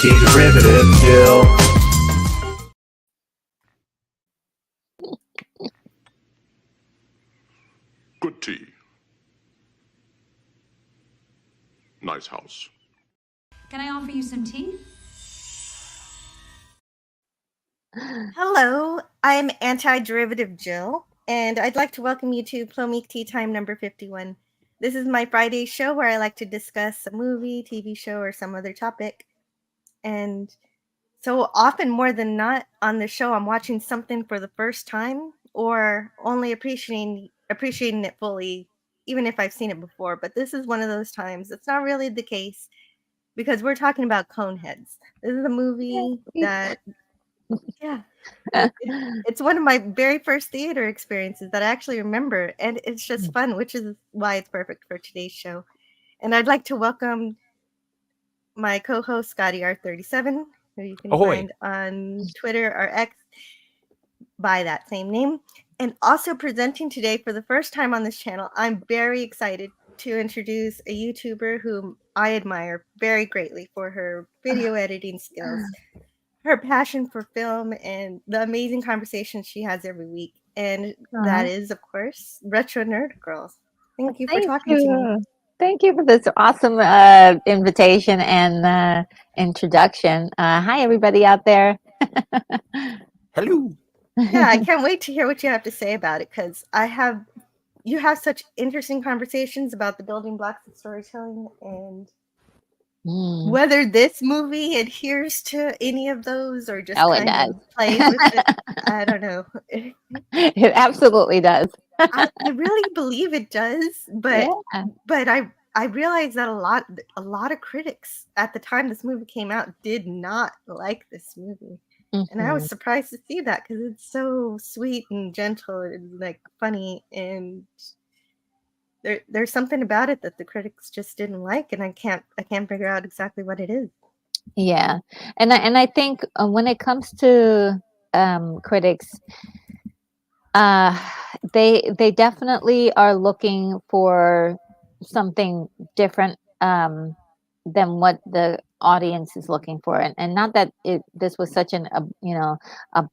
Tea derivative Jill. Good tea. Nice house. Can I offer you some tea? Hello, I'm Anti-Derivative Jill, and I'd like to welcome you to Plomeek Teatime number 51. This is my Friday show where I like to discuss a movie, TV show, or some other topic. And so often, more than not, on the show, I'm watching something for the first time or only appreciating it fully, even if I've seen it before. But this is one of those times. It's not really the case because we're talking about Coneheads. This is a movie that, it's one of my very first theater experiences that I actually remember, and it's just fun, which is why it's perfect for today's show. And I'd like to welcome my co-host Scotty R37, who you can find on Twitter or X by that same name. And also presenting today for the first time on this channel, I'm very excited to introduce a YouTuber whom I admire very greatly for her video editing skills, her passion for film, and the amazing conversations she has every week. And that is, of course, Retro Nerd Girls. Thank you for talking to me. Thank you for this awesome invitation and introduction. Hi, everybody out there. Hello. Yeah, I can't wait to hear what you have to say about it, because you have such interesting conversations about the building blocks of storytelling, and whether this movie adheres to any of those or just kind of plays with it, I don't know. It absolutely does. I really believe it does, but I realized that a lot of critics at the time this movie came out did not like this movie. And I was surprised to see that, because it's so sweet and gentle and like funny, and there's something about it that the critics just didn't like, and I can't figure out exactly what it is. Yeah, and I think when it comes to critics, they definitely are looking for something different than what the audience is looking for, and not that this was such a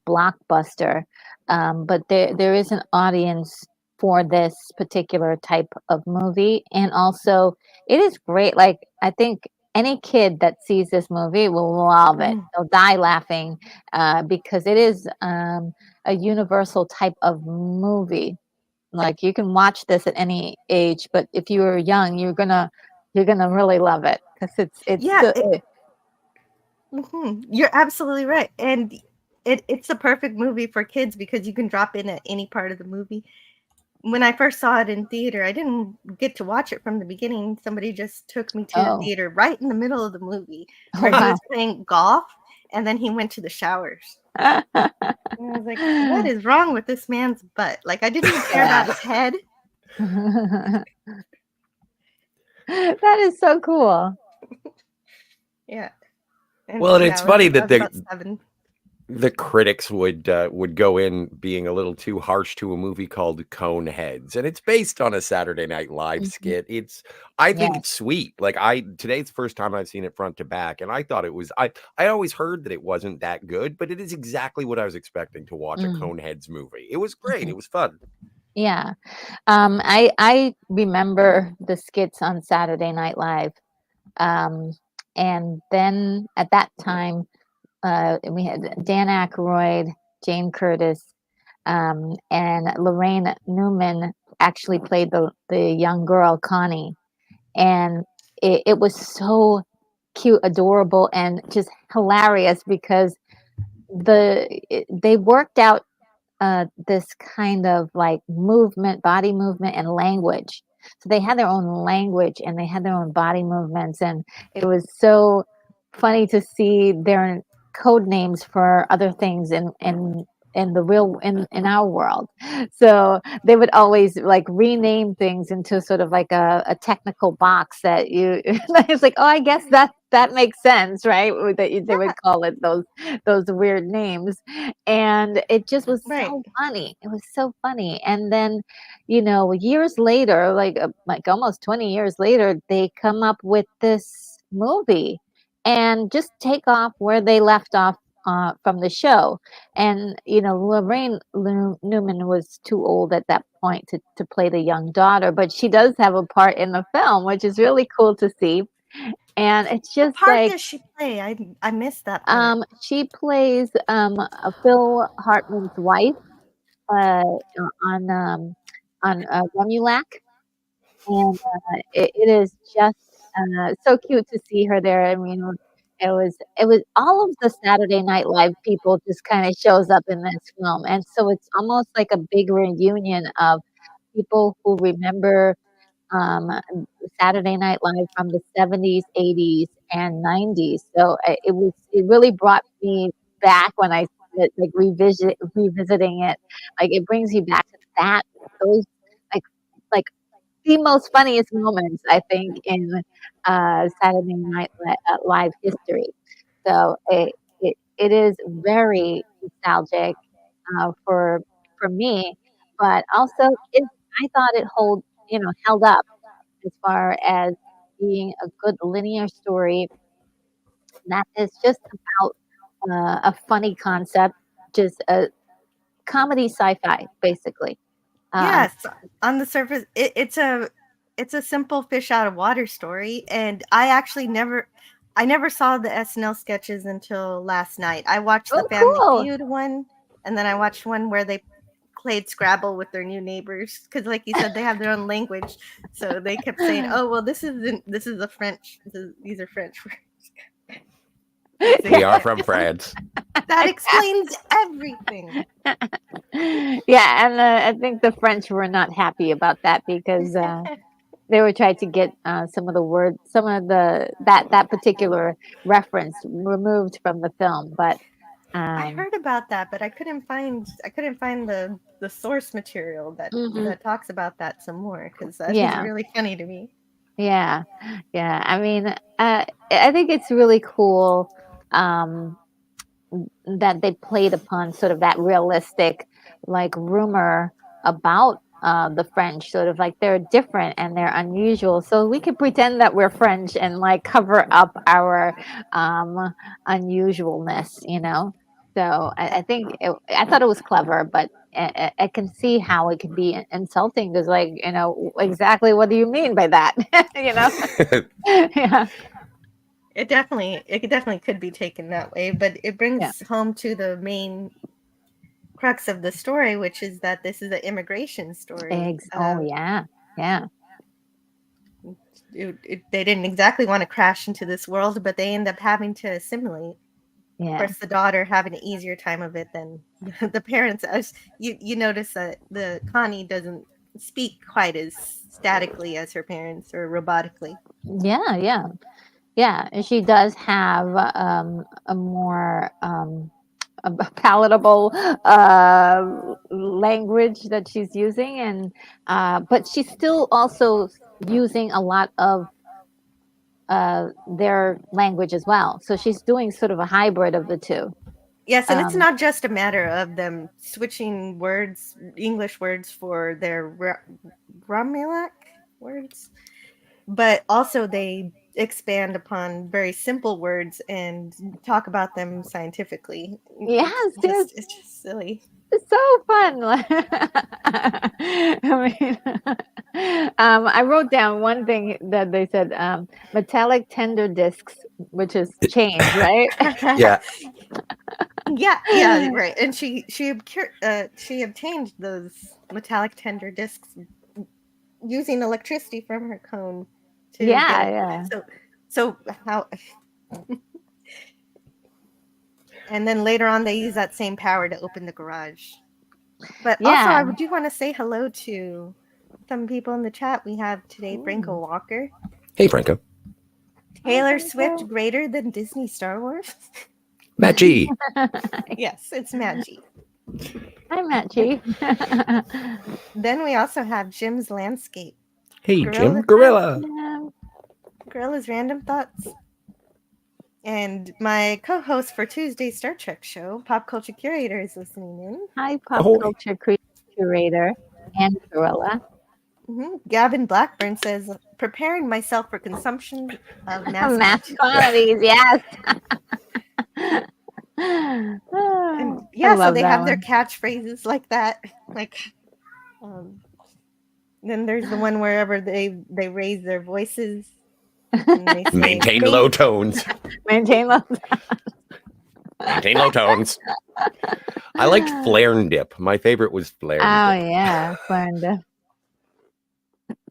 blockbuster, but there is an audience for this particular type of movie. And also it is great. Like, I think any kid that sees this movie will love it. They'll die laughing because it is a universal type of movie. Like, you can watch this at any age, but if you were young, you're gonna really love it, because you're absolutely right. And it's a perfect movie for kids because you can drop in at any part of the movie. When I first saw it in theater, I didn't get to watch it from the beginning. Somebody just took me to the theater right in the middle of the movie where he was playing golf, and then he went to the showers. And I was like, what is wrong with this man's butt? Like, I didn't even care about his head. That is so cool. Yeah. And it's funny that the critics would go in being a little too harsh to a movie called Coneheads, and it's based on a Saturday Night Live skit. I think it's sweet. Like, today's the first time I've seen it front to back, and I thought it was. I always heard that it wasn't that good, but it is exactly what I was expecting to watch a Coneheads movie. It was great. It was fun. Yeah, I remember the skits on Saturday Night Live, and then at that time. We had Dan Aykroyd, Jane Curtis, and Lorraine Newman actually played the young girl, Connie. And it was so cute, adorable, and just hilarious, because they worked out this kind of like body movement and language. So they had their own language and they had their own body movements, and it was so funny to see their code names for other things in our world. So they would always like rename things into sort of like a technical box that it's like, oh, I guess that makes sense, right? They would call it those weird names. And it just was so funny. It was so funny. And then, years later, like almost 20 years later, they come up with this movie. and just take off where they left off from the show. And Lorraine Newman was too old at that point to play the young daughter, but she does have a part in the film, which is really cool to see. And it's What just part like does she play? I missed that part. she plays Phil Hartman's wife uh, on Remulac, and it is just so cute to see her there. I mean, it was all of the Saturday Night Live people just kind of shows up in this film, and so it's almost like a big reunion of people who remember um, Saturday Night Live from the 70s, 80s, and 90s. So it really brought me back when I like revisiting it. Like it brings you back to those like like the most funniest moments I think in Saturday Night Live history. So it is very nostalgic for me, but also I thought it held up as far as being a good linear story that is just about a funny concept, just a comedy sci-fi, basically. Um, Yes, on the surface, it's a simple fish out of water story, and I never saw the SNL sketches until last night. I watched the oh, Family cool. Feud one, and then I watched one where they played Scrabble with their new neighbors because, like you said, they have their own language, so they kept saying, "Oh, well, this is a French. These are French words." We are from France. That explains everything. Yeah, and I think the French were not happy about that because they were trying to get some of the words, some of that particular reference removed from the film. But I um, heard about that, but I couldn't find the source material mhm, that talks about that some more because that is yeah, really funny to me. yeah, yeah. I mean, I think it's really cool. Um, that they played upon sort of that realistic like rumor about the French, sort of like they're different and they're unusual. So we could pretend that we're French and like cover up our unusualness. So I think I thought it was clever, but I can see how it could be insulting because, like, exactly what do you mean by that? you know? Yeah, It definitely could be taken that way, but it yeah. brings home to the main crux of the story, which is that this is an immigration story. Oh, yeah, yeah, They didn't exactly want to crash into this world, but they end up having to assimilate. Of yeah. course, the daughter having an easier time of it than the parents. As you notice that the Connie doesn't speak quite as statically as her parents or robotically. Yeah, yeah. Yeah, and she does have a more a palatable language that she's using, and but she's still also using a lot of their language as well. So she's doing sort of a hybrid of the two. Yes, and it's Um, not just a matter of them switching words, English words for their Romulac words, but also they expand upon very simple words and talk about them scientifically. yes, yes, It's just silly. it's so fun. I mean, I wrote down one thing that they said, metallic tender discs, which is change, right? Yeah. Yeah, right. And she obtained those metallic tender discs using electricity from her cone to get Yeah, it. yeah. So how and then later on they use that same power to open the garage. But also Yeah. I do want to say hello to some people in the chat. We have today Franco Ooh. Walker. Hey, Franco. Taylor Franco. Swift greater than Disney Star Wars? Matt G. Yes, it's Maggie. Hi, Matt G. Then we also have Jim's Landscape. Hey, Jim. Gorilla. Gorilla's Random Thoughts. And my co-host for Tuesday's Star Trek show, Pop Culture Curator, is listening in. Hi, Pop Ahoy. Culture Curator and Gorilla. Gavin Blackburn says, preparing myself for consumption of mass Mass quantities. quantities, yes. And I yeah, so love they that have their one. catchphrases like that. Like, um, then there's the one wherever they raise their voices and they say, Maintain low tones. Maintain love. Maintain low tones. I liked Flare and Dip. My favorite was Flare and Oh Dip. yeah, Florida.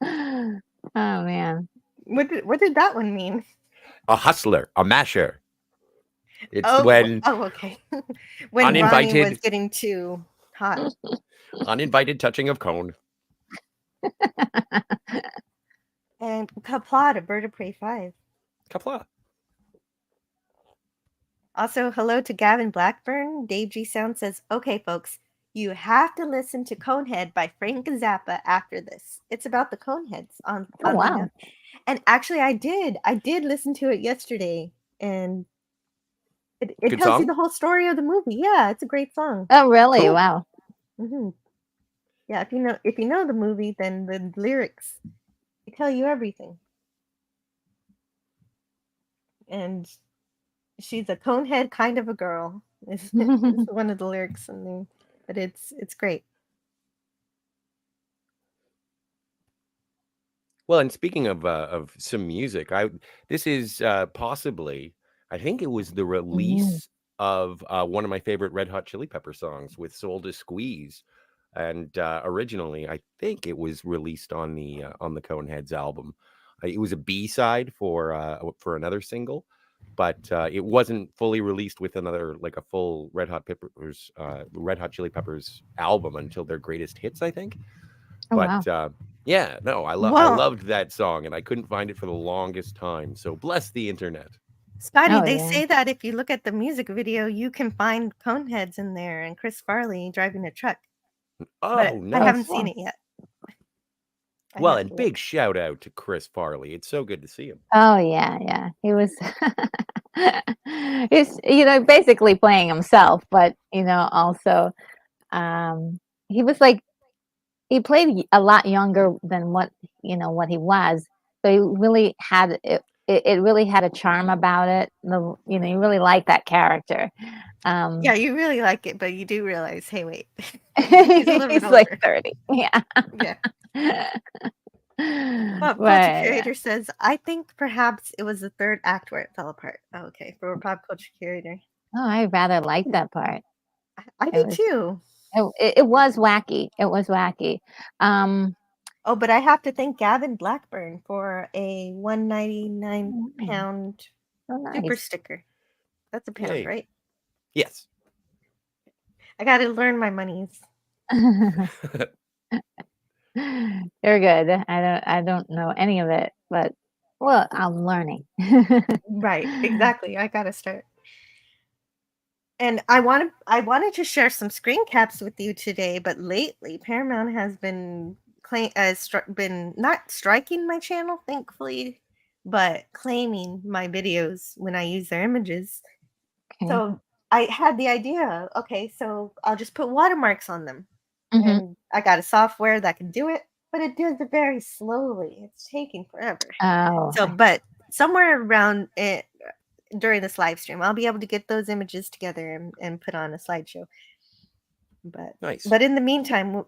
Oh man. What did that one mean? A hustler, a masher. It's Oh, when okay. When Ronnie was uninvited getting too hot. touching of cone. And Kapla to Bird of Prey 5. Kapla. Also, hello to Gavin Blackburn. Dave G Sound says, okay, folks, you have to listen to Conehead by Frank Zappa after this. It's about the Coneheads on Oh wow. enough. And actually, I did listen to it yesterday, and it Good tells song? you the whole story of the movie. Yeah, it's a great song. Oh really? Cool. Wow. Yeah, if you know the movie, then the lyrics they tell you everything. And she's a conehead kind of a girl. Is one of the lyrics in there, but it's great. Well, and speaking of some music, this is possibly, I think it was the release of one of my favorite Red Hot Chili Pepper songs with "Soul to Squeeze," and originally I think it was released on the Coneheads album. It was a B-side for another single, but it wasn't fully released with another like a full Red Hot Chili Peppers album until their greatest hits, I think. Oh, But wow. yeah, no, I Well- loved that song, and I couldn't find it for the longest time. So bless the internet. Scotty, Oh, they yeah. say that if you look at the music video, you can find Coneheads in there and Chris Farley driving a truck. Oh, But nice. I haven't cool. seen it yet. I Well, have and to big look. shout out to Chris Farley. It's so good to see him. Oh yeah, yeah. He was he's basically playing himself, but also he was like he played a lot younger than what he was. So he really had it really had a charm about it. You really like that character. Yeah, you really like it, but you do realize, hey, wait, he's a little bit like older. 30. Yeah. Yeah. Pop But, Culture Curator says, I think perhaps it was the third act where it fell apart. Oh, okay, for Pop Culture Curator. oh, I rather like that part. I do too. It was wacky. It was wacky. Oh, but I have to thank Gavin Blackburn for a 199 pound So super nice. sticker. That's a pound, Yay. right? Yes. I got to learn my monies. They're good. I don't know any of it, but well, I'm learning. Right, exactly. I got to start. And I wanted to share some screen caps with you today, but lately Paramount has been been not striking my channel, thankfully, but claiming my videos when I use their images. Okay. So I had the idea, okay, so I'll just put watermarks on them. Mhm. And I got a software that can do it, but it does it very slowly. It's taking forever. Oh, So, but somewhere around it during this live stream, I'll be able to get those images together and put on a slideshow. But Nice. But in the meantime,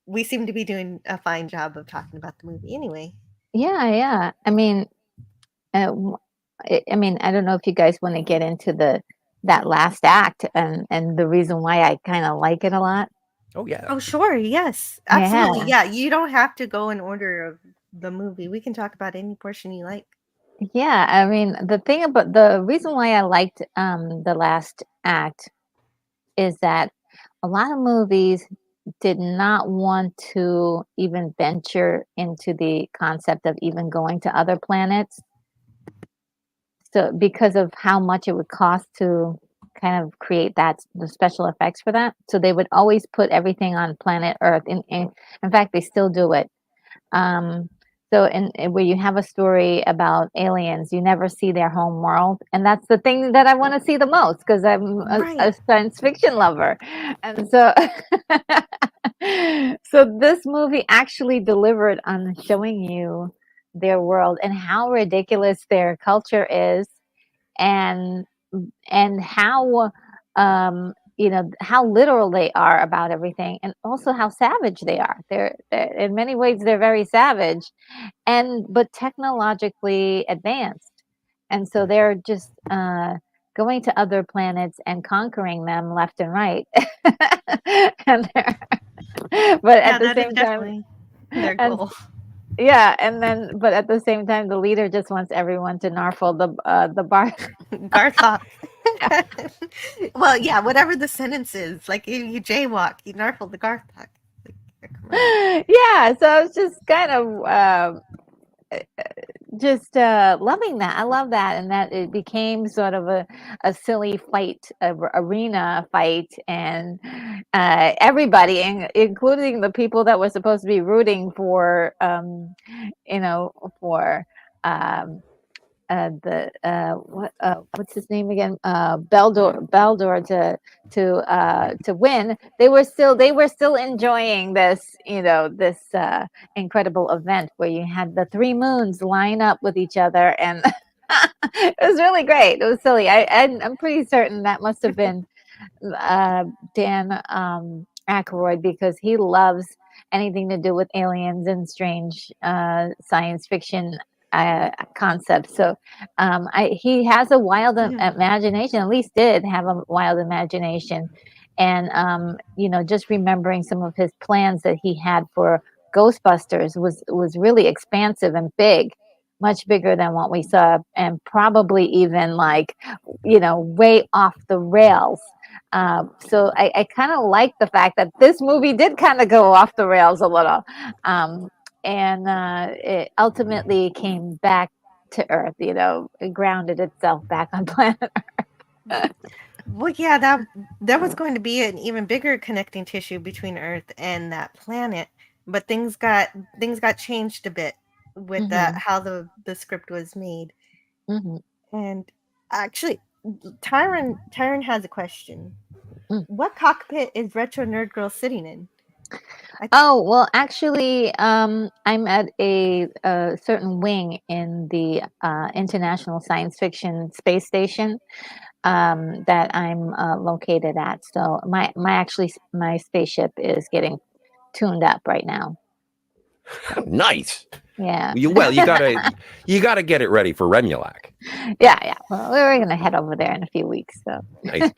we seem to be doing a fine job of talking about the movie anyway. yeah. I mean, I don't know if you guys want to get into that last act and the reason why I kind of like it a lot. Oh yeah. Oh, sure. Yes, absolutely. Yeah, you don't have to go in order of the movie. We can talk about any portion you like. Yeah, I mean, the reason why I liked the last act is that a lot of movies did not want to even venture into the concept of even going to other planets. So because of how much it would cost to kind of create the special effects for that. So they would always put everything on planet Earth. In fact, they still do it. So where you have a story about aliens, you never see their home world. And that's the thing that I want to see the most because I'm a Right. science fiction lover. And so So this movie actually delivered on showing you their world and how ridiculous their culture is, and how how literal they are about everything, and also how savage they are. They're in many ways they're very savage, and but technologically advanced, and so they're just going to other planets and conquering them left and right. And but at Yeah, the that is same time, definitely their and goal. yeah, and then but at the same time, the leader just wants everyone to narfle the bar. Garthok. Well, yeah, whatever the sentence is, like you jaywalk, you narfle the Garthok. Like, come on. Yeah, so it's just kind of just loving that. I love that, and that it became sort of a silly fight, arena fight, and everybody, including the people that were supposed to be rooting for, for um, the what's his name again? Beldor to win. They were still enjoying this, this incredible event where you had the three moons line up with each other, and it was really great. It was silly. I'm pretty certain that must have been Dan Aykroyd, because he loves anything to do with aliens and strange science fiction concepts. So he has a wild imagination, at least did have a wild imagination. And, just remembering some of his plans that he had for Ghostbusters was really expansive and big, much bigger than what we saw, and probably even like, way off the rails. So I kind of like the fact that this movie did kind of go off the rails a little, and it ultimately came back to Earth. It grounded itself back on planet Earth. Well, yeah, that was going to be an even bigger connecting tissue between Earth and that planet, but things got changed a bit with Mm-hmm. how the script was made. Mm-hmm. And actually, Tyron has a question. Mm. What cockpit is Retro Nerd Girl sitting in? Oh, well, actually, I'm at a certain wing in the International Science Fiction Space Station that I'm located at. So my spaceship is getting tuned up right now. Nice. Yeah. You gotta get it ready for Remulac. Yeah. Well, we're gonna head over there in a few weeks. So. Nice.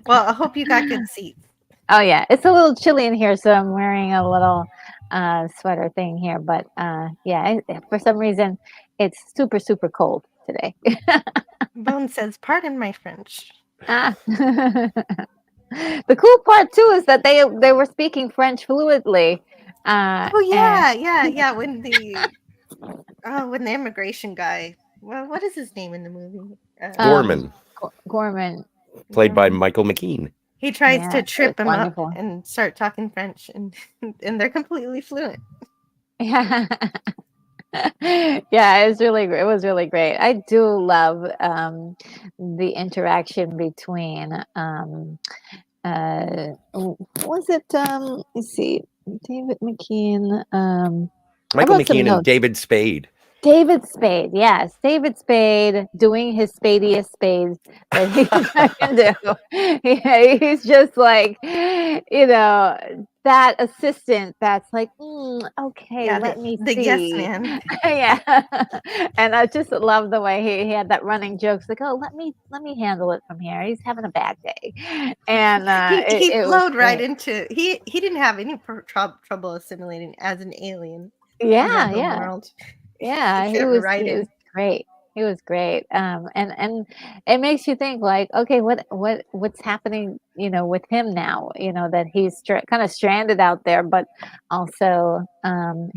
Well, I hope you got good seats. Oh yeah, it's a little chilly in here, so I'm wearing a little sweater thing here. But yeah, for some reason, it's super super cold today. Bone says, "Pardon my French." Ah. The cool part too is that they were speaking French fluidly. Oh yeah. When the immigration guy, well, what is his name in the movie? Gorman, Gorman, played by Gorman. Michael McKean. He tries Yeah, to it trip was him wonderful. up and start talking French, and and they're completely fluent. Yeah. Yeah, it was really great. I do love the interaction between was it let's see, David McKean, I Michael wrote some McKean and notes. David Spade. David Spade, yes, David Spade doing his spadiest spades that he can do. He's just like, that assistant that's like, okay, Yeah, let me the yes see. man. Yeah. And I just love the way he had that running jokes like, oh, let me handle it from here. He's having a bad day. And He it was flowed right great. into he didn't have any trouble assimilating as an alien in that Yeah. homeworld. He Yeah, he fit was right he was in. great. He was great. And it makes you think like, okay, what's happening, with him now, that he's kind of stranded out there, but also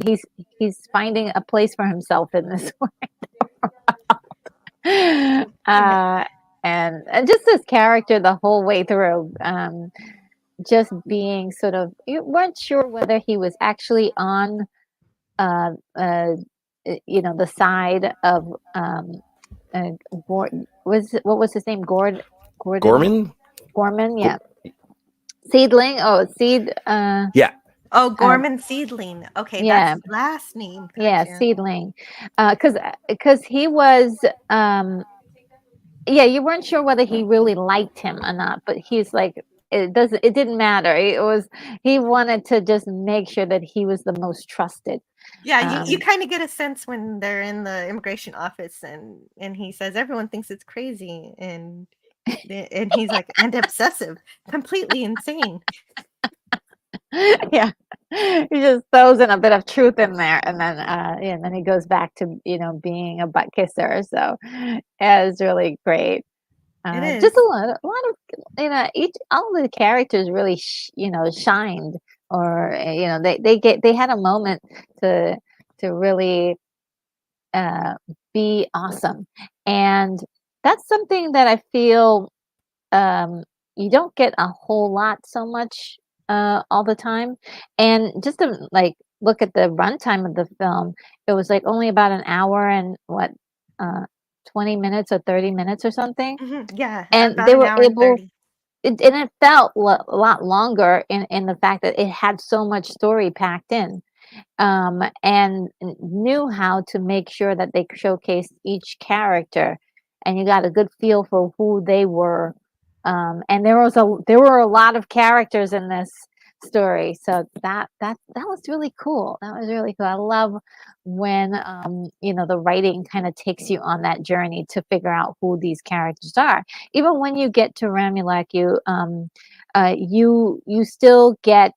he's finding a place for himself in this world. And just his character the whole way through, just being sort of, you weren't sure whether he was actually on uh, uh, the side of what was his name? Gordon Gorman? Gorman, yeah. Seedling. Oh, seed. Yeah. Oh, Gorman Seedling. Okay, that's Yeah, his last name. yeah, Gotcha. Seedling. Because he was. Yeah, you weren't sure whether he really liked him or not, but he's like, it didn't matter. He wanted to just make sure that he was the most trusted. Yeah, you kind of get a sense when they're in the immigration office and he says everyone thinks it's crazy and he's like, and obsessive, completely insane. Yeah, he just throws in a bit of truth in there, and then he goes back to being a butt kisser. So yeah, it's really great. It is. Just a lot of all the characters really shined, or they had a moment to really be awesome, and that's something that I feel you don't get a whole lot so much all the time. And just to like look at the runtime of the film, it was like only about an hour and what, uh, 20 minutes or 30 minutes or something. Yeah, And about they an were hour and able, 30. and it felt a lot longer in the fact that it had so much story packed in, and knew how to make sure that they showcased each character, and you got a good feel for who they were. And there were a lot of characters in this story, so that was really cool. That was really cool. I love when the writing kind of takes you on that journey to figure out who these characters are. Even when you get to Ramulak, you still get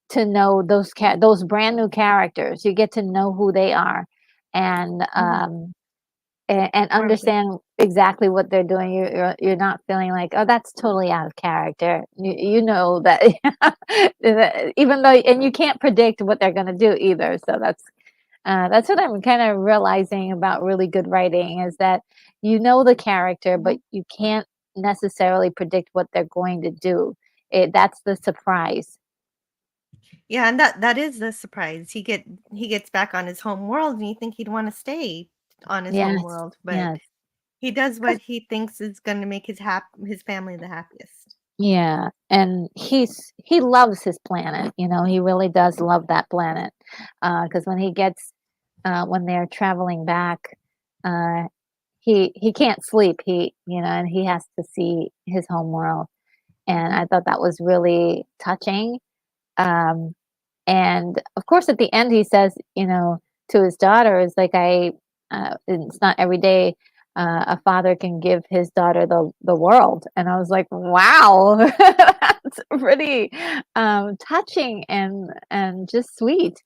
to know those brand new characters. You get to know who they are, and and understand exactly what they're doing. You're not feeling like, oh, that's totally out of character. You know that, even though, and you can't predict what they're going to do either. So that's what I'm kind of realizing about really good writing, is that you know the character, but you can't necessarily predict what they're going to do. That's the surprise. Yeah, and that is the surprise. He gets back on his home world, and you think he'd want to stay on his home Yes, world, but yes. he does what he thinks is going to make his family the happiest. Yeah, and he loves his planet. He really does love that planet. Because when they're traveling back, uh, he can't sleep. And he has to see his home world. And I thought that was really touching. Um, and of course, at the end, he says, to his daughter, is like, it's not every day a father can give his daughter the world. And I was like, wow, that's pretty touching and just sweet.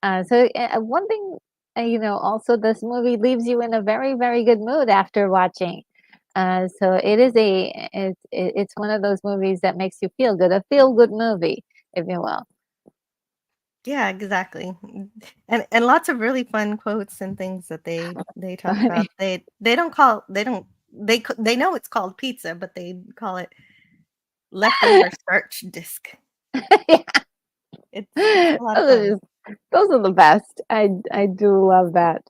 One thing, also this movie leaves you in a very, very good mood after watching. So it's one of those movies that makes you feel good, a feel good movie, if you will. Yeah, exactly. And lots of really fun quotes and things that they talk about. They don't call they don't they know it's called pizza, but they call it leftover starch disc. Yeah. It's a lot of fun. Those are the best. I do love that.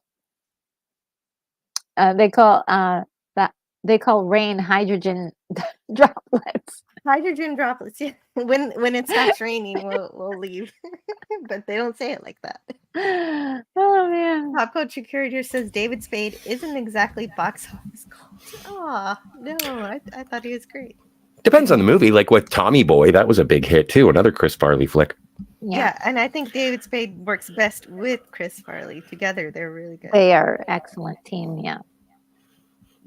They call rain hydrogen droplets. Hydrogen droplets. Yeah. When it stops raining, we'll leave. But they don't say it like that. Oh man. Pop culture curator says David Spade isn't exactly box office gold. Aw, no, I thought he was great. Depends on the movie. Like with Tommy Boy, that was a big hit too. Another Chris Farley flick. Yeah, and I think David Spade works best with Chris Farley. Together, they're really good. They are excellent team, yeah.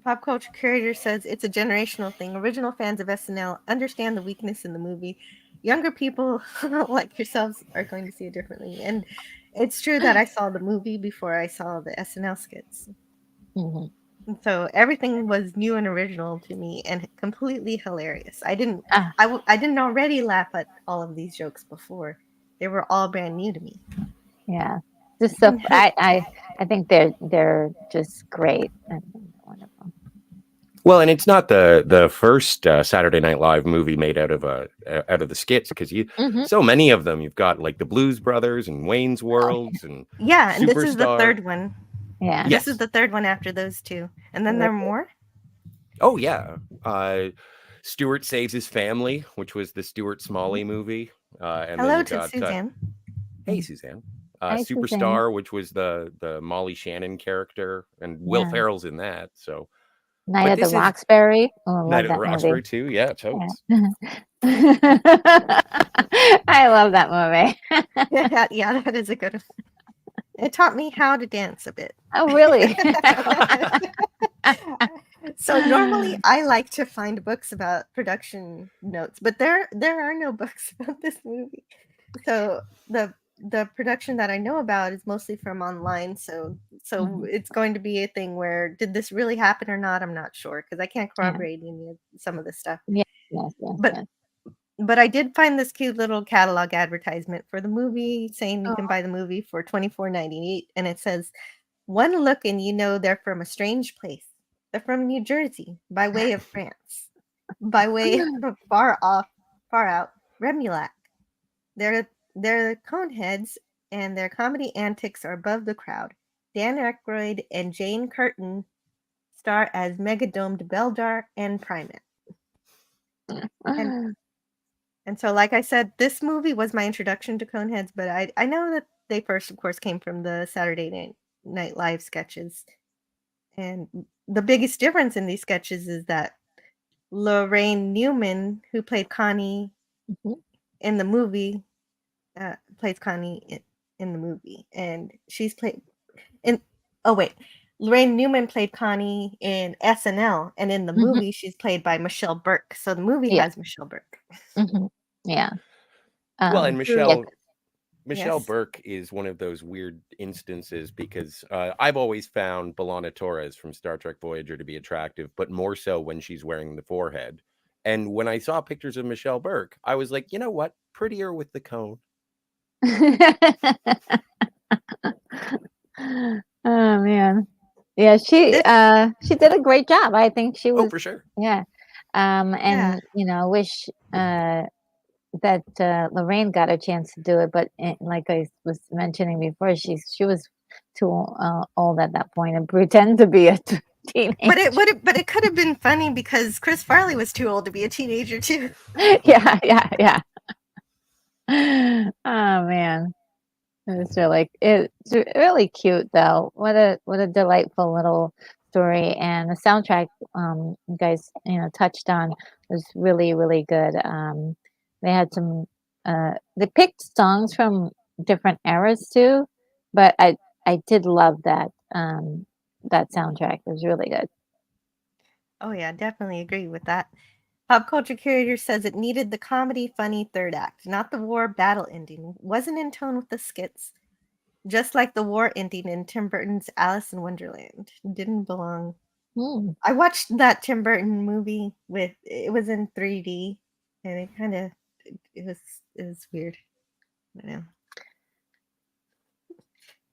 Pop culture curator says it's a generational thing. Original fans of SNL understand the weakness in the movie. Younger people like yourselves are going to see it differently. And it's true that I saw the movie before I saw the SNL skits. Mm-hmm. So everything was new and original to me and completely hilarious. I didn't already laugh at all of these jokes before. They were all brand new to me. Yeah. Just so I think they're just great and wonderful. Well, and it's not the first Saturday Night Live movie made out of the skits, because so many of them. You've got like the Blues Brothers and Wayne's Worlds and and Superstar. this is the third one. Yeah, this is the third one after those two, and then there are more. Oh yeah, Stuart Saves His Family, which was the Stuart Smalley movie. And then Hello you to got Suzanne. Hey Suzanne. Hi, Suzanne. Superstar, which was the Molly Shannon character, and Will Yeah. Ferrell's in that. So Night at the Roxbury. Oh, I Night love at the that Roxbury movie. too. Yeah, totes. Yeah. I love that movie. Yeah, that is a good one. It taught me how to dance a bit. Oh, really? So normally I like to find books about production notes, but there are no books about this movie. So the production that I know about is mostly from online. So it's going to be a thing where did this really happen or not? I'm not sure because I can't corroborate any of some of the stuff. Yes. But I did find this cute little catalog advertisement for the movie saying you can buy the movie for $24.98, and it says, "One look and you know they're from a strange place. They're from New Jersey, by way of France, by way of far out Remulac. They're the Coneheads, and their comedy antics are above the crowd. Dan Aykroyd and Jane Curtin star as mega-domed Beldar and Primate." And so, like I said, this movie was my introduction to Coneheads, but I know that they first, of course, came from the Saturday Night Live sketches. And the biggest difference in these sketches is that Lorraine Newman, who played Connie in the movie, plays Connie in the movie. And she's played in, oh wait, Lorraine Newman played Connie in SNL, and in the movie, she's played by Michelle Burke. So the movie has Michelle Burke. Yeah. Well, and Michelle Yes. Burke is one of those weird instances because I've always found B'Elanna Torres from Star Trek Voyager to be attractive, but more so when she's wearing the forehead. And when I saw pictures of Michelle Burke, I was like, you know what? Prettier with the cone. Oh man. Yeah, she did a great job. I think she was. Oh, for sure. Yeah. And wish that Lorraine got a chance to do it, but like I was mentioning before, she was too old at that point and pretend to be a teenager. But it could have been funny because Chris Farley was too old to be a teenager too. Yeah. Oh man. It's really cute though. What a delightful little story, and the soundtrack you guys touched on was really, really good. They had some they picked songs from different eras too, but I did love that that soundtrack. It was really good. Oh yeah, definitely agree with that. Pop Culture Curator says it needed the comedy, funny third act, not the war battle ending. Wasn't in tone with the skits. Just like the war ending in Tim Burton's Alice in Wonderland. Didn't belong. I watched that Tim Burton movie it was in 3D, and it was weird. I know.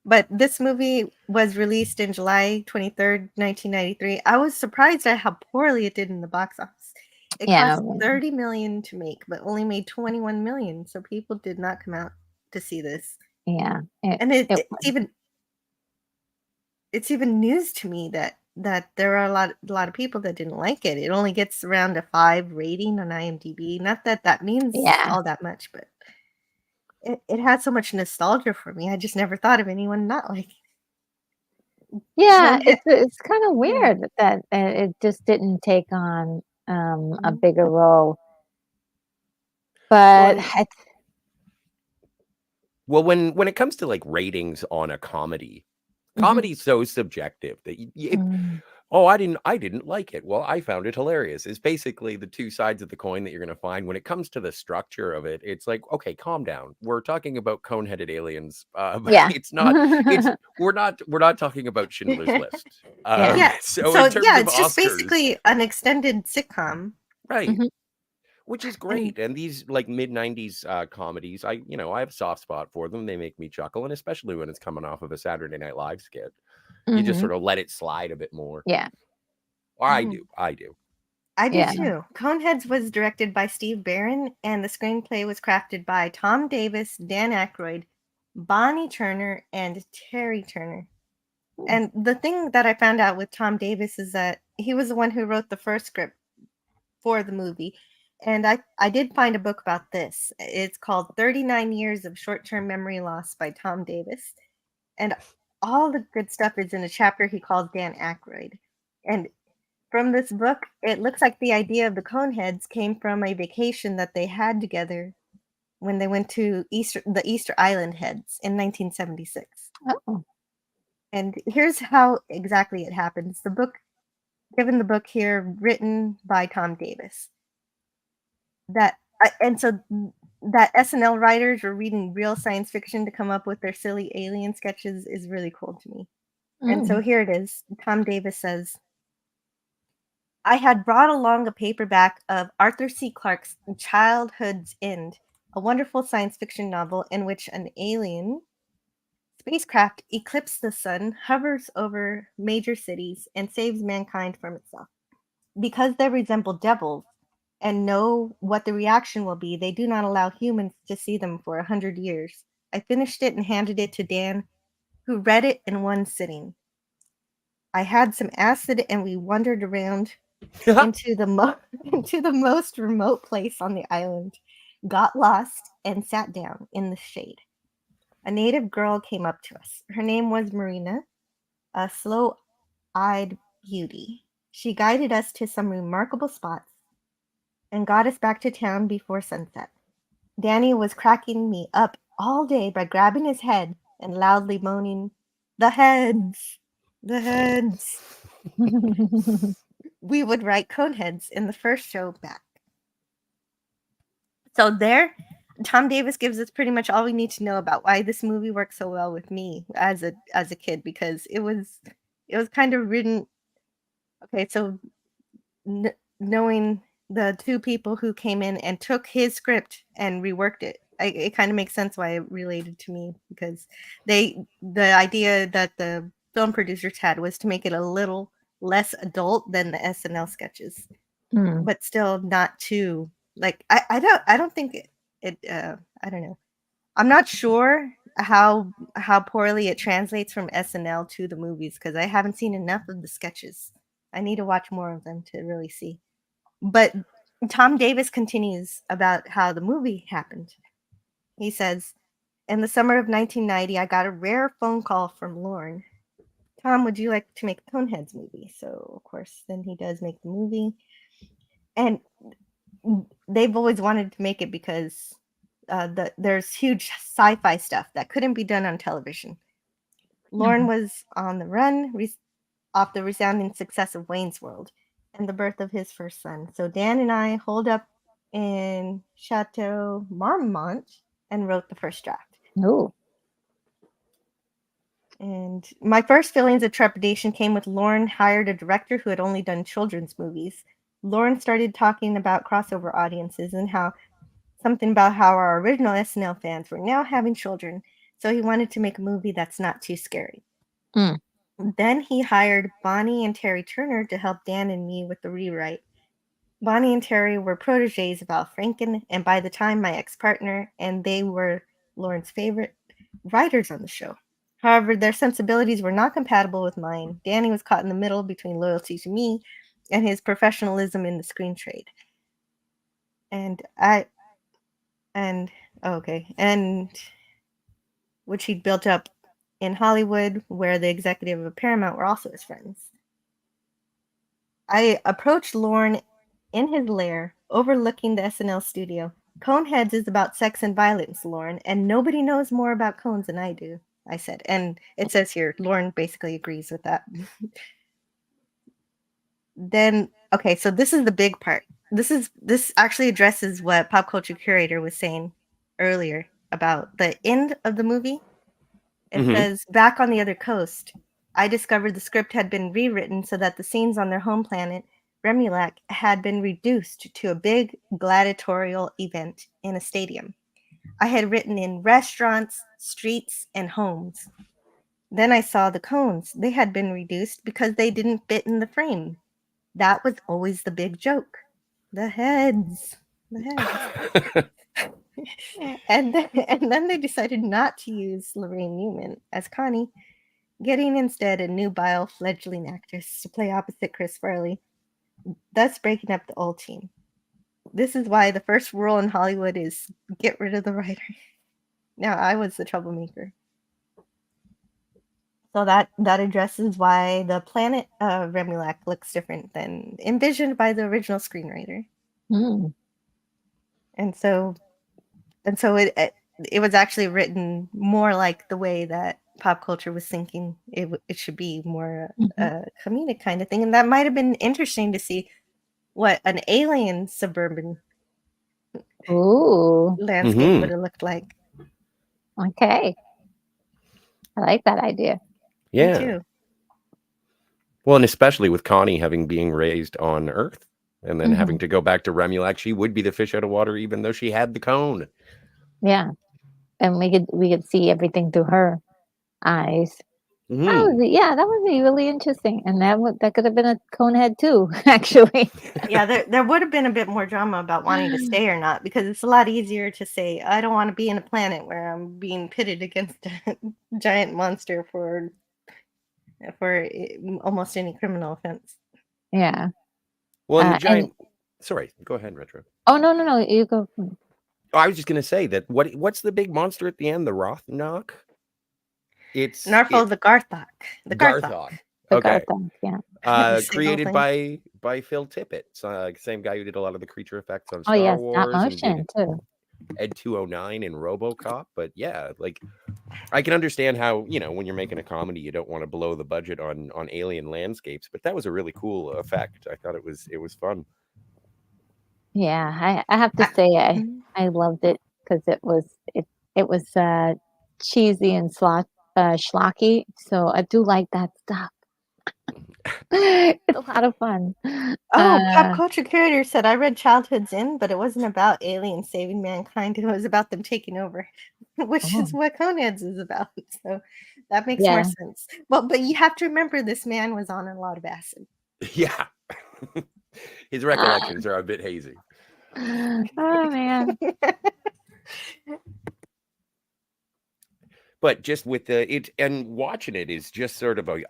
But this movie was released in July 23rd, 1993. I was surprised at how poorly it did in the box office. It cost $30 million to make, but only made $21 million. So people did not come out to see this. Yeah. It's even news to me that there are a lot of people that didn't like it. It only gets around a 5 rating on IMDb. Not that means all that much, but it had so much nostalgia for me. I just never thought of anyone not liking it. Yeah, it's kind of weird that it just didn't take on a bigger role. But when it comes to like ratings on a comedy, comedy's so subjective that I didn't like it. Well, I found it hilarious. It's basically the two sides of the coin that you're going to find when it comes to the structure of it. It's like, okay, calm down. We're talking about cone-headed aliens. It's not. We're not talking about Schindler's List. So in terms of it's just basically an extended sitcom, right? Which is great. And these like mid-90s comedies, I have a soft spot for them. They make me chuckle, and especially when it's coming off of a Saturday Night Live skit. You just sort of let it slide a bit more. Yeah. Or I do. I do too. Coneheads was directed by Steve Barron, and the screenplay was crafted by Tom Davis, Dan Aykroyd, Bonnie Turner, and Terry Turner. And the thing that I found out with Tom Davis is that he was the one who wrote the first script for the movie. And I did find a book about this. It's called 39 Years of Short-Term Memory Loss by Tom Davis. And all the good stuff is in a chapter he calls Dan Aykroyd. And from this book, it looks like the idea of the Coneheads came from a vacation that they had together when they went to the Easter Island Heads in 1976. Oh. And here's how exactly it happens. Given the book here, written by Tom Davis. That and so that SNL writers were reading real science fiction to come up with their silly alien sketches is really cool to me. And so here it is. Tom Davis says, I had brought along a paperback of Arthur C. Clarke's Childhood's End, a wonderful science fiction novel in which an alien spacecraft eclipses the sun, hovers over major cities, and saves mankind from itself. Because they resemble devils and know what the reaction will be, they do not allow humans to see them for 100 years. I finished it and handed it to Dan, who read it in one sitting. I had some acid and we wandered around into into the most remote place on the island, got lost, and sat down in the shade. A native girl came up to us. Her name was Marina, a slow-eyed beauty. She guided us to some remarkable spots and got us back to town before sunset. Danny was cracking me up all day by grabbing his head and loudly moaning, "The heads! The heads!" We would write Coneheads in the first show back. So there, Tom Davis gives us pretty much all we need to know about why this movie worked so well with me as a kid, because it was kind of written. Okay, so knowing the two people who came in and took his script and reworked it, it kind of makes sense why it related to me, because the idea that the film producers had was to make it a little less adult than the SNL sketches, but still not too like I don't think it I don't know. I'm not sure how poorly it translates from SNL to the movies, because I haven't seen enough of the sketches. I need to watch more of them to really see. But Tom Davis continues about how the movie happened. He says, in the summer of 1990, I got a rare phone call from Lorne. Tom, would you like to make the Coneheads movie? So, of course, then he does make the movie. And they've always wanted to make it because there's huge sci-fi stuff that couldn't be done on television. Lorne was on the run off the resounding success of Wayne's World and the birth of his first son. So Dan and I holed up in Chateau Marmont and wrote the first draft. Oh. And my first feelings of trepidation came with Lorne hired a director who had only done children's movies. Lorne started talking about crossover audiences and something about how our original SNL fans were now having children, so he wanted to make a movie that's not too scary. Then he hired Bonnie and Terry Turner to help Dan and me with the rewrite. Bonnie and Terry were proteges of Al Franken, and by the time my ex-partner and they were Lorne's favorite writers on the show. However, their sensibilities were not compatible with mine. Danny was caught in the middle between loyalty to me and his professionalism in the screen trade. And which he'd built up in Hollywood, where the executive of Paramount were also his friends. I approached Lorne in his lair, overlooking the SNL studio. Coneheads is about sex and violence, Lorne, and nobody knows more about cones than I do, I said. And it says here, Lorne basically agrees with that. Then, okay, so this is the big part. This actually addresses what Pop Culture Curator was saying earlier about the end of the movie. It says, back on the other coast, I discovered the script had been rewritten so that the scenes on their home planet, Remulac, had been reduced to a big gladiatorial event in a stadium. I had written in restaurants, streets, and homes. Then I saw the cones. They had been reduced because they didn't fit in the frame. That was always the big joke. The heads. The heads. And then they decided not to use Lorraine Newman as Connie, getting instead a nubile fledgling actress to play opposite Chris Farley, thus breaking up the old team. this is why the first rule in Hollywood is get rid of the writer. Now, I was the troublemaker. So that addresses why the planet Remulac looks different than envisioned by the original screenwriter. And so it was actually written more like the way that pop culture was thinking it should be, more a comedic kind of thing. And that might have been interesting to see what an alien suburban landscape would have looked like. Okay. I like that idea. Yeah. Me too. Well, and especially with Connie being raised on Earth and then having to go back to Remulac, she would be the fish out of water, even though she had the cone. Yeah. And we could see everything through her eyes. That would be really interesting. And that could have been a Conehead too, actually. Yeah, there would have been a bit more drama about wanting to stay or not, because it's a lot easier to say, I don't want to be in a planet where I'm being pitted against a giant monster for almost any criminal offense. Yeah. Well, and the giant... Sorry, go ahead, Retro. Oh, no, you go. I was just going to say that what's the big monster at the end? The Rothnok? It's Narfol the Garthok. The Garthok. Okay. Garthok, yeah. Created by Phil Tippett, same guy who did a lot of the creature effects on Star Wars. Stop motion too. Ed 209 and RoboCop, but yeah, like I can understand how, when you're making a comedy, you don't want to blow the budget on alien landscapes, but that was a really cool effect. I thought it was fun. Yeah, I have to say I loved it because it was cheesy and schlocky, so I do like that stuff. It's a lot of fun. Pop culture curator said, I read Childhood's End, but it wasn't about aliens saving mankind. It was about them taking over, which is what Coneheads is about. So that makes more sense. Well, but you have to remember this man was on a lot of acid. Yeah. His recollections are a bit hazy. Oh, man. But just with it and watching it is just sort of a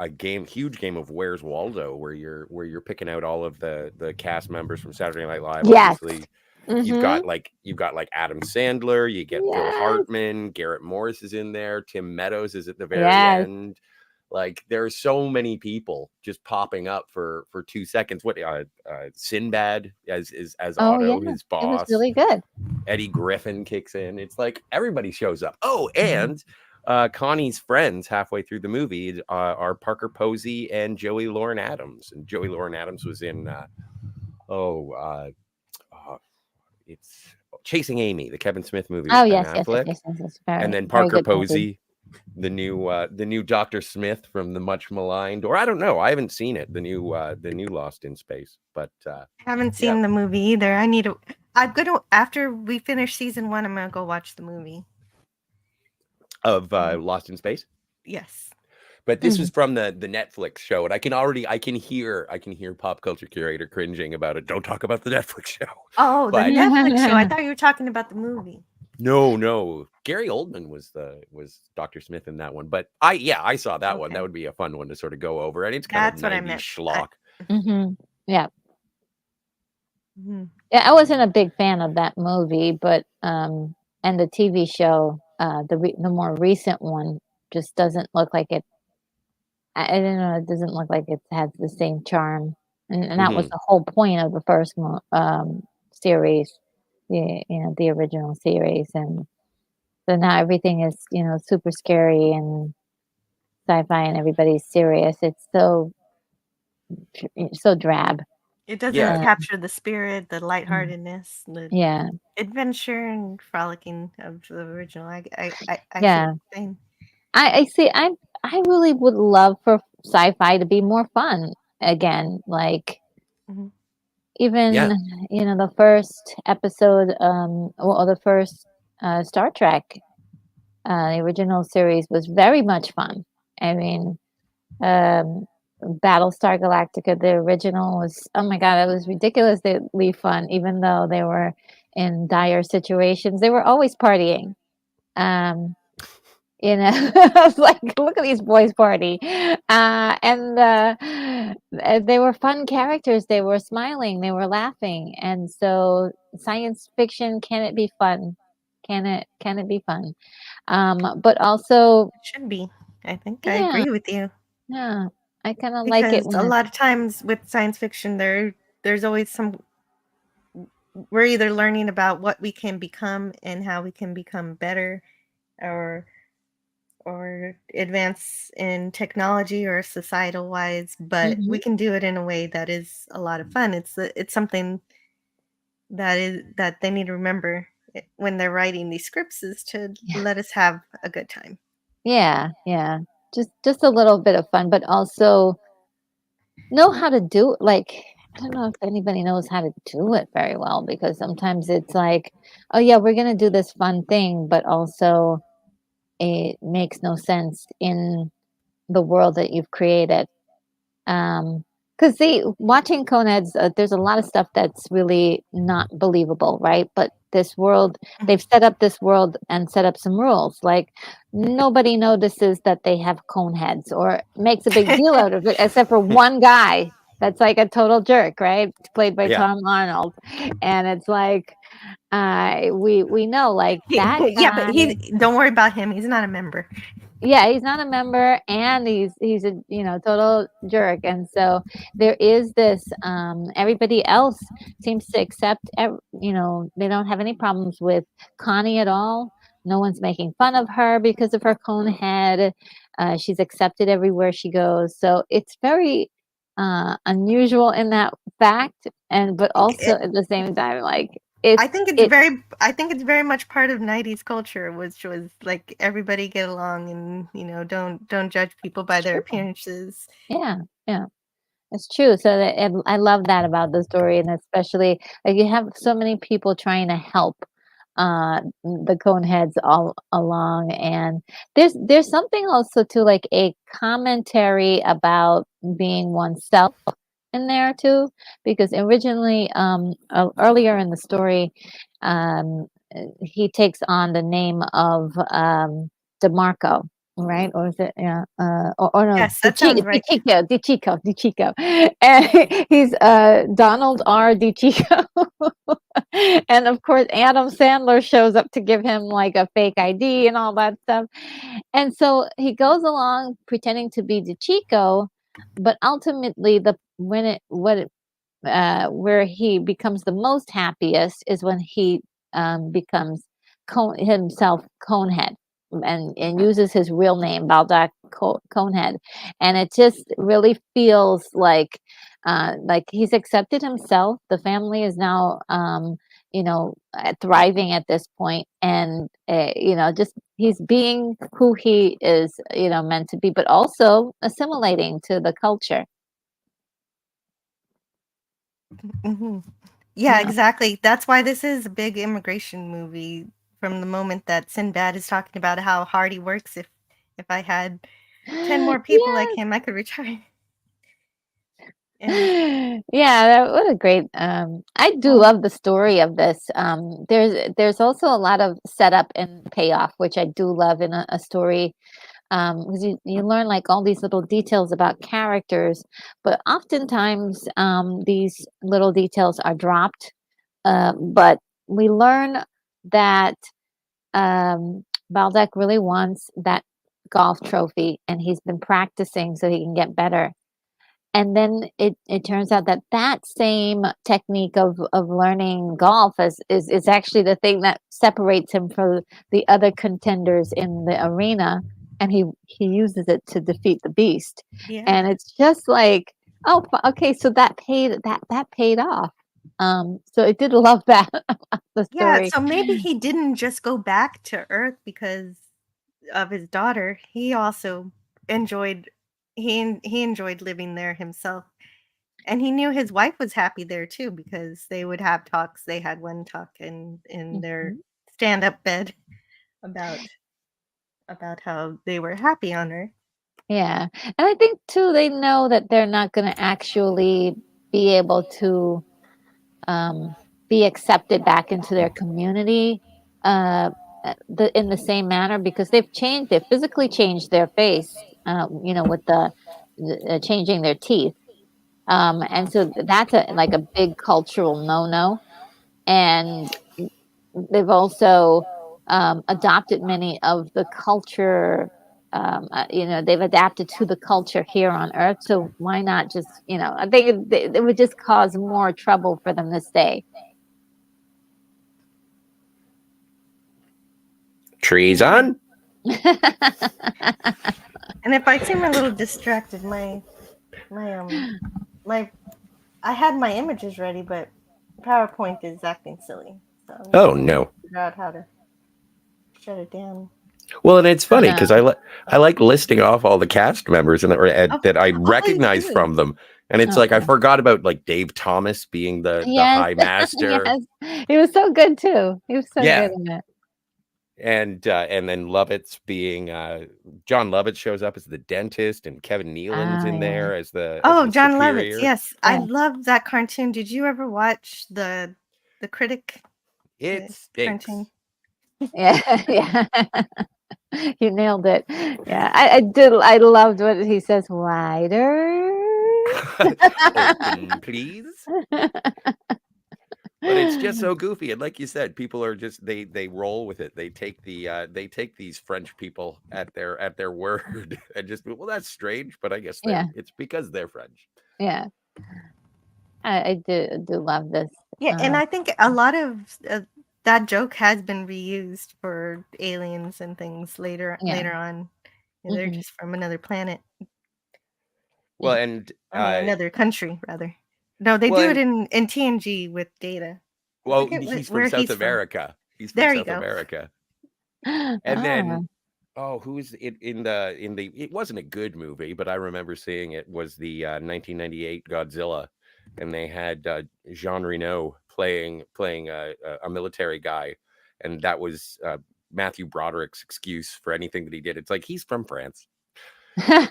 huge game of Where's Waldo, where you're picking out all of the cast members from Saturday Night Live. Yes. Obviously, you've got like Adam Sandler, you get Bill Hartman, Garrett Morris is in there, Tim Meadows is at the very end. Like there are so many people just popping up for 2 seconds. What Sinbad as Otto, his boss. It was really good. Eddie Griffin kicks in. It's like everybody shows up. Oh, and Connie's friends halfway through the movie are Parker Posey and Joey Lauren Adams. And Joey Lauren Adams was in it's Chasing Amy, the Kevin Smith movie. Oh yes. And then Parker Posey, the new Dr. Smith from the much maligned, or I don't know, I haven't seen it, the new Lost in Space, but haven't seen the movie either. I'm gonna, after we finish season 1, I'm gonna go watch the movie of Lost in Space. Yes, but this was from the Netflix show, and I can hear pop culture curator cringing about it. Don't talk about the Netflix show. Oh, the Netflix show. I thought you were talking about the movie. No. Gary Oldman was Dr. Smith in that one, but I saw that one. That would be a fun one to sort of go over, and it's kind of 90s schlock. Yeah. Yeah, I wasn't a big fan of that movie, but and the TV show, the more recent one, just doesn't look like it. I don't know. It doesn't look like it has the same charm, and that was the whole point of the first series, the original series, and so now everything is super scary and sci-fi, and everybody's serious. It's so drab. It doesn't capture the spirit, the lightheartedness, the adventure and frolicking of the original. I see. I really would love for sci-fi to be more fun again. Like even the first episode, or the first Star Trek, the original series was very much fun. I mean, Battlestar Galactica, the original, was, oh my god, it was ridiculously fun. Even though they were in dire situations, they were always partying. You know, I was like, look at these boys party. And they were fun characters. They were smiling, they were laughing. And so science fiction, can it be fun? Can it be fun? But also, It should be. I think I yeah, agree with you. yeah. I kind of like it Because when a it's lot of times with science fiction there's always some we're either learning about what we can become and how we can become better, or advance in technology or societal wise, but we Mhm. can do it in a way that is a lot of fun. It's something that they need to remember when they're writing these scripts, is to Yeah. let us have a good time. Yeah, yeah. Just a little bit of fun, but also know how to do, like, I don't know if anybody knows how to do it very well, because sometimes it's like, oh yeah, we're gonna do this fun thing, but also it makes no sense in the world that you've created. Because see, watching Coneheads, there's a lot of stuff that's really not believable, right? But this world, they've Mhm. set up this world and set up some rules. Like nobody notices that they have cone heads or makes a big deal out of it, except for one guy that's like a total jerk, right? Played by Yeah. Tom Arnold, and it's like, we know like that Yeah, but guy. he don't worry about him. He's not a member. Yeah, he's not a member, and he's a total jerk. And so there is this, everybody else seems to accept they don't have any problems with Connie at all. No one's making fun of her because of her cone head. She's accepted everywhere she goes. So it's very unusual in that fact, and but think also it, at the same time, like it's it I think it's very much part of 90s culture, which was like everybody get along, and don't judge people by their true. appearances. Yeah, yeah. It's true. So that, and I love that about the story, and especially like you have so many people trying to help the Coneheads all along, and there's something also to like a commentary about being oneself in there too, because originally earlier in the story, he takes on the name of DeMarco, right? Or is it, yeah, or no, Yes, that sounds right. DiCicco. And he's Donald R. DiCicco. And of course, Adam Sandler shows up to give him like a fake ID and all that stuff. And so he goes along pretending to be DiCicco, but ultimately the when it what it where he becomes the most happiest is when he becomes himself Conehead, and uses his real name, Baldock Conehead. And it just really feels like he's accepted himself. The family is now thriving at this point, and just he's being who he is, meant to be, but also assimilating to the culture. Hmm. Yeah, Yeah. exactly. That's why this is a big immigration movie. From the moment that Sinbad is talking about how hard he works, if I had 10 more people like Yeah. him, I could retire. And Yeah, what a great I do well, love the story of this. There's also a lot of setup and payoff, which I do love in a story, because you learn like all these little details about characters, but oftentimes these little details are dropped. But we learn that Balzac really wants that golf trophy, and he's been practicing so he can get better. And then it turns out that that same technique of learning golf is actually the thing that separates him from the other contenders in the arena, and he uses it to defeat the beast. And yeah. it's just like, oh, okay, so that paid off. So I did love that about the Yeah, story. so maybe he didn't just go back to Earth because of his daughter. He also enjoyed he enjoyed living there himself. And he knew his wife was happy there too, because they would have talks. They had one talk in their Mhm. stand-up bed about how they were happy on Earth. Yeah. And I think too they know that they're not going to actually be able to um, be accepted back into their community. Uh, in the same manner because they've physically changed their face, with the changing their teeth. And so that's like a big cultural no-no. And they've also adopted many of the culture. They've adapted to the culture here on Earth. So why not just, I think it would just cause more trouble for them to stay. Trees on. And if I seem a little distracted, I had my images ready, but PowerPoint is acting silly. So Oh no! Figure out how to shut it down. Well, and it's funny because I like listing off all the cast members that I recognize from them, and it's like I forgot about like Dave Thomas being the High Master. Yes. He was so good too. He was so good in it. And then Lovitz being John Lovitz shows up as the dentist, and Kevin Nealon's in there as the John superior. Lovitz. Yes, I love that cartoon. Did you ever watch the Critic? It stinks. Cartoon? Yeah. You nailed it. Yeah, I did. I loved what he says. Wider. Open, please. But it's just so goofy, and like you said, people are just they roll with it. They take these French people at their word and just, well, that's strange, but I guess it's because they're French. Yeah, I do love this. Yeah, and I think a lot of that joke has been reused for aliens and things later on. They're just from another planet. Well, and another country rather. No, they do it in TNG with Data. Well, he's from South America. He's from South America. And then, who's it in the? It wasn't a good movie, but I remember seeing it. Was the 1998 Godzilla, and they had Jean Reno playing a military guy, and that was Matthew Broderick's excuse for anything that he did. It's like he's from France,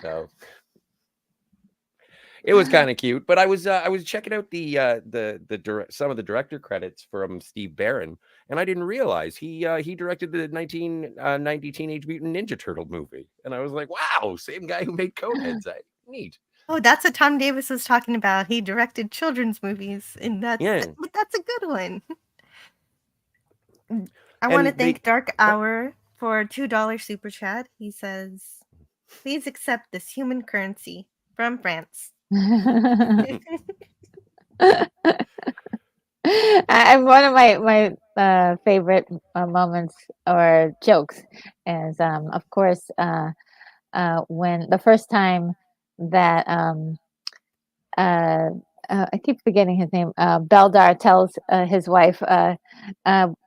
so. It was kind of cute, but I was checking out some of the director credits from Steve Barron, and I didn't realize he directed the 1990 Teenage Mutant Ninja Turtle movie, and I was like, wow, same guy who made Coneheads. Neat. Oh, that's what Tom Davis was talking about. He directed children's movies, and that's a good one. I want to thank Dark Hour for $2 super chat. He says, "Please accept this human currency from France." One of my favorite moments or jokes is of course when the first time that I keep forgetting his name, Beldar tells his wife,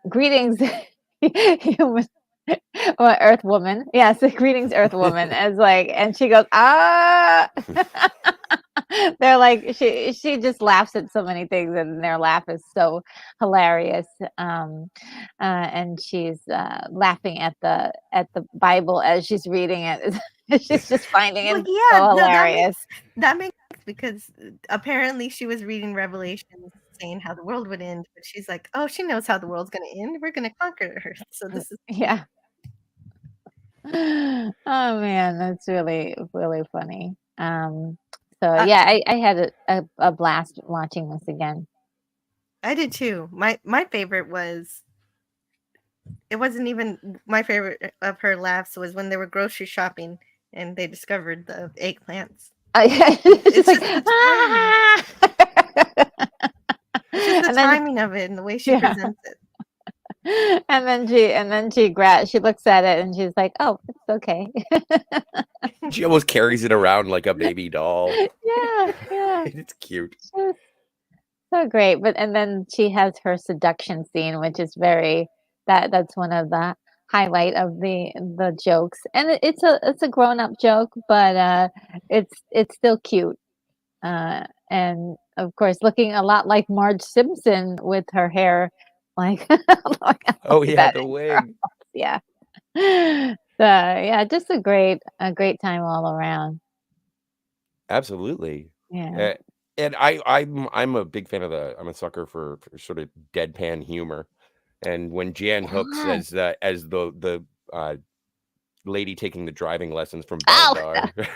greetings human or Earth Woman. Yes, greetings Earth Woman. As like, and she goes, ah. They're like, she just laughs at so many things, and their laugh is so hilarious. And she's laughing at the Bible as she's reading it. She's just finding it so hilarious. That makes sense because apparently she was reading Revelation saying how the world would end, but she's like, oh, she knows how the world's going to end. We're going to conquer her. So this is Oh man, that's really really funny. So yeah, I had a blast watching this again. I did too. My favorite was, it wasn't even my favorite of her laughs, was when they were grocery shopping and they discovered the eggplants. It's just like, the timing of it and the way she presents it. And then she looks at it and she's like, oh, it's okay. She almost carries it around like a baby doll. Yeah. It's cute. So great. And then she has her seduction scene, which is that's one of the highlight of the jokes. And it's a grown-up joke, but it's still cute. And of course looking a lot like Marge Simpson with her hair like the wig. Yeah. So yeah, just a great time all around. Absolutely. Yeah. And I'm a big fan of I'm a sucker for sort of deadpan humor. And when Jan Hooks Yeah. as the lady taking the driving lessons from Oh. Beldar,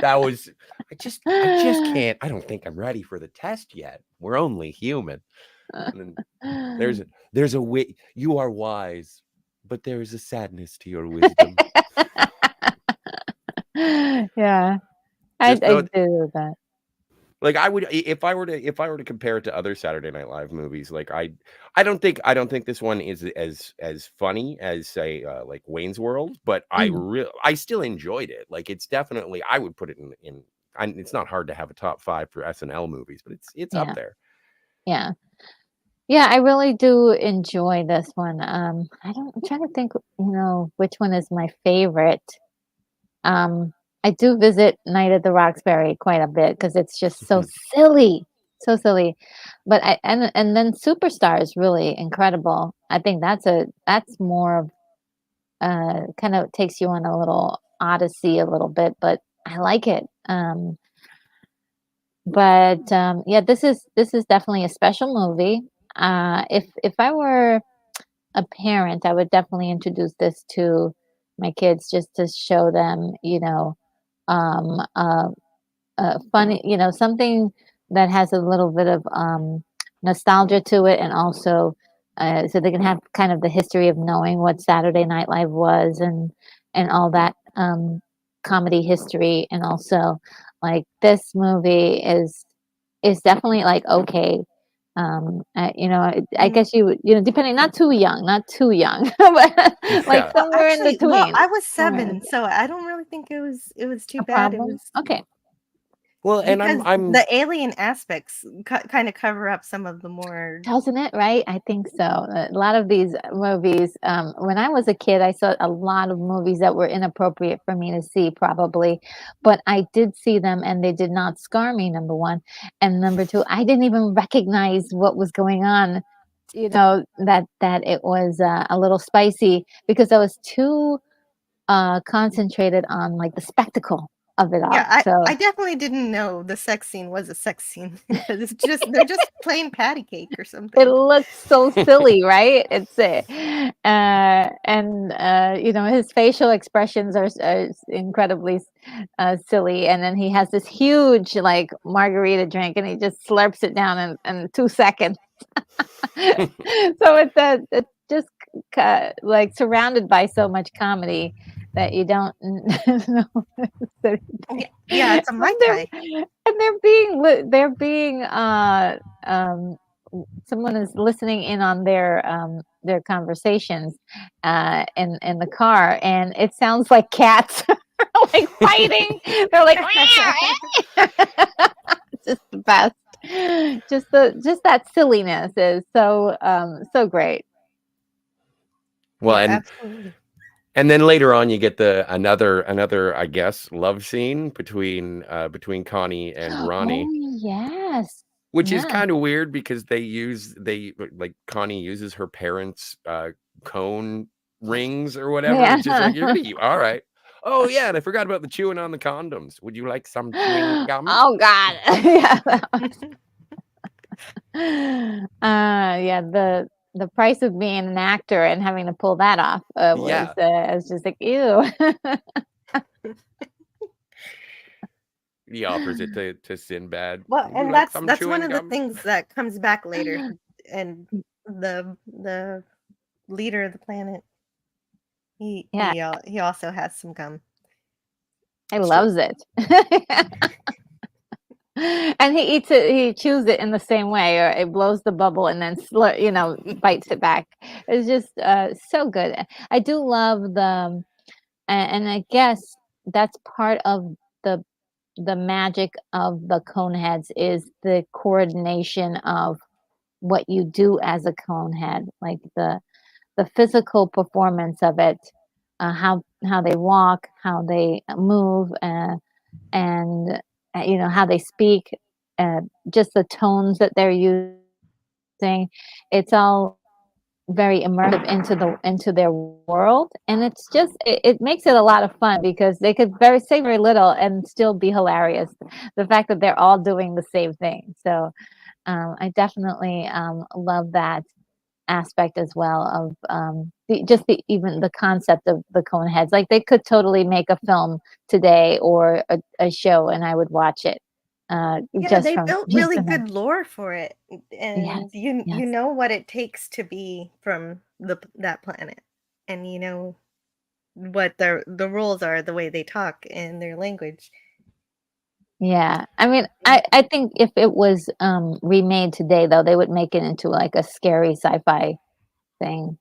that was I just can't. I don't think I'm ready for the test yet. We're only human. And then there's a wit. You are wise, but there is a sadness to your wisdom. Yeah, I Just though, do that. like I would if I were to compare it to other Saturday Night Live movies, like I don't think this one is as funny as say like Wayne's World, but Mm, I still enjoyed it. Like it's definitely I would put it in it's not hard to have a top 5 for SNL movies, but it's up yeah, there. yeah, yeah. I really do enjoy this one. I'm trying to think, which one is my favorite. Um, I do visit Night at the Roxbury quite a bit because it's just so silly. But and then Superstar is really incredible. I think that's more of kind of takes you on a little odyssey a little bit, but I like it. But yeah, this is definitely a special movie. If I were a parent, I would definitely introduce this to my kids just to show them, um, uh, funny, something that has a little bit of nostalgia to it, and also so they can have kind of the history of knowing what Saturday Night Live was, and all that comedy history, and also like this movie is definitely like okay. I Mm. guess depending, not too young, but like Yeah. Well, somewhere in actually, well, between. I was Somewhere 7, so I don't really think it was too a bad. It problem. was Okay. Well, and because I'm the alien aspects kind of cover up some of the more. Doesn't it, right? I think so. A lot of these movies, when I was a kid, I saw a lot of movies that were inappropriate for me to see, probably, but I did see them and they did not scar me, number one. And number two, I didn't even recognize what was going on, that it was a little spicy because I was too concentrated on like the spectacle of it Yeah, all. I So definitely didn't know the sex scene was a sex scene because it's just they're just plain patty cake or it something. looks so silly, right? And his facial expressions are incredibly silly. And then he has this huge like margarita drink, and he just slurps it down in 2 seconds. So it's just like surrounded by so much comedy that you don't know. Yeah, yeah, it's a And mai tai. they're being someone is listening in on their conversations in the car, and it sounds like cats like fighting. They're like just the best. Just that silliness is so great. well, Yeah, absolutely. and then later on you get the another I guess love scene between Connie and Oh Ronnie, yes. which is Yeah. kind of weird because they like Connie uses her parents' cone rings or whatever. It's just Yeah. like you're gonna all right. Oh yeah, and I forgot about the chewing on the condoms. Would you like some chewing gum? Oh God. Yeah. Yeah, the price of being an actor and having to pull that off Yeah, was just like ew. he offers it to Sinbad. Well, Would you and like some that's one chewing of the gum? things that comes back later, and the leader of the planet, Yeah, he also has some gum. he It's true. loves it. And he eats it, he chews it in the same way, or it blows the bubble and then bites it back. It's just so good. I do love and I guess that's part of the the magic of the Coneheads is the coordination of what you do as a Conehead, like the physical performance of it, how they walk, how they move, and how they speak, uh, just the tones that they're using. It's all very immersive into their world, and it makes it a lot of fun because they could say very little and still be hilarious. The fact that they're all doing the same thing. So I definitely love that. aspect as well of even the concept of the Coneheads. Like they could totally make a film today or a show, and I would watch it. Yeah, Just they from built just really from that. good lore for it, Yes, and you yes, know what it takes to be from that planet, and you know what the rules are, the way they talk and their language. yeah. I mean, And I think if it was remade today, though, they would make it into like a scary sci-fi thing,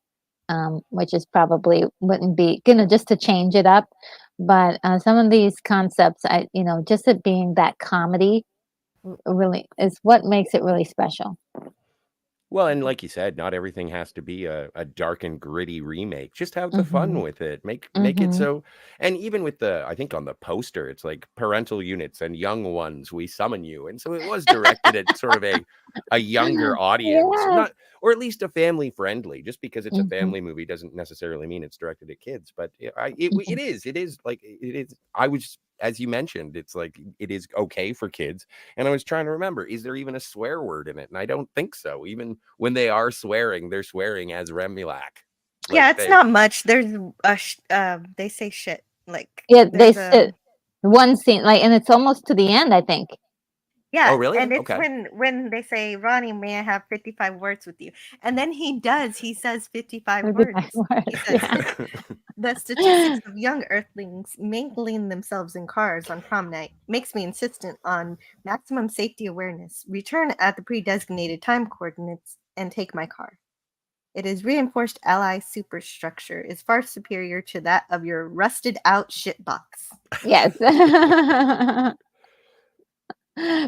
which is probably wouldn't be just to change it up. But some of these concepts, just it being that comedy really is what makes it really special. Well, and like you said, not everything has to be a dark and gritty remake. Just have the fun Mhm, with it. Make it mhm. so. And even with I think on the poster, it's like parental units and young ones, we summon you. And so it was directed at sort of a younger audience, Yes. not or at least a family friendly. Just because it's a Mhm, family movie doesn't necessarily mean it's directed at kids. But mhm. it is like it is. I was as you mentioned, it's like it is okay for kids. And I was trying to remember, is there even a swear word in it? And I don't think so. Even when they are swearing, they're swearing as Remulac. yeah, Like it's not much. There's they say shit like Yeah, they there's sit one scene, like, and it's almost to the end, I think. oh yeah, really? and it's Okay. when they say, "Ronnie, may I have 55 words with you?" And then he does. He says 55 55 words. He words, says, yeah. "The statistics of young Earthlings mingling themselves in cars on prom night makes me insistent on maximum safety awareness. Return at the pre-designated time coordinates and take my car. It is reinforced ally superstructure is far superior to that of your rusted out shitbox." Yes.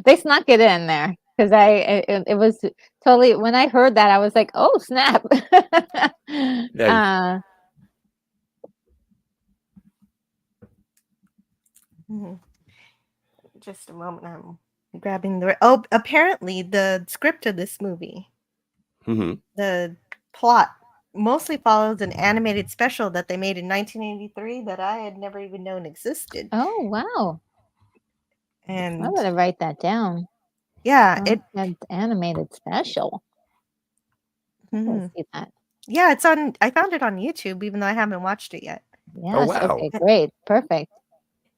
They snuck it in there because it was totally when I heard that, I was like, "Oh, snap." Nice. Uh, Mhm. Just a moment. I'm grabbing the. Oh, apparently the script of this movie, Hmm. the plot, mostly follows an animated special that they made in 1983 that I had never even known existed. oh, wow. I'm And gonna write that down. yeah, Content animated special. Let's mhm. see that. Yeah, it's on. I found it on YouTube, even though I haven't watched it yet. Oh Yes, wow. okay, great, perfect.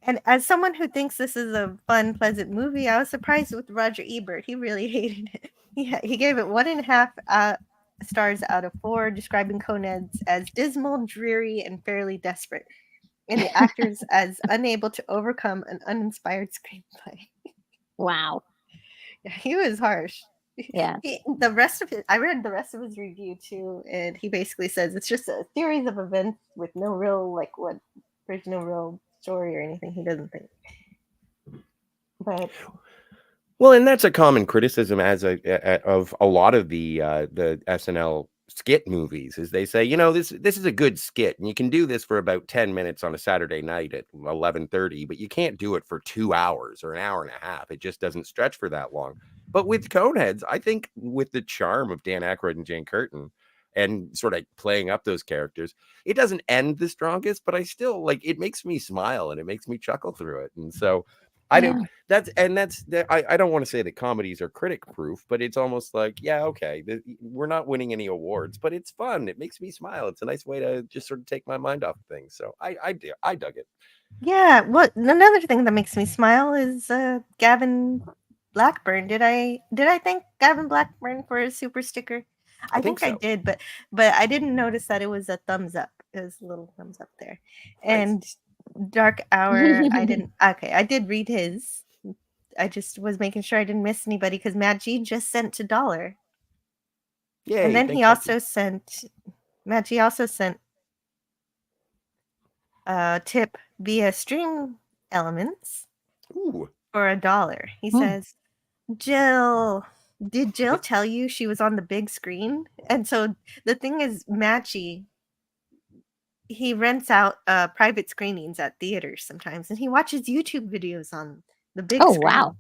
And as someone who thinks this is a fun, pleasant movie, I was surprised with Roger Ebert. He really hated it. He gave it 1.5 stars out of 4, describing Coneheads as dismal, dreary, and fairly desperate, and the actors as unable to overcome an uninspired screenplay. Wow. Yeah, he was harsh. Yes. The rest of it, I read the rest of his review too, and he basically says it's just a series of events with no real, like, what, there's no real story or anything. He doesn't think. But Well, and that's a common criticism of a lot of the SNL skit movies is they say, this is a good skit and you can do this for about 10 minutes on a Saturday night at 11:30, but you can't do it for 2 hours or an hour and a half. It just doesn't stretch for that long. But with Coneheads, I think with the charm of Dan Aykroyd and Jane Curtin and sort of playing up those characters, it doesn't end the strongest, but I still like it makes me smile and it makes me chuckle through it. And so I don't Yeah. I don't want to say that comedies are critic proof, but it's almost like, yeah, okay, we're not winning any awards, but it's fun. It makes me smile. It's a nice way to just sort of take my mind off of things. So I dug it. yeah, what another thing that makes me smile is Gavin Blackburn. Did I thank Gavin Blackburn for his super sticker? I I think think I so. did, but I didn't notice that it was a thumbs up. It was a little thumbs up there. Nice. And Dark Hour, I didn't. Okay, I did read his. I just was making sure I didn't miss anybody because Matt G just sent to Dollar, and Yay! then he Thanks, Matthew. also sent. Matt G also sent a tip via Stream Elements Ooh. for $1. He Hmm. says, "Jill, did Jill tell you she was on the big screen?" And so the thing is, Matchy, he rents out private screenings at theaters sometimes, and he watches YouTube videos on the big Oh, screen. wow.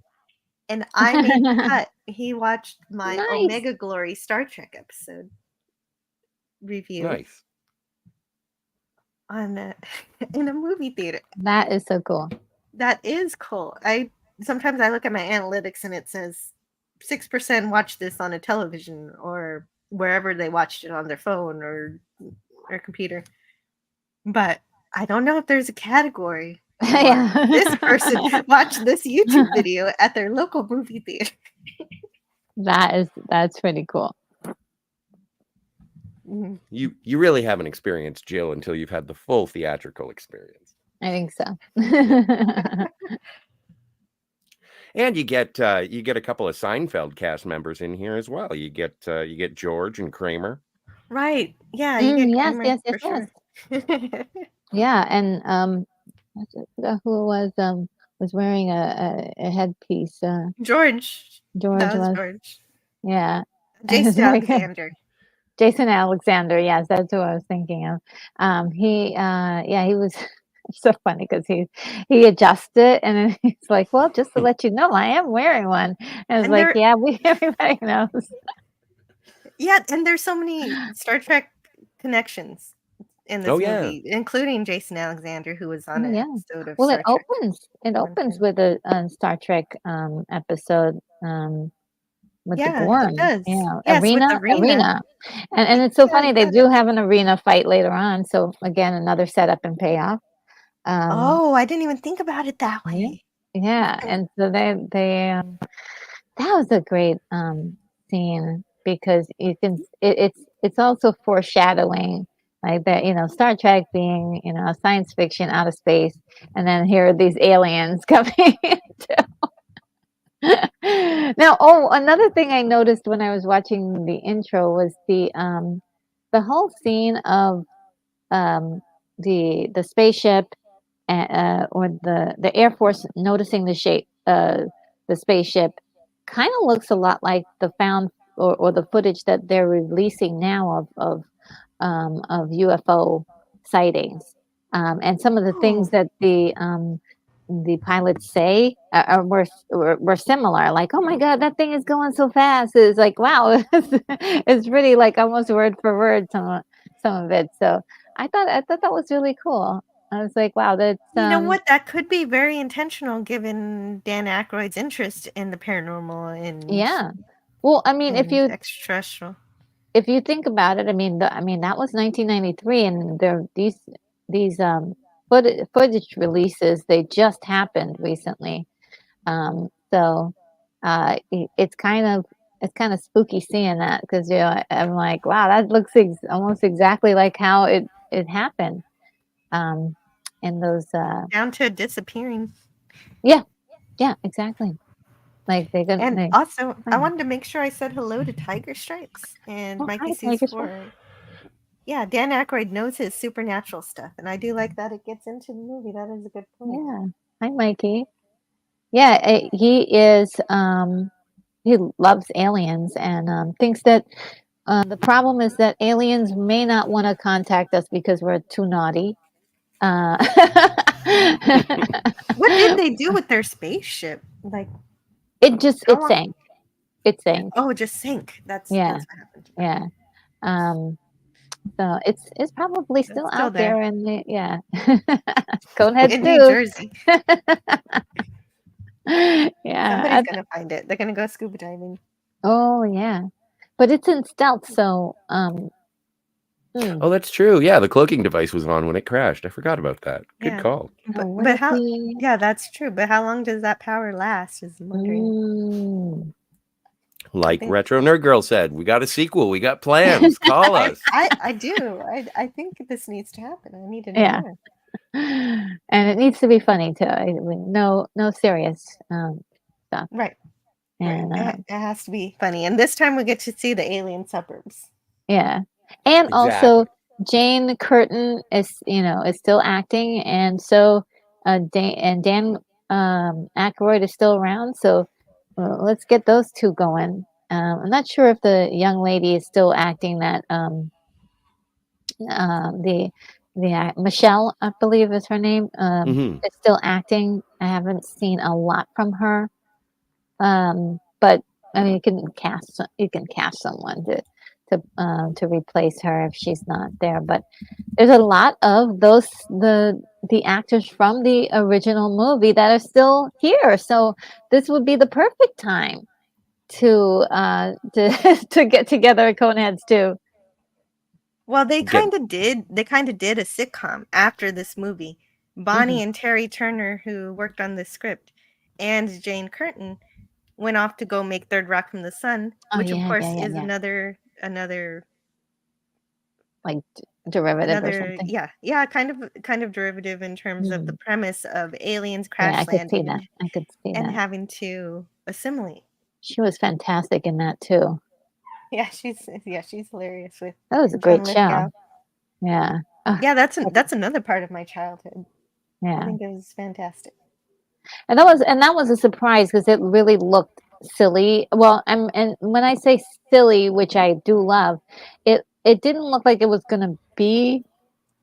And I made the cut. He watched my Nice. Omega Glory Star Trek episode review Nice. on in a movie theater. That is so cool. That is cool. I sometimes I look at my analytics and it says 6% watch this on a television or wherever they watched it on their phone or computer. But I don't know if there's a category for this person watched this YouTube video at their local movie theater. That's pretty cool. You really haven't experienced Jill until you've had the full theatrical experience. I think so. And you get a couple of Seinfeld cast members in here as well. You get George and Kramer. Right. Yeah. You get yes, Kramer yes, for yes, sure. yes. Yeah, and I forgot who it was wearing a headpiece. George. George That was was. George. Yeah. Jason Alexander. Jason Alexander, yes, that's who I was thinking of. He was so funny because he adjusted and then he's like, well, just to let you know, I am wearing one. And it's like, yeah, everybody knows. Yeah, and there's so many Star Trek connections in this movie, including Jason Alexander, who was on an episode of Well, Star Trek. It opens with a Star Trek episode with the Gorn. It does. Yeah, yes, arena. And it's so funny. They do have an arena fight later on. So again, another setup and payoff. I didn't even think about it that way. Yeah, and so they that was a great scene because you can it's also foreshadowing like that, Star Trek being, science fiction out of space, and then here are these aliens coming Now, another thing I noticed when I was watching the intro was the whole scene of the spaceship or the Air Force noticing the shape the spaceship kind of looks a lot like the found or the footage that they're releasing now of UFO sightings, and some of the things that the pilots say were similar. Like, oh my God, that thing is going so fast. It's like, wow, it's really like almost word for word some of it. So I thought that was really cool. I was like, wow, that's you know what? That could be very intentional, given Dan Aykroyd's interest in the paranormal and Well, I mean, if you extraterrestrial. If you think about it, I mean, that was 1993, and these footage releases, they just happened recently. So it's kind of spooky seeing that because I'm like, wow, that looks almost exactly like how it happened. In those down to disappearing. Yeah, exactly. Like also, I wanted to make sure I said hello to Tiger Stripes and Mikey C4. Yeah, Dan Aykroyd knows his supernatural stuff, and I do like that it gets into the movie. That is a good point. Yeah. Hi, Mikey. Yeah, he is. He loves aliens and thinks that the problem is that aliens may not want to contact us because we're too naughty. What did they do with their spaceship? Like, it sank. It sank. Oh, it just sank. That's what happened. Yeah. So it's probably still out there in the Coneheads in New Jersey. Yeah, somebody's gonna find it. They're gonna go scuba diving. Oh yeah, but it's in stealth, so Oh, that's true. Yeah, the cloaking device was on when it crashed. I forgot about that. Good call. But how? Yeah, that's true. But how long does that power last? Is wondering. Like Retro Nerd Girl said, we got a sequel. We got plans. Call us. I do. I think this needs to happen. I need to know more. And it needs to be funny too. No serious stuff. Right. And it has to be funny. And this time we get to see the alien suburbs. Yeah. And also Jane Curtin is still acting, and so Dan Aykroyd is still around. So let's get those two going. I'm not sure if the young lady is still acting that the Michelle, I believe is her name, is still acting. I haven't seen a lot from her. But I mean, you can cast someone to replace her if she's not there. But there's a lot of the actors from the original movie that are still here. So this would be the perfect time to get together at Coneheads too. Well, they kind of did. They kind of did a sitcom after this movie. Bonnie and Terry Turner, who worked on the script, and Jane Curtin went off to go make Third Rock from the Sun, which of course is another like derivative or something. Yeah, kind of derivative in terms of the premise of aliens crash landing. landing. I could see that. And having to assimilate. She was fantastic in that too. Yeah, she's hilarious with. That was a great show. Yeah. Yeah, that's another part of my childhood. Yeah. I think it was fantastic. And that was a surprise because it really looked silly. Well, and when I say silly, which I do love, it didn't look like it was going to be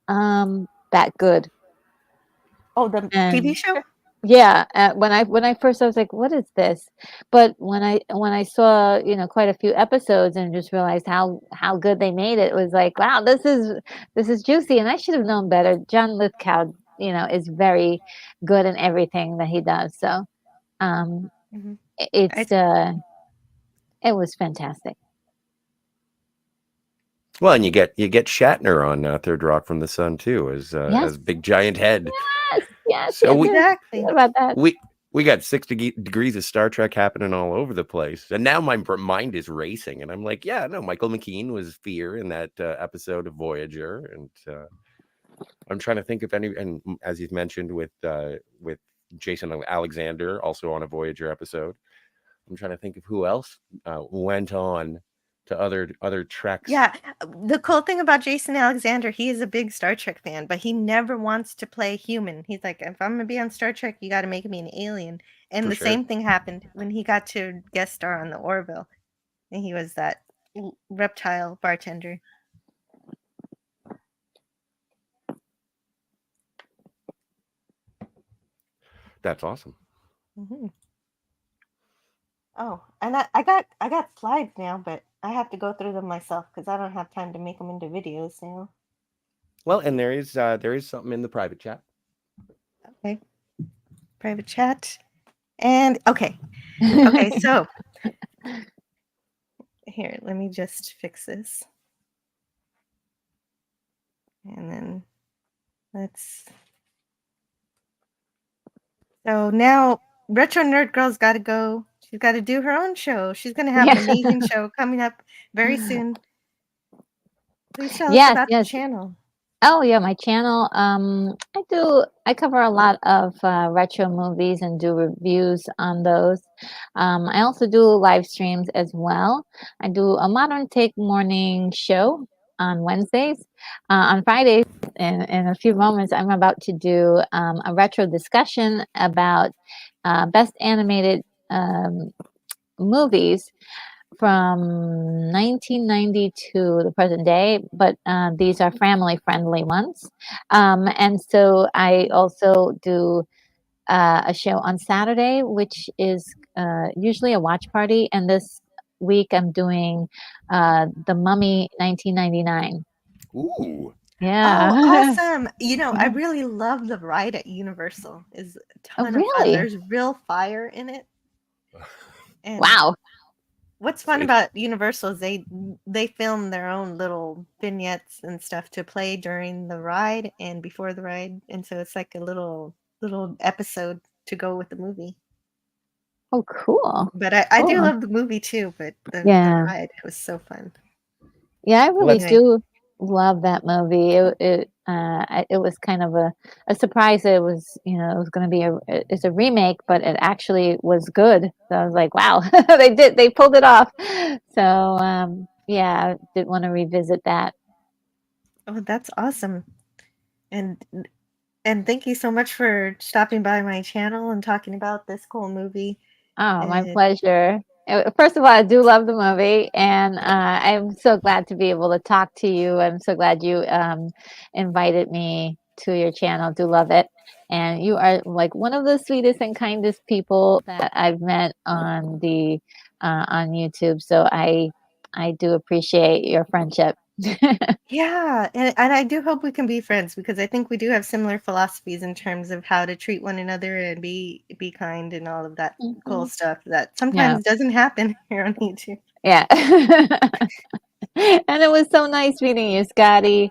that good. Oh, the TV show? Yeah, when I first I was like, what is this? But when I saw, quite a few episodes and just realized how good they made it, was like, wow, this is juicy, and I should have known better. John Lithgow, is very good in everything that he does. So it was fantastic. Well, and you get Shatner on Third Rock from the Sun too, as big giant head. Yes, so exactly. What about that? We got 6 degrees of Star Trek happening all over the place, and now my mind is racing, and I'm like, yeah, no, Michael McKean was Fear in that episode of Voyager, and I'm trying to think if any, and as you've mentioned with Jason Alexander, also on a Voyager episode. I'm trying to think of who else went on to other treks. Yeah, the cool thing about Jason Alexander, he is a big Star Trek fan, but he never wants to play human. He's like, if I'm gonna be on Star Trek, you got to make me an alien. And same thing happened when he got to guest star on the Orville, and he was that reptile bartender. That's awesome. Mm-hmm. Oh, and I got slides now, but I have to go through them myself because I don't have time to make them into videos now. Well, and there is something in the private chat. Okay, private chat, and okay, so here, let me just fix this, and then let's. So now, Retro Nerd Girl's got to go. She's got to do her own show. She's going to have an amazing show coming up very soon. Please tell us about the channel. Oh yeah, my channel. I cover a lot of retro movies and do reviews on those. I also do live streams as well. I do a Modern Take morning show on Wednesdays. On Fridays, in a few moments, I'm about to do a retro discussion about best animated movies from 1990 to the present day, but these are family friendly ones. And so I also do a show on Saturday, which is usually a watch party. And this week I'm doing The Mummy 1999. Ooh. Yeah. Oh, awesome. I really love the ride at Universal. It's a ton of fun. There's real fire in it. And wow. What's fun about Universal is they film their own little vignettes and stuff to play during the ride and before the ride, and so it's like a little episode to go with the movie. Oh, cool! But I do love the movie too. But the ride was so fun. Yeah, I really do love that movie. It was kind of a surprise that it was going to be it's a remake, but it actually was good. So I was like, wow, they pulled it off. So I did want to revisit that. Oh, that's awesome. And thank you so much for stopping by my channel and talking about this cool movie. Oh, my pleasure. First of all, I do love the movie, and I'm so glad to be able to talk to you. I'm so glad you invited me to your channel. Do love it. And you are like one of the sweetest and kindest people that I've met on YouTube. So I do appreciate your friendship. Yeah, and I do hope we can be friends because I think we do have similar philosophies in terms of how to treat one another and be kind and all of that cool Mhm. stuff that Yeah. sometimes doesn't happen here on YouTube. Yeah. And it was so nice meeting you, Scotty.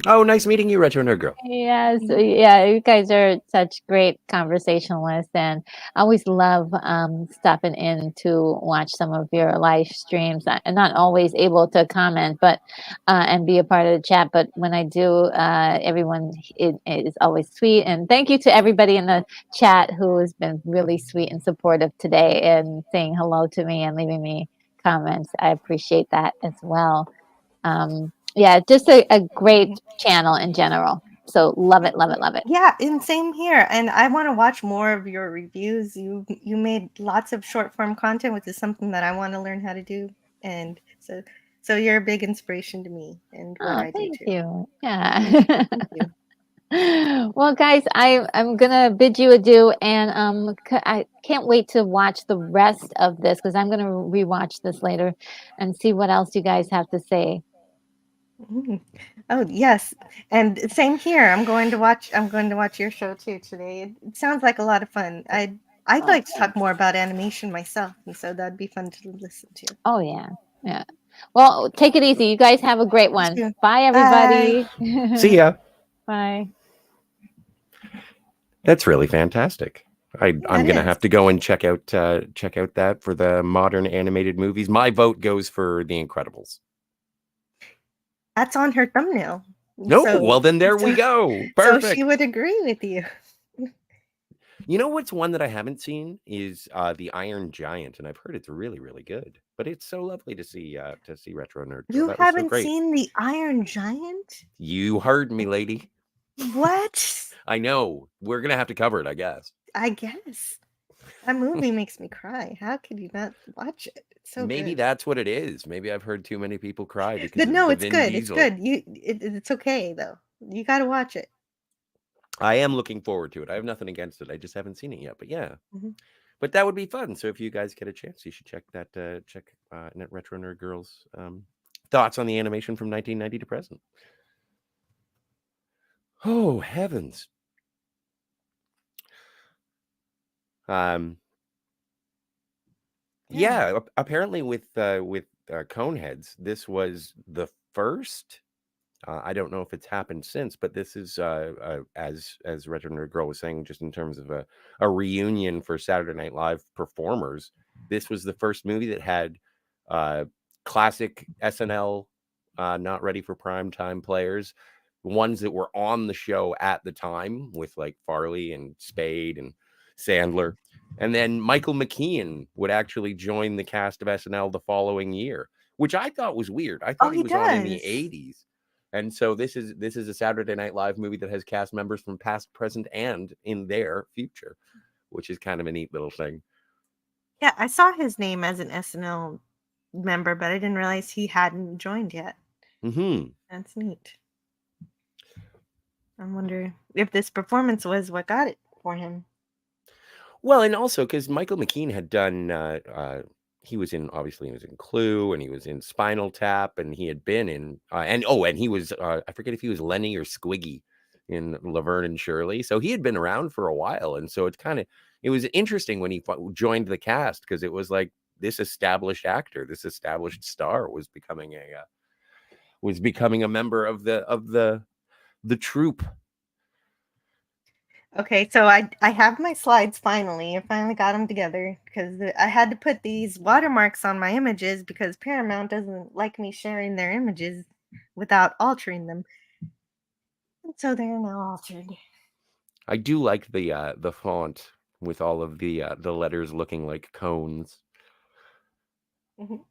Oh, nice meeting you, Retro Nerd Girl. Yes, yeah, you guys are such great conversationalists, and I always love stopping in to watch some of your live streams. I'm not always able to comment, but and be a part of the chat. But when I do, everyone is always sweet. And thank you to everybody in the chat who has been really sweet and supportive today, and saying hello to me and leaving me comments. I appreciate that as well. Yeah, just a great channel in general. So love it, love it, love it. Yeah, and same here. And I want to watch more of your reviews. You made lots of short form content, which is something that I want to learn how to do. And so you're a big inspiration to me and what Oh, I do thank too. you. Thank Yeah. you. Well, guys, I'm gonna bid you adieu, and I can't wait to watch the rest of this because I'm gonna rewatch this later and see what else you guys have to say. Mm. Oh yes, and same here. I'm going to watch your show too today. It sounds like a lot of fun. I'd Oh, like to talk more about animation myself, and so that'd be fun to listen to. oh yeah, yeah. Well, take it easy. You guys have a great You one. too. Bye, Bye. everybody. See ya. Bye. That's really fantastic. I'm That gonna is. have to go and check out that for the modern animated movies. My vote goes for The Incredibles. That's on her thumbnail. No, well then there we go. So she Perfect. would agree with you. You know what's one that I haven't seen is The Iron Giant, and I've heard it's really, really good. But it's so lovely to see Retro Nerd Girl. You That was so haven't great. seen The Iron Giant? You heard me, lady. What? I know. We're gonna have to cover it, I guess. I guess. That movie makes me cry. How could you not watch it? It's so Maybe good. that's what it is. Maybe I've heard too many people cry because But of no, the it's Vin good. It's Diesel. good. It's okay though. You got to watch it. I am looking forward to it. I have nothing against it. I just haven't seen it yet. But yeah, but that would be fun. So if you guys get a chance, you should check that. Check Net Retro Nerd Girl's thoughts on the animation from 1990 to present. Oh heavens! Yeah. Apparently with Coneheads, this was the first. I don't know if it's happened since, but this is as Retro Nerd Girl was saying, just in terms of a reunion for Saturday Night Live performers. This was the first movie that had classic SNL not ready for prime time players, ones that were on the show at the time with like Farley and Spade and Sandler. And then Michael McKean would actually join the cast of SNL the following year, which I thought was weird. I thought he he was on in the does. 80s. And so this is a Saturday Night Live movie that has cast members from past, present, and in their future, which is kind of a neat little thing. Yeah, I saw his name as an SNL member, but I didn't realize he hadn't joined yet. That's neat. I wonder if this performance was what got it for him. Well, and also because Michael McKean had done, he was in Clue, and he was in Spinal Tap, and he had been in, and he was, I forget if he was Lenny or Squiggy in Laverne and Shirley. So he had been around for a while, and so it was interesting when he joined the cast because it was like this established actor, this established star was becoming a member of the troupe. Okay, so I have my slides finally. I finally got them together because I had to put these watermarks on my images because Paramount doesn't like me sharing their images without altering them. And so they're now altered. I do like the font with all of the letters looking like cones. Oh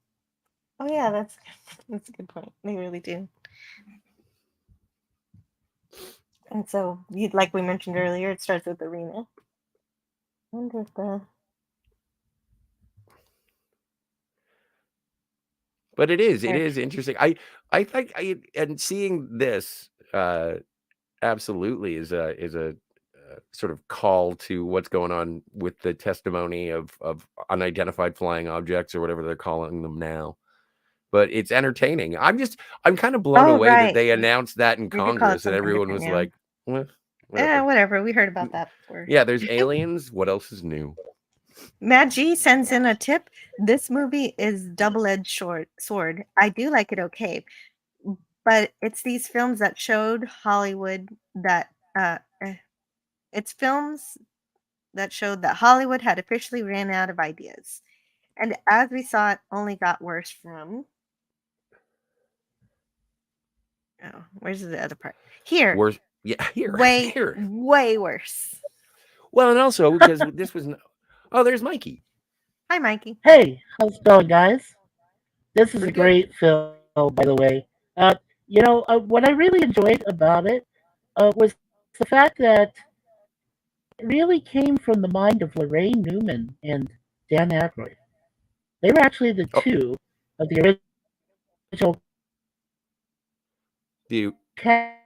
yeah, that's a good point. They really do. And so, like we mentioned earlier, it starts with arena. I wonder if But it is interesting. I think and seeing this absolutely is a sort of call to what's going on with the testimony of unidentified flying objects or whatever they're calling them now. but it's entertaining. I'm kind of blown away that right. they announced that in They did call it Congress and something everyone different was now. like, well, whatever. Whatever. We heard about that before. Yeah, there's aliens. What else is new? Matt G sends in a tip. This movie is double-edged sword. I do like it okay, but it's these films that showed Hollywood that it's films that showed that Hollywood had officially ran out of ideas. And as we saw, it only got worse from. Oh, where's the other part? Here. Worse. Yeah, here. Way worse. Well, and also because this was. Oh, there's Mikey. Hi, Mikey. Hey, how's it going, guys? This is Pretty a good. great film, by the way. What I really enjoyed about it was the fact that it really came from the mind of Lorraine Newman and Dan Aykroyd. They were actually the Oh, two of the original the cast.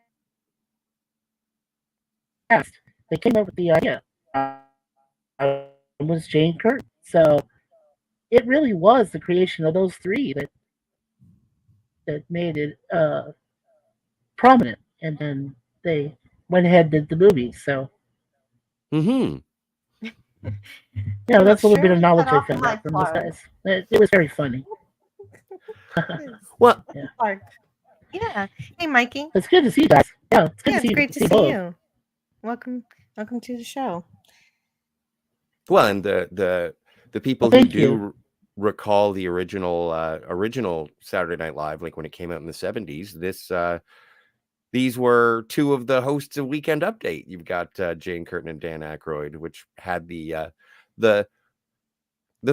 They came up with the idea. Was Jane Curtin. So it really was the creation of those three that made it prominent, and then they went ahead and did the movie. So mm-hmm. that's a little bit of knowledge I off found my out from those part. guys. It was very funny. Well, Yeah. Hey, Mikey. It's good to see you guys. Yeah, it's good Yeah, to see it's you. great to see both. you. Welcome to the show. well, and the people Well, who thank do you. recall the original Saturday Night Live, like when it came out in the 70s, these were two of the hosts of Weekend Update. You've got Jane Curtin and Dan Aykroyd, which had the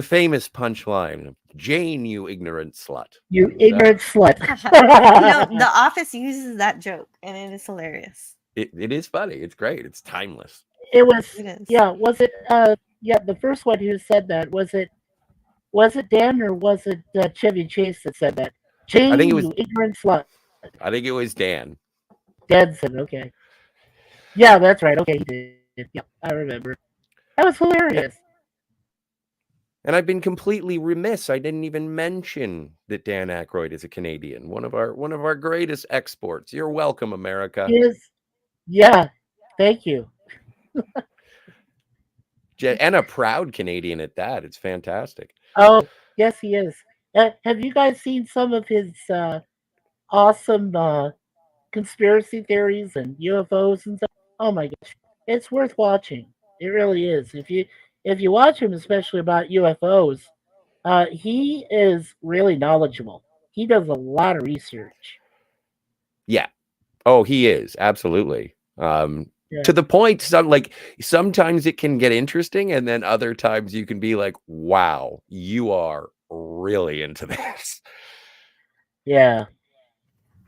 famous punchline, "Jane, you ignorant slut." You And, ignorant slut. The Office uses that joke, and it is hilarious. it is funny. It's great. It's timeless. It was. It is. Yeah. Was it? The first one who said that was it Dan or was it Chevy Chase that said that? I think it Jane, was. you ignorant slut. I think it was Dan. Dan said, okay. Yeah, that's right. Okay, he did. Yeah, I remember. That was hilarious. And I've been completely remiss. I didn't even mention that Dan Aykroyd is a Canadian, one of our greatest exports. You're welcome, America. He is. Yeah, thank you. And a proud Canadian at that. It's fantastic. Oh, yes, he is. Have you guys seen some of his awesome conspiracy theories and UFOs and stuff? Oh my gosh, it's worth watching. It really is. If you watch him, especially about UFOs, he is really knowledgeable. He does a lot of research. Yeah. Oh, he is. Absolutely. Yeah. To the point, sometimes it can get interesting, and then other times you can be like, wow, you are really into this. Yeah.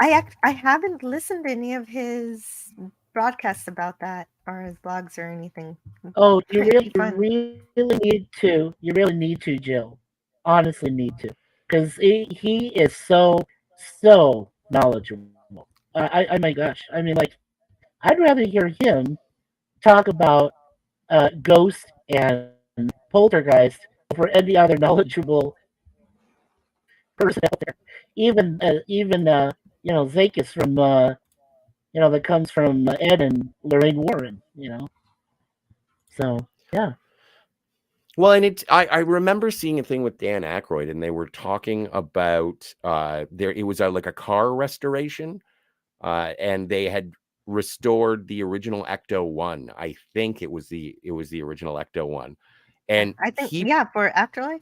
I haven't listened to any of his broadcasts about that or his blogs or anything. Oh, you Pretty really fun. need to. You really need to, Jill. Honestly, need to, because he is so knowledgeable. My gosh. I mean, like, I'd rather hear him talk about ghosts and poltergeist over any other knowledgeable person out there. Even Zakis from that comes from Ed and Lorraine Warren. So yeah. Well, and I remember seeing a thing with Dan Aykroyd, and they were talking about it was like a car restoration, and they had restored the original Ecto 1. I think it was the original Ecto 1. And I think for Afterlife.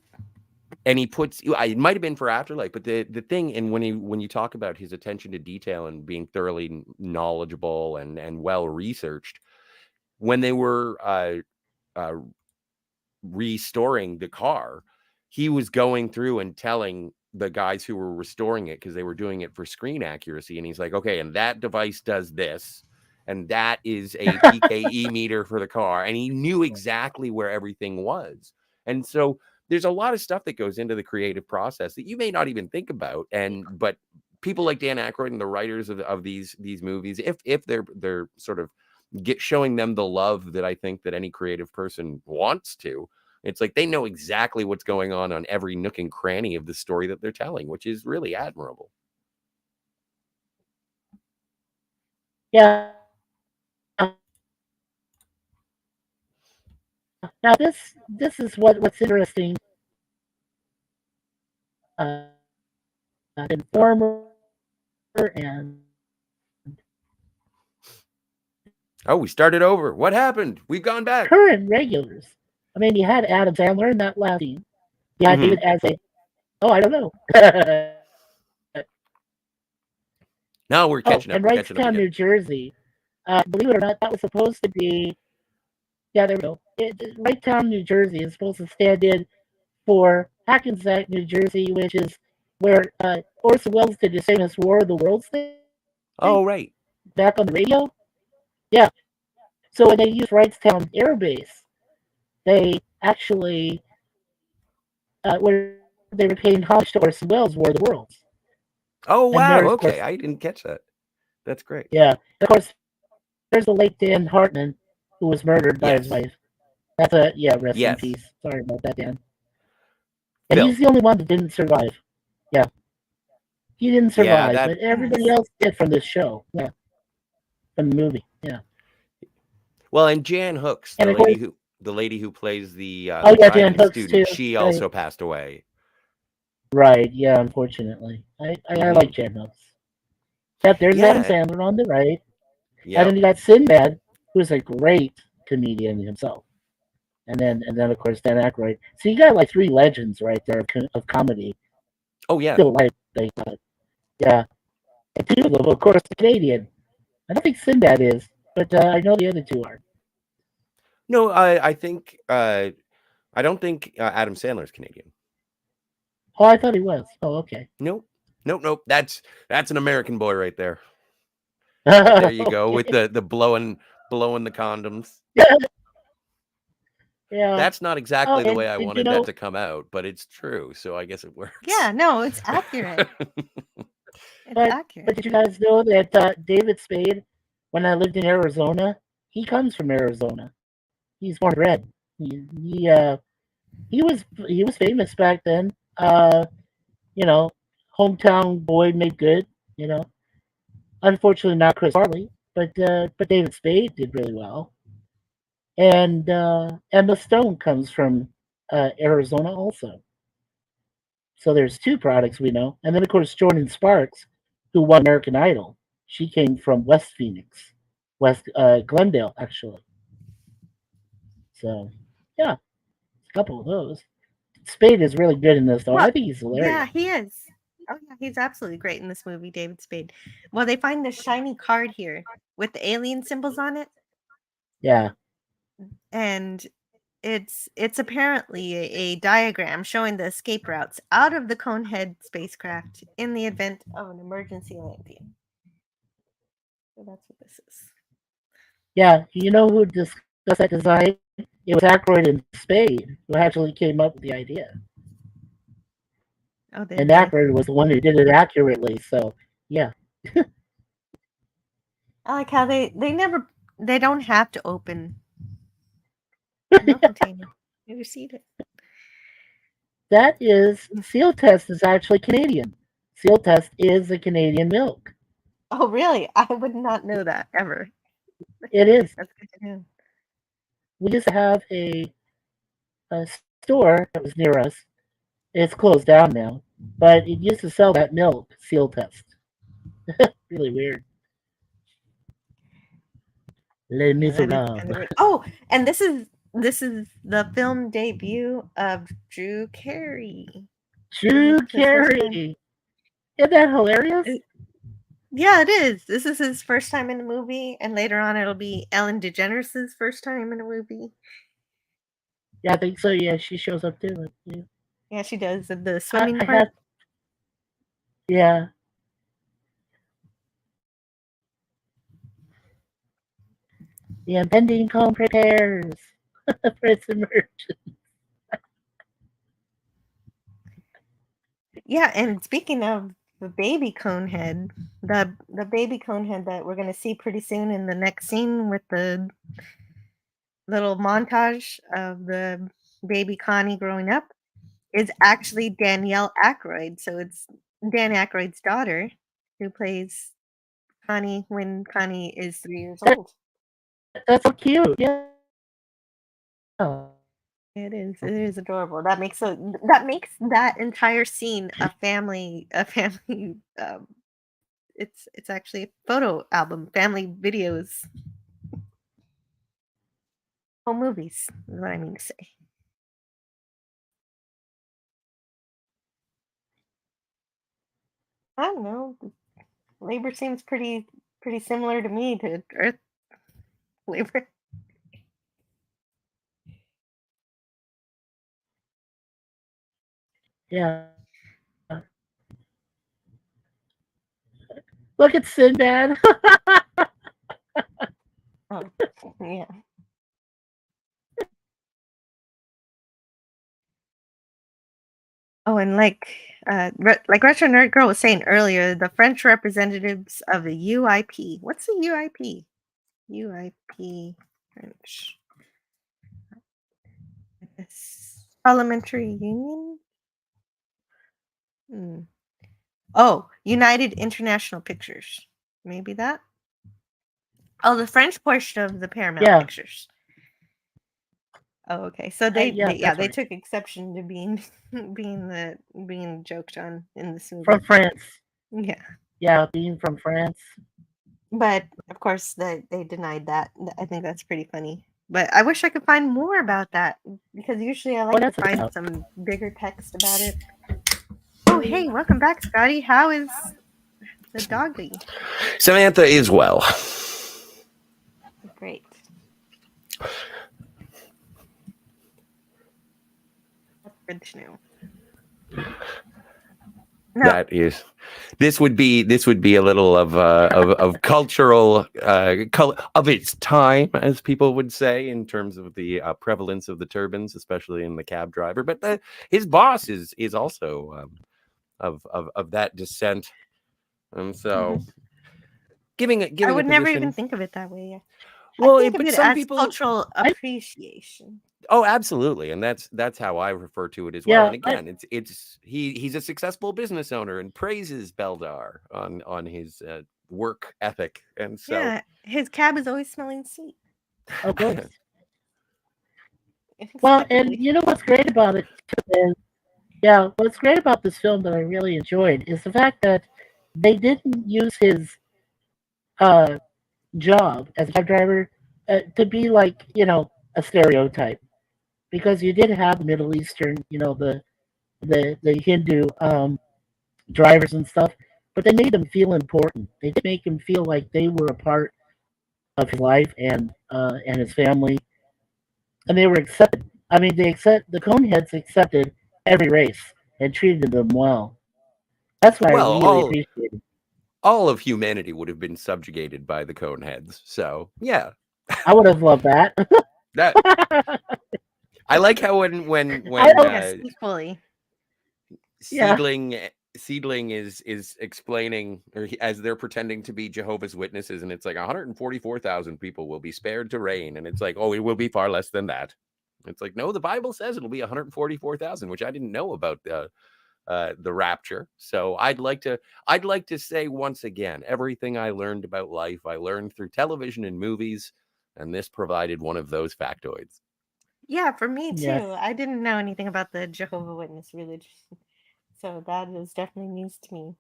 And he puts it might have been for Afterlife, but the thing, and when you talk about his attention to detail and being thoroughly knowledgeable and well researched, when they were restoring the car, he was going through and telling the guys who were restoring it, because they were doing it for screen accuracy, and he's like, okay, and that device does this, and that is a PKE meter for the car, and he knew exactly where everything was. And so there's a lot of stuff that goes into the creative process that you may not even think about, but people like Dan Aykroyd and the writers of these movies, if they're sort of showing them the love that I think that any creative person wants to, It's like they know exactly what's going on every nook and cranny of the story that they're telling, which is really admirable. Yeah. Now this is what's interesting. Informer and Oh, we started over. What happened? We've gone back. current regulars. I mean, you had Adam Sandler in that last scene. You had David as a. Oh, I don't know. No, we're catching up. And We're catching up Wrightstown, again. New Jersey. Believe it or not, that was supposed to be. Yeah, there we go. Wrightstown, New Jersey is supposed to stand in for Hackensack, New Jersey, which is where Orson Welles did his famous War of the Worlds thing. Oh, right. Back on the radio. Yeah. So when they used Wrightstown Air Base, they actually where they were paying homage to Orson Welles' War of the Worlds. Oh, wow. Okay, Course, I didn't catch that. That's great. Yeah. Of course, there's the late Dan Hartman, who was murdered by his wife. That's rest in peace. Sorry about that, Dan. And he's the only one that didn't survive. Yeah. He didn't survive, but everybody else did from this show. Yeah. From the movie. Yeah. Well, and Jan Hooks, the lady who plays the Jan Hooks student, too. she also passed away. Right, yeah, unfortunately. I like Jan Hooks. Yep, there's Adam Sandler on the right. Yep. And then you got Sinbad, who's a great comedian himself. And then of course Dan Aykroyd. So you got like three legends right there of comedy. Oh yeah. Still alive, yeah. And two of them, of course, the Canadian. I don't think Sinbad is, but I know the other two are. No, I think I don't think Adam Sandler's Canadian. Oh, I thought he was. Oh, okay. Nope. That's an American boy right there. There you go with the blowing the condoms. Yeah. That's not exactly the way I wanted that to come out, but it's true, so I guess it works. Yeah, no, it's accurate. But did you guys know that David Spade, when I lived in Arizona, he comes from Arizona. He's born and bred. He was famous back then. Hometown boy made good. Unfortunately not Chris Farley, but David Spade did really well. And Emma Stone comes from Arizona also. So there's two products we know. And then, of course, Jordan Sparks, who won American Idol. She came from West Phoenix, Glendale, actually. So, yeah, a couple of those. Spade is really good in this, though. Well, I think he's hilarious. Yeah, he is. Oh, yeah, he's absolutely great in this movie, David Spade. Well, they find this shiny card here with the alien symbols on it. Yeah. And it's apparently a diagram showing the escape routes out of the Conehead spacecraft in the event of an emergency landing. So that's what this is. Yeah, you know who discussed that design? It was Aykroyd and Spade who actually came up with the idea. Oh, and Aykroyd was the one who did it accurately, so yeah. I like how they don't have to open no container. You received it. That is Seal Test is actually Canadian. Seal Test is a Canadian milk. Oh, really? I would not know that ever. It is. That's good to know. We used to have a store that was near us. It's closed down now, but it used to sell that milk, Seal Test. Really weird. Les Miserables. Oh, and this is the film debut of Drew Carey. Drew Carey. Isn't that hilarious? Yeah, it is. This is his first time in a movie, and later on it'll be Ellen DeGeneres' first time in a movie. Yeah, I think so. Yeah, she shows up too. Yeah, she does. The swimming part. Yeah. The impending home prepares for its emergence. Yeah, and speaking of the baby Conehead, the baby Conehead that we're gonna see pretty soon in the next scene with the little montage of the baby Connie growing up is actually Danielle Aykroyd. So it's Dan Aykroyd's daughter who plays Connie when Connie is 3 years old. That's so cute. Yeah. It is. It is adorable. That makes that entire scene a family. It's actually a photo album, family videos, home movies. Is what I mean to say. I don't know. Labor seems pretty similar to me to Earth labor. Yeah. Look at Sinbad. Oh, yeah. Oh, and like Retro Nerd Girl was saying earlier, the French representatives of the UIP. What's the UIP? UIP French. Parliamentary Union? Oh, United International Pictures. Maybe that? Oh, the French portion of the Paramount Pictures. Oh, okay. So they took exception to being being joked on in this movie. From France. Yeah. Yeah, being from France. But of course they denied that. I think that's pretty funny. But I wish I could find more about that because usually I like to find some bigger text about it. Oh, hey, welcome back, Scotty. How is the doggy? Samantha is well. Great. That's good to know. No. That is. This would be a little of cultural of its time, as people would say, in terms of the prevalence of the turbans, especially in the cab driver. But his boss is also of that descent, and so giving I would never even think of it that way. Well, I think of it as cultural appreciation. Oh, absolutely, and that's how I refer to it as well. And again, he's a successful business owner and praises Beldar on his work ethic, and so his cab is always smelling sweet. Oh, good. Well, and you know what's great about it is, what's great about this film that I really enjoyed is the fact that they didn't use his job as a cab driver to be like a stereotype. Because you did have Middle Eastern, the Hindu drivers and stuff, but they made them feel important. They did make them feel like they were a part of his life and his family, and they were accepted. I mean, the Coneheads accepted every race and treated them well. That's what I really appreciated. All of humanity would have been subjugated by the Coneheads. So yeah, I would have loved that. I like how when equally. Seedling is explaining, or as they're pretending to be Jehovah's Witnesses, and it's like 144,000 people will be spared to reign, and it's like, oh, it will be far less than that. It's like, no, the Bible says it'll be 144,000, which I didn't know about the rapture. So I'd like to say once again, everything I learned about life, I learned through television and movies, and this provided one of those factoids. Yeah, for me too. Yes. I didn't know anything about the Jehovah's Witness religion, so that is definitely news to me.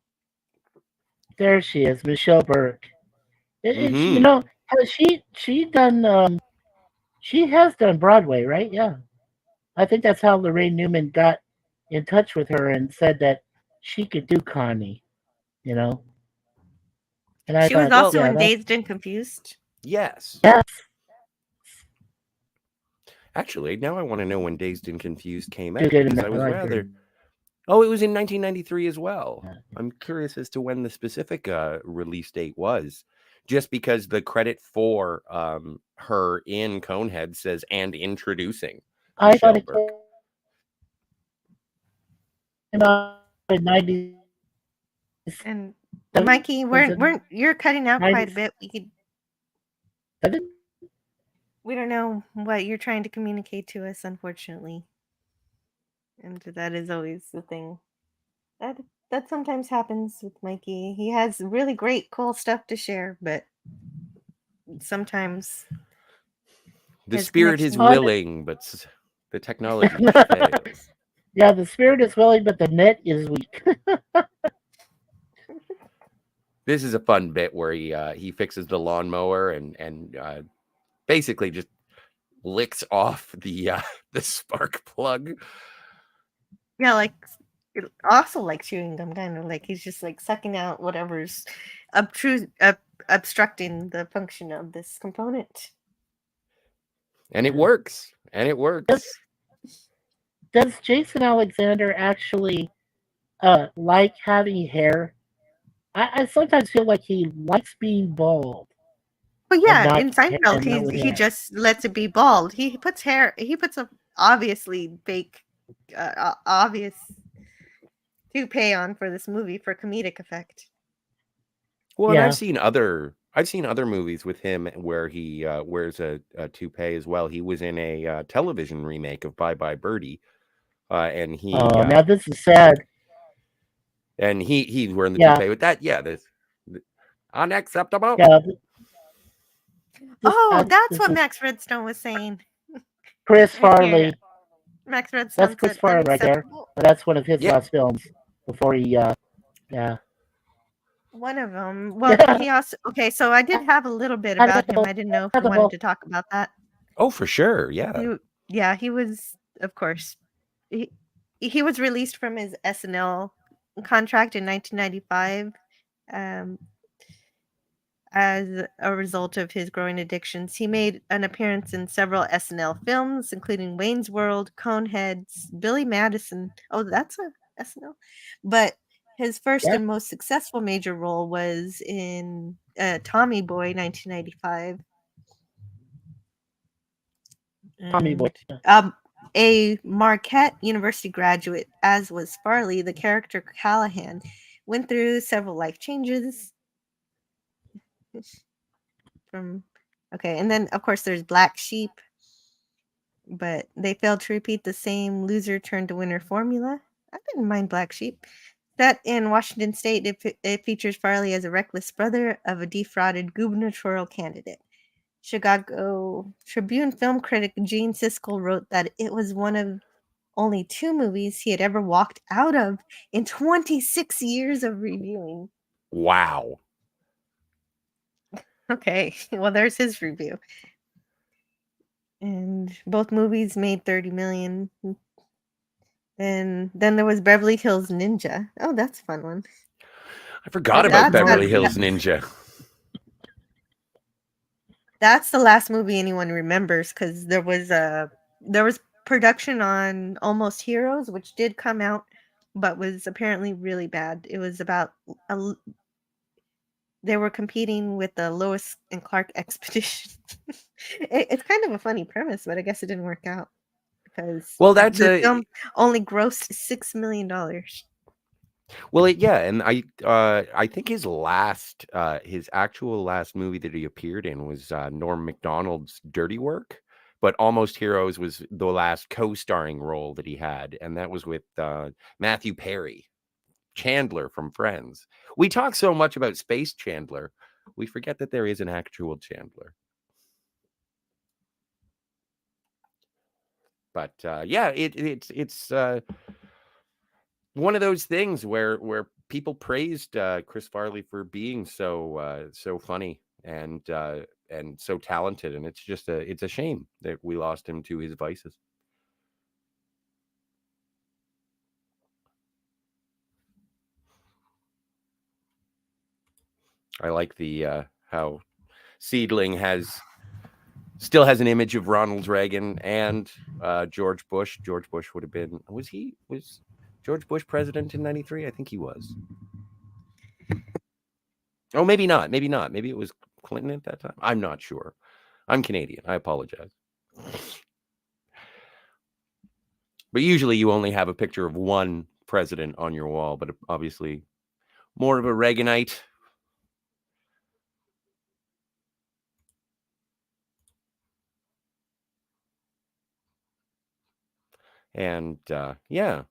There she is, Michelle Burke. You know, she done she has done Broadway, right? Yeah, I think that's how Lorraine Newman got in touch with her and said that she could do Connie. You know, and she was also in Dazed and Confused. Yes. Yes. Actually, now I want to know when Dazed and Confused came out, because I was rather... Oh, it was in 1993 as well. Yeah. I'm curious as to when the specific release date was, just because the credit for her in Coneheads says, and introducing Michelle Burke. In 90. And Mikey, weren't you're cutting out quite a bit. We don't know what you're trying to communicate to us, unfortunately. And that is always the thing. That sometimes happens with Mikey. He has really great, cool stuff to share, but sometimes The his spirit is connection. willing, but the technology fails. Yeah, the spirit is willing, but the net is weak. This is a fun bit where he fixes the lawnmower and basically just licks off the spark plug. Yeah, like also like chewing gum, kind of like he's just like sucking out whatever's obstructing the function of this component. And it works. And it works. Does Jason Alexander actually like having hair? I sometimes feel like he likes being bald. But And yeah, not in Seinfeld, and not with he hair. just lets it be bald. He puts hair. He puts a obviously fake, obvious toupee on for this movie for comedic effect. Well, and Yeah. I've seen other movies with him where he wears a toupee as well. He was in a television remake of Bye Bye Birdie, and he Now this is sad. and he's wearing the Yeah. toupee with that. Yeah, this unacceptable. Yeah. That's what Max Redstone was saying. Chris Right Farley. here. Max Redstone That's Chris said Farley right there. That's one of his last films before he yeah. One of them. Well, he also so I did have a little bit about him. I didn't know if you wanted to talk about that. Oh, for sure. Yeah. He was, of course, he was released from his SNL contract in 1995 as a result of his growing addictions. He made an appearance in several SNL films, including Wayne's World, Coneheads, Billy Madison. Oh, that's a SNL. But his first and most successful major role was in Tommy Boy, 1995. Tommy Boy. A Marquette University graduate, as was Farley, the character Callahan went through several life changes. And then of course there's Black Sheep, but they failed to repeat the same loser turned to winner formula. I didn't mind Black Sheep. Set in Washington State, it features Farley as a reckless brother of a defrauded gubernatorial candidate. Chicago Tribune film critic Gene Siskel wrote that it was one of only 2 movies he had ever walked out of in 26 years of reviewing. Wow. Okay, well, there's his review. And both movies made $30 million. And then there was Beverly Hills Ninja. Oh, that's a fun one. I forgot about Beverly Hills Ninja. That's the last movie anyone remembers because there was production on Almost Heroes, which did come out, but was apparently really bad. It was about they were competing with the Lois and Clark expedition. It's kind of a funny premise, but I guess it didn't work out because the film only grossed $6 million. Well, and I think his actual last movie that he appeared in was Norm Macdonald's Dirty Work, but Almost Heroes was the last co-starring role that he had, and that was with Matthew Perry, Chandler from Friends. We talk so much about Space Chandler, we forget that there is an actual Chandler. But it's one of those things where people praised Chris Farley for being so funny and so talented, and it's a shame that we lost him to his vices. I like the how Seedling still has an image of Ronald Reagan and George Bush. George Bush would have been was George Bush president in 93? I think he was. Oh, maybe not. Maybe not. Maybe it was Clinton at that time. I'm not sure. I'm Canadian. I apologize. But usually you only have a picture of one president on your wall, but obviously more of a Reaganite. And yeah,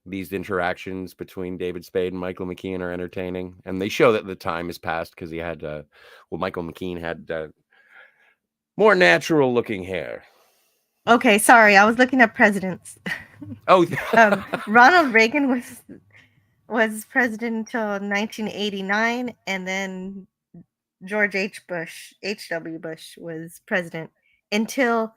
these interactions between David Spade and Michael McKean are entertaining, and they show that the time has passed because he had, Michael McKean had more natural looking hair. Okay, sorry, I was looking at presidents. Oh, Ronald Reagan was president until 1989, and then George H.W. Bush was president until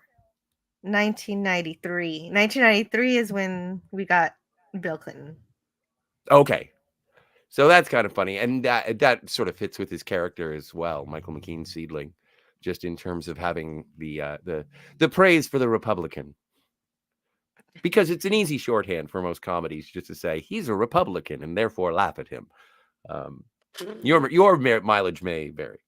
1993. 1993 is when we got Bill Clinton. Okay. So that's kind of funny, and that sort of fits with his character as well, Michael McKean Seedling, just in terms of having the praise for the Republican, because it's an easy shorthand for most comedies just to say he's a Republican and therefore laugh at him. Your mileage may vary.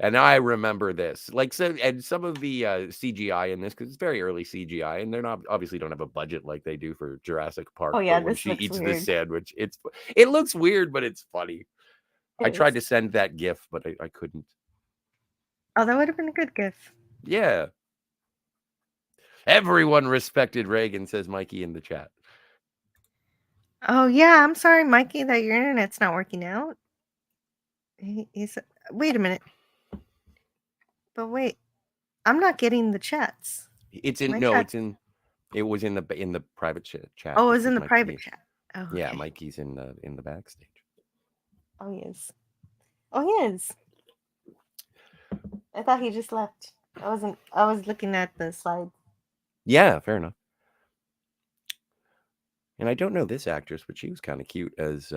And I remember this, like, so, and some of the CGI in this, because it's very early CGI, and they're not obviously don't have a budget like they do for Jurassic Park. Oh yeah, when this she looks eats weird. the sandwich, it looks weird, but it's funny. I tried to send that GIF, but I couldn't. Oh, that would have been a good GIF. Yeah. Everyone respected Reagan, says Mikey in the chat. Oh yeah, I'm sorry, Mikey, that your internet's not working out. Wait a minute. But wait, I'm not getting the chats. It's in it was in the private chat. Oh, it was in the private chat. Oh, okay. Yeah, Mikey's in the backstage. Oh, he is. Oh, he is. I thought he just left. I was looking at the slide. Yeah, fair enough. And I don't know this actress, but she was kind of cute as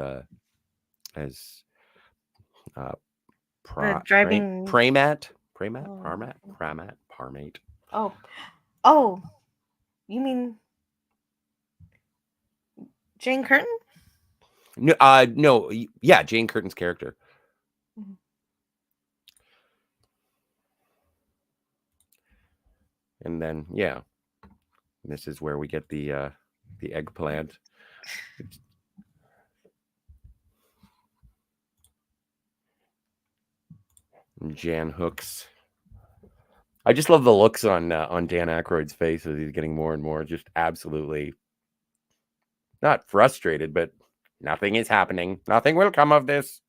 driving Parmate. Oh, you mean Jane Curtin? No, yeah, Jane Curtin's character. Mm-hmm. And then, yeah, this is where we get the eggplant. And Jan Hooks. I just love the looks on Dan Aykroyd's face as he's getting more and more just absolutely not frustrated, but nothing is happening. Nothing will come of this.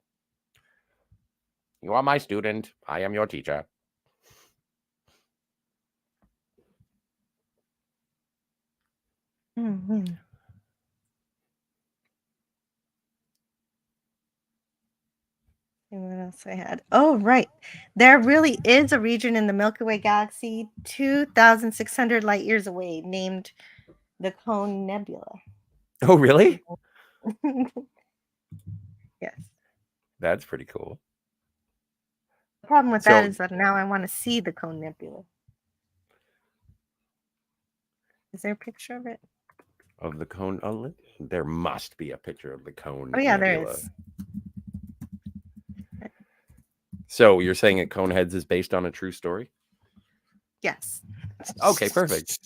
You are my student. I am your teacher. Mm-hmm. And what else I had? Oh, right. There really is a region in the Milky Way galaxy 2,600 light years away named the Cone Nebula. Oh, really? Yes. That's pretty cool. The problem with that is that now I want to see the Cone Nebula. Is there a picture of it? Of the cone? Oh, there must be a picture of the Cone Oh, yeah, Nebula. there is. So you're saying that Coneheads is based on a true story? Yes. Okay, perfect.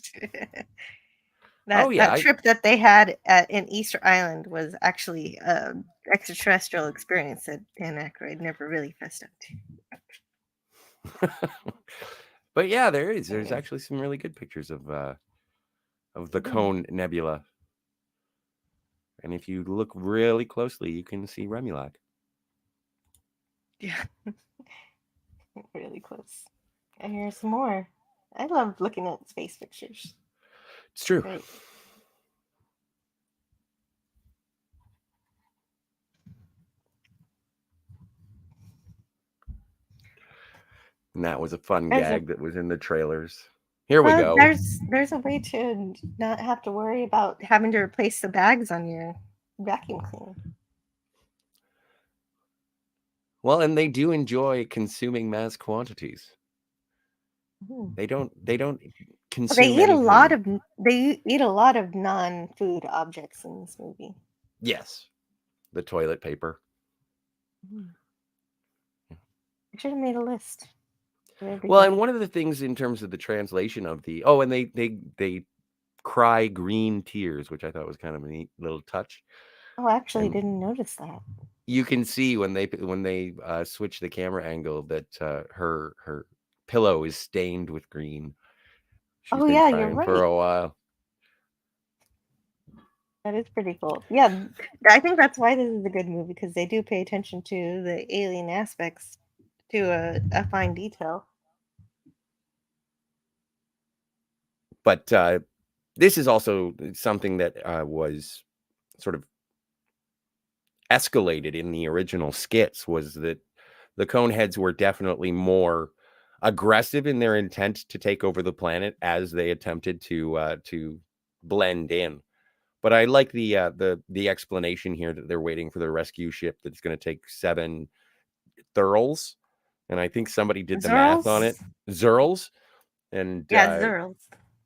That trip that they had in Easter Island was actually an extraterrestrial experience that Dan Aykroyd never really fessed up to. But yeah, there's actually some really good pictures of the Cone Nebula. And if you look really closely, you can see Remulac. Yeah. Really close. And here's some more. I love looking at space pictures. It's true. Great. And that was a fun gag that was in the trailers. Here we go. There's a way to not have to worry about having to replace the bags on your vacuum cleaner. Well, and they do enjoy consuming mass quantities. They don't consume. They eat a lot of non-food objects in this movie. Yes, the toilet paper. I should have made a list. Well, and one of the things in terms of the translation of and they cry green tears, which I thought was kind of a neat little touch. Oh, I actually didn't notice that. You can see when they switch the camera angle that her pillow is stained with green. She's Oh been yeah, you're trying for right. a while. That is pretty cool. Yeah, I think that's why this is a good movie, because they do pay attention to the alien aspects to a fine detail. But this is also something that was sort of escalated in the original skits, was that the Coneheads were definitely more aggressive in their intent to take over the planet as they attempted to blend in. But I like the explanation here that they're waiting for the rescue ship that's going to take 7 Thurls, and I think somebody did the math on it. Zurls, and Yeah, Zurls.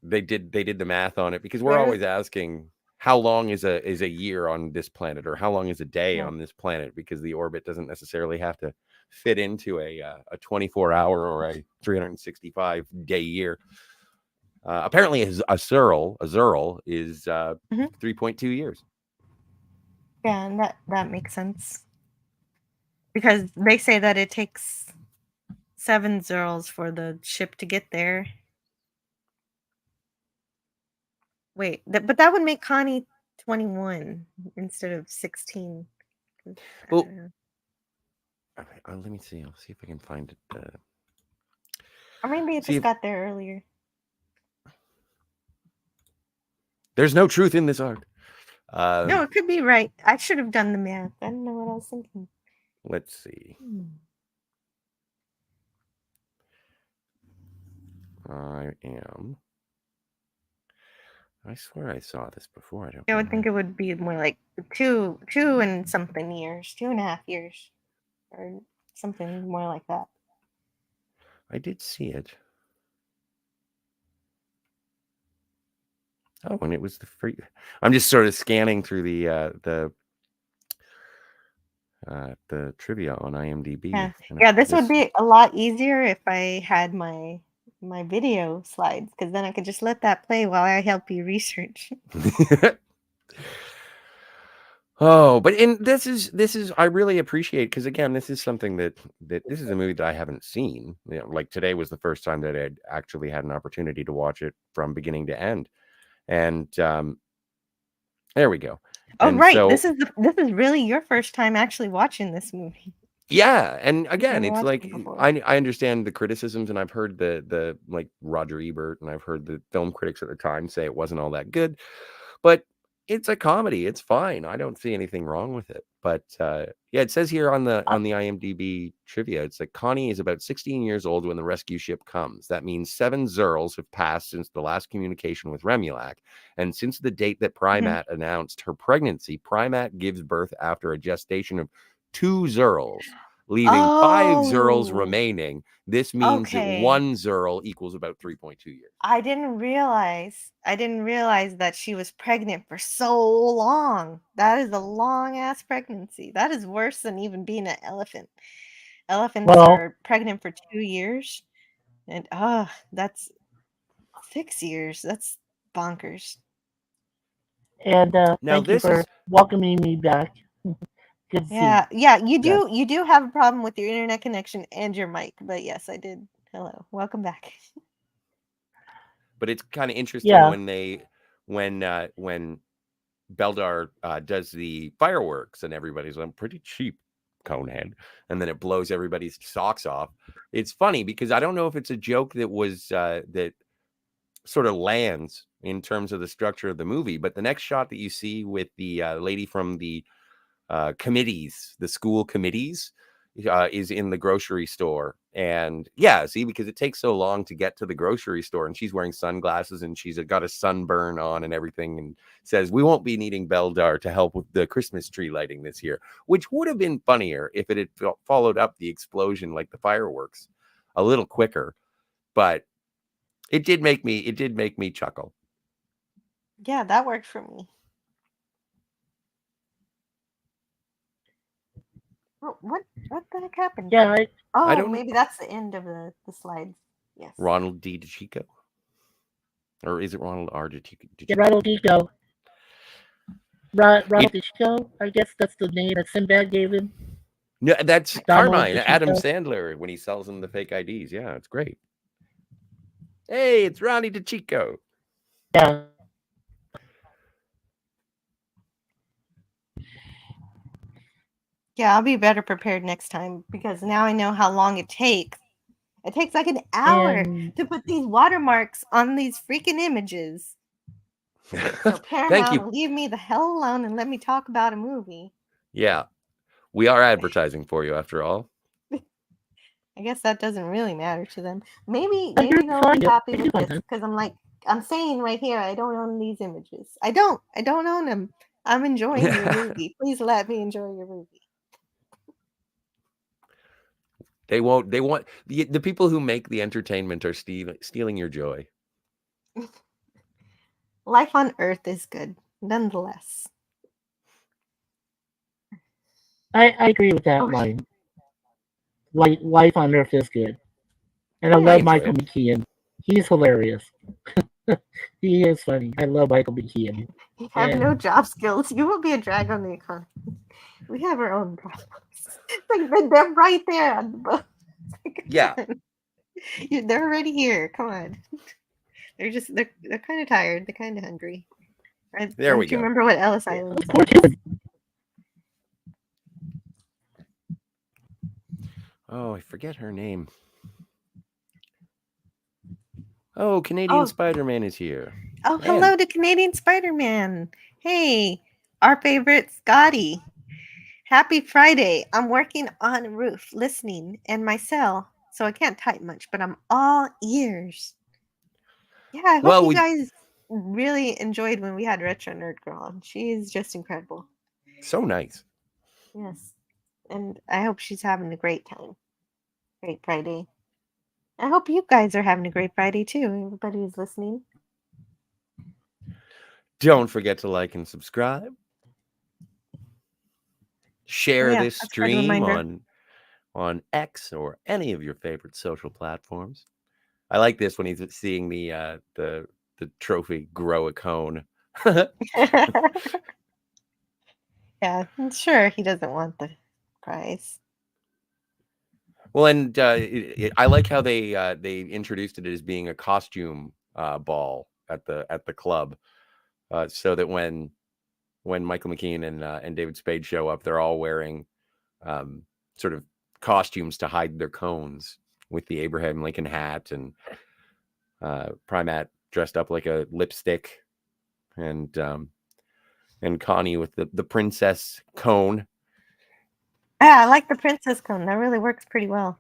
they did the math on it, because we're Zurls. always asking how long is a year on this planet, or how long is a day Yeah. on this planet, because the orbit doesn't necessarily have to fit into a 24-hour or a 365-day year. Apparently, a Zurl is 3.2 years. Yeah, and that makes sense, because they say that it takes 7 Zurls for the ship to get there. Wait, but that would make Connie 21 instead of 16. Well, let me see. I'll see if I can find it. Or maybe it just got there earlier. There's no truth in this art. No, it could be right. I should have done the math. I don't know what I was thinking. Let's see. I swear I saw this before. I don't know. I would think it would be more like two and something years, 2.5 years, or something more like that. I did see it. Oh, and it was the free. I'm just sort of scanning through the trivia on IMDb. Yeah, this would be a lot easier if I had my video slides, because then I could just let that play while I help you research. Oh, but this is I really appreciate, because again, this is something that this is a movie that I haven't seen. You know, like today was the first time that I'd actually had an opportunity to watch it from beginning to end, and there we go. Oh, and right. So, this is really your first time actually watching this movie. yeah, and again, it's watched like it before. I understand the criticisms, and I've heard the like Roger Ebert, and I've heard the film critics at the time say it wasn't all that good, but it's a comedy. It's fine. I don't see anything wrong with it. But yeah, it says here on the IMDb trivia, it's like Connie is about 16 years old when the rescue ship comes. That means 7 Zurls have passed since the last communication with Remulac, and since the date that Primat announced her pregnancy, Primat gives birth after a gestation of 2 Zurls, leaving 5 Zurls remaining. This means that 1 Zurl equals about 3.2 years. I didn't realize that she was pregnant for so long. That is a long ass pregnancy. That is worse than even being an elephant. Elephants are pregnant for 2 years, and that's 6 years. That's bonkers. And thank you for welcoming me back. Good to see. Yeah. You do have a problem with your internet connection and your mic, but yes, I did. Hello, welcome back. But it's kind of interesting when Beldar does the fireworks, and everybody's like, pretty cheap, Conehead, and then it blows everybody's socks off. It's funny because I don't know if it's a joke that was that sort of lands in terms of the structure of the movie, but the next shot that you see with the lady from the committees, the school committees, is in the grocery store. And yeah, see, because it takes so long to get to the grocery store, and she's wearing sunglasses, and she's got a sunburn on and everything, and says, we won't be needing Beldar to help with the Christmas tree lighting this year, which would have been funnier if it had followed up the explosion, like the fireworks, a little quicker. But it did make me chuckle. Yeah, that worked for me. What the heck happened? Yeah, I don't, maybe that's the end of the slides. Yes. Ronald D. DiCicco, or is it Ronald R. DiCicco? Yeah, Ronald DiCicco. Ronald DiCicco. I guess that's the name that Sinbad gave him. No, that's Donald Carmine, DiCicco. Adam Sandler, when he sells him the fake IDs. Yeah, it's great. Hey, it's Ronnie DeChico. Yeah. Yeah, I'll be better prepared next time because now I know how long it takes. It takes like an hour to put these watermarks on these freaking images. So Thank Paramount, you. leave me the hell alone and let me talk about a movie. Yeah, we are advertising for you after all. I guess that doesn't really matter to them. Maybe they'll be happy with this because I'm saying right here, I don't own these images. I don't own them. I'm enjoying your movie. Please let me enjoy your movie. They won't. They want the people who make the entertainment are stealing your joy. Life on Earth is good, nonetheless. I agree with that line. Life on Earth is good. And I love Michael McKean. He's hilarious. He is funny. I love Michael McKean. You have no job skills. You will be a drag on the economy. We have our own problems. Like they're right there on the boat. Yeah. They're already here. Come on. They're kind of tired. They're kind of hungry. There we go. Do you remember what Ellis Island said? Oh, I forget her name. Oh, Canadian Spider-Man is here. Oh, hello to Canadian Spider-Man. Hey, our favorite Scotty. Happy Friday. I'm working on a roof, listening, in my cell, so I can't type much, but I'm all ears. Yeah, I hope you guys really enjoyed when we had Retro Nerd Girl on. She's just incredible. So nice. Yes. And I hope she's having a great time. Great Friday. I hope you guys are having a great Friday too, everybody who's listening. Don't forget to like and subscribe. Share this stream on X or any of your favorite social platforms. I like this when he's seeing the trophy grow a cone. Yeah, I'm sure he doesn't want the prize. Well, and I like how they introduced it as being a costume ball at the club, so that when Michael McKean and David Spade show up, they're all wearing sort of costumes to hide their cones, with the Abraham Lincoln hat, and Primat dressed up like a lipstick, and Connie with the princess cone. Yeah, I like the princess cone. That really works pretty well.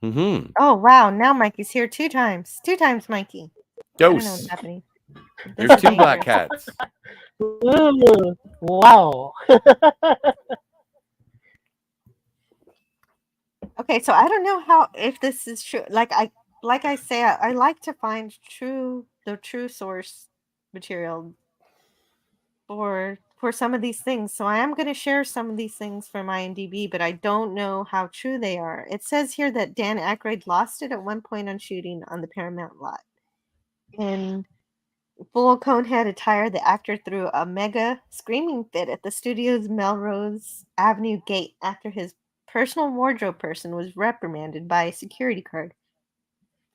Mm-hmm. Oh wow! Now Mikey's here 2 times. 2 times, Mikey. Dose. I don't know what's happening. There's 2 black cats. Ooh, wow. Okay, so I don't know if this is true. Like I say, I like to find the true source material for some of these things. So I am going to share some of these things from IMDb, but I don't know how true they are. It says here that Dan Aykroyd lost it at one point on shooting on the Paramount lot. In full Conehead attire, the actor threw a mega screaming fit at the studio's Melrose Avenue gate after his personal wardrobe person was reprimanded by a security guard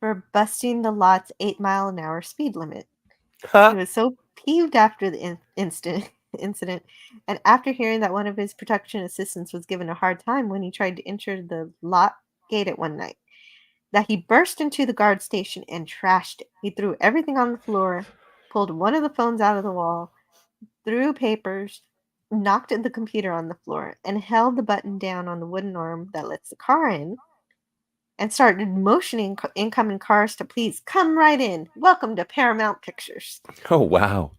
for busting the lot's 8-mile-an-hour speed limit. He was so peeved after the incident, and after hearing that one of his production assistants was given a hard time when he tried to enter the lot gate at one night, that he burst into the guard station and trashed it. He threw everything on the floor, pulled one of the phones out of the wall, threw papers, knocked the computer on the floor, and held the button down on the wooden arm that lets the car in, and started motioning incoming cars to please come right in. Welcome to Paramount Pictures. Oh, wow.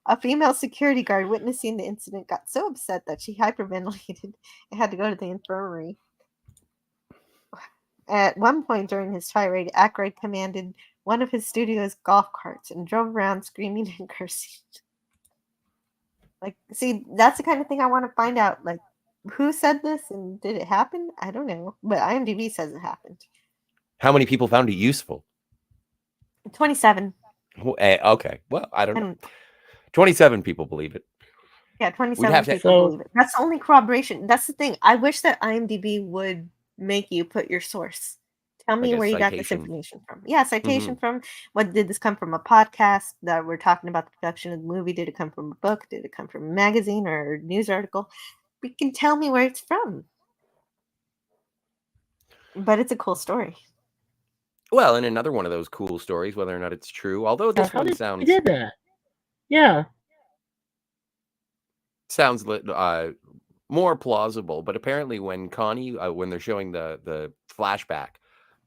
A female security guard witnessing the incident got so upset that she hyperventilated and had to go to the infirmary. At one point during his tirade, Aykroyd commanded one of his studio's golf carts and drove around screaming and cursing. Like, see, that's the kind of thing I want to find out. Like, who said this and did it happen? I don't know, but IMDb says it happened. How many people found it useful? 27. Okay, well, I don't know. 27 people believe it. Yeah, 27 people believe it. That's the only corroboration. That's the thing. I wish that IMDb would make you put your source Tell me like a where you got this citation. information from. Yeah, citation Mhm. from. What did this come from? A podcast that we're talking about the production of the movie? Did it come from a book? Did it come from a magazine or news article? You can tell me where it's from. But it's a cool story. Well, and another one of those cool stories, whether or not it's true, although this How one did sounds we did that? Yeah. more plausible, but apparently when Connie, when they're showing the flashback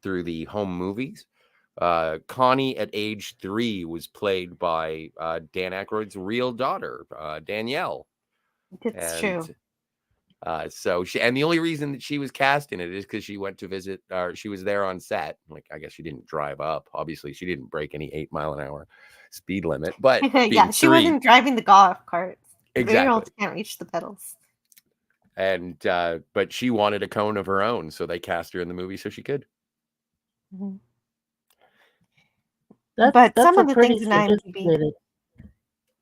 through the home movies, Connie at age 3 was played by Dan Aykroyd's real daughter, Danielle, It's and true. so the only reason that she was cast in it is because she went to visit, or she was there on set. Like, I guess she didn't drive up. Obviously, she didn't break any 8-mile-an-hour speed limit, but being Yeah, she 3, wasn't driving the golf carts. exactly. 3-year-olds can't reach the pedals. And but she wanted a cone of her own, so they cast her in the movie so she could. Mhm. That's But some a of the pretty things in IMDb, sophisticated.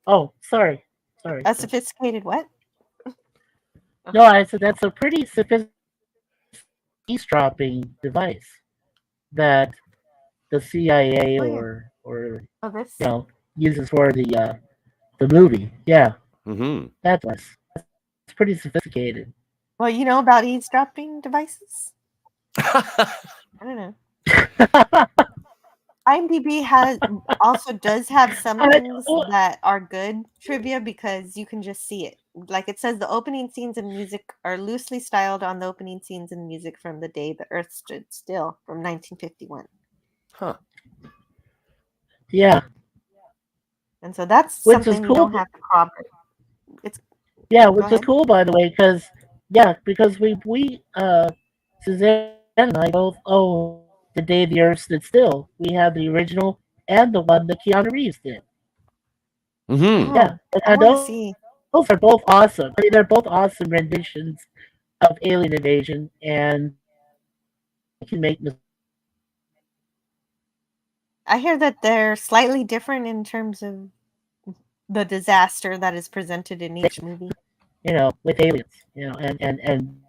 Oh, sorry. a sophisticated what? No, I said that's a pretty sophisticated eavesdropping device that the CIA Oh yeah. or Oh, this. uses for the movie. Yeah, Mm-hmm. that's pretty sophisticated. Well, you know about eavesdropping devices? I don't know. IMDb does have some I- things that are good trivia because you can just see it. Like it says, the opening scenes and music are loosely styled on the opening scenes and music from The Day the Earth Stood Still from 1951. Huh. Yeah, And so that's which is something you cool. don't have to corroborate. It's Which is ahead. cool, by the way, because we Suzanne and I both own The Day the Earth Stood Still. We have the original and the one that Keanu Reeves did. Mm-hmm. Yeah, Oh, I and want to see. those are both awesome. I mean, they're both awesome renditions of alien invasion, and you can make I hear that they're slightly different in terms of the disaster that is presented in each movie. with aliens, and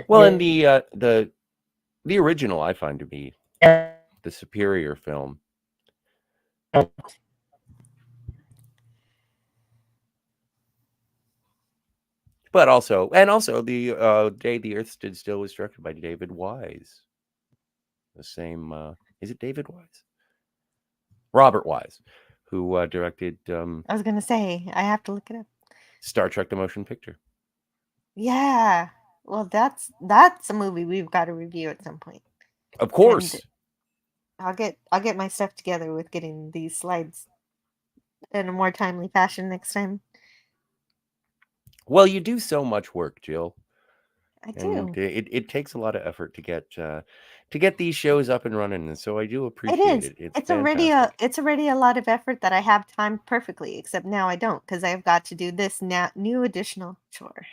Well, and the original I find to be and the superior film. But also the Day the Earth Stood Still was directed by David Wise. The same, is it David Wise? Robert Wise, who directed I was gonna say I have to look it up. Star Trek: The Motion Picture. Yeah. Well, that's a movie we've got to review at some point. Of course. And I'll get my stuff together with getting these slides in a more timely fashion next time. Well, you do so much work, Jill. I And do. it takes a lot of effort to get these shows up and running, and so I do It appreciate is. it. It's fantastic. It's already a lot of effort that I have timed perfectly, except now I don't because I've got to do this new additional chore.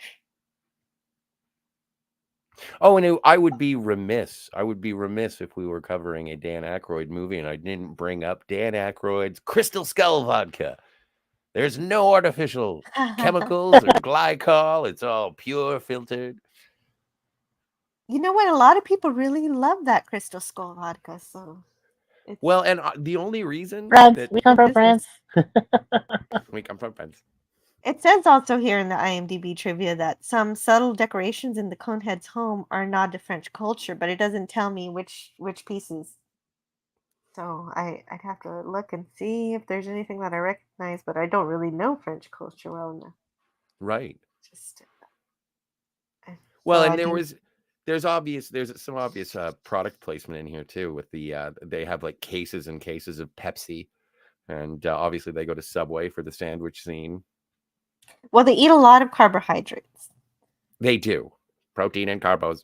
Oh, and I would be remiss. I would be remiss if we were covering a Dan Aykroyd movie and I didn't bring up Dan Aykroyd's Crystal Skull vodka. There's no artificial chemicals or glycol. It's all pure filtered. You know what? A lot of people really love that Crystal Skull vodka, so it's Well, and the only reason France. that We come from business. France. we come from friends. It says also here in the IMDb trivia that some subtle decorations in the Coneheads' home are nod to French culture, but it doesn't tell me which pieces. So I'd have to look and see if there's anything that I recognize, but I don't really know French culture well enough. Right. Just Well, so and I do. there's some obvious product placement in here too with the they have like cases and cases of Pepsi, and obviously they go to Subway for the sandwich scene. Well, they eat a lot of carbohydrates. They do. Protein and carbos.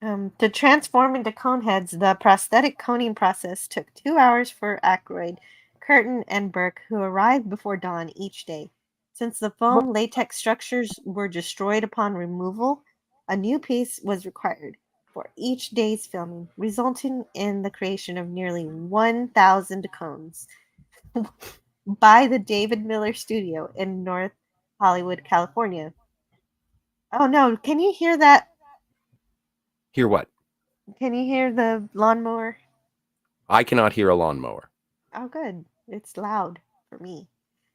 To transform into Coneheads, the prosthetic coning process took 2 hours for Aykroyd, Curtin, and Burke, who arrived before dawn each day. Since the foam latex structures were destroyed upon removal, a new piece was required for each day's filming, resulting in the creation of nearly 1,000 cones by the David Miller Studio in North Hollywood, California. Oh no! Can you hear that? Hear what? Can you hear the lawnmower? I cannot hear a lawnmower. Oh, good. It's loud for me.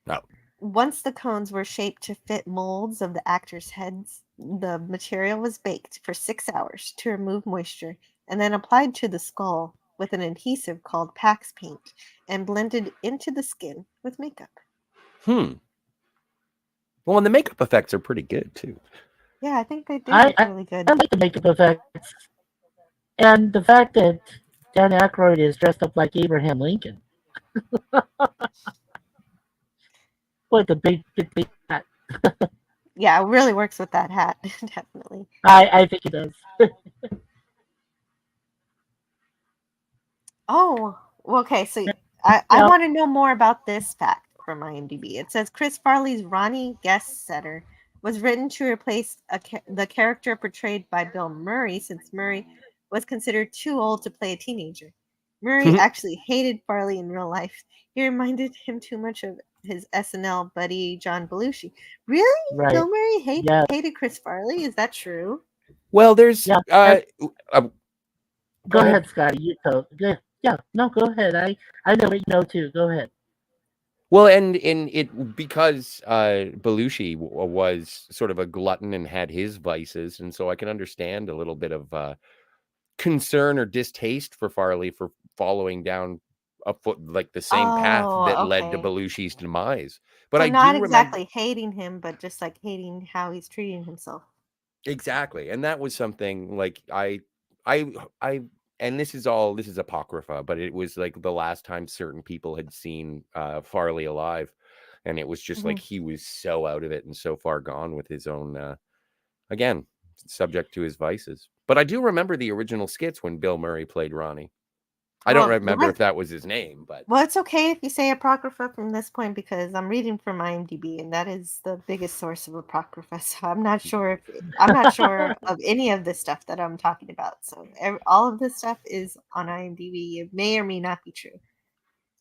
No. Once the cones were shaped to fit molds of the actors' heads, the material was baked for 6 hours to remove moisture and then applied to the skull with an adhesive called Pax paint and blended into the skin with makeup. Well, and the makeup effects are pretty good too. Yeah, I think they do look really good. I like the makeup effects. And the fact that Dan Aykroyd is dressed up like Abraham Lincoln. With the big hat. Yeah, it really works with that hat, definitely. I think it does. Oh, okay. So I want to know more about this fact from IMDb. It says Chris Farley's Ronnie guest setter was written to replace the character portrayed by Bill Murray since Murray was considered too old to play a teenager. Murray actually hated Farley in real life. He reminded him too much of his SNL buddy John Belushi. Really? Right. Bill Murray hated Chris Farley? Is that true? Well, there's go ahead, Scotty. You go. Yeah, no, go ahead. I know what you know too. Go ahead. Well, and in it because Belushi was sort of a glutton and had his vices, and so I can understand a little bit of concern or distaste for Farley for following down like the same path that led to Belushi's demise. But so I not do exactly remember hating him, but just like hating how he's treating himself. exactly, and that was something like I and this is apocrypha, but it was like the last time certain people had seen Farley alive, and it was just like he was so out of it and so far gone with his own again subject to his vices. But I do remember the original skits when Bill Murray played Ronnie. I don't remember if that was his name, but well, it's okay if you say apocrypha from this point because I'm reading from IMDb, and that is the biggest source of apocrypha. So I'm not sure of any of the stuff that I'm talking about. So all of this stuff is on IMDb. It may or may not be true.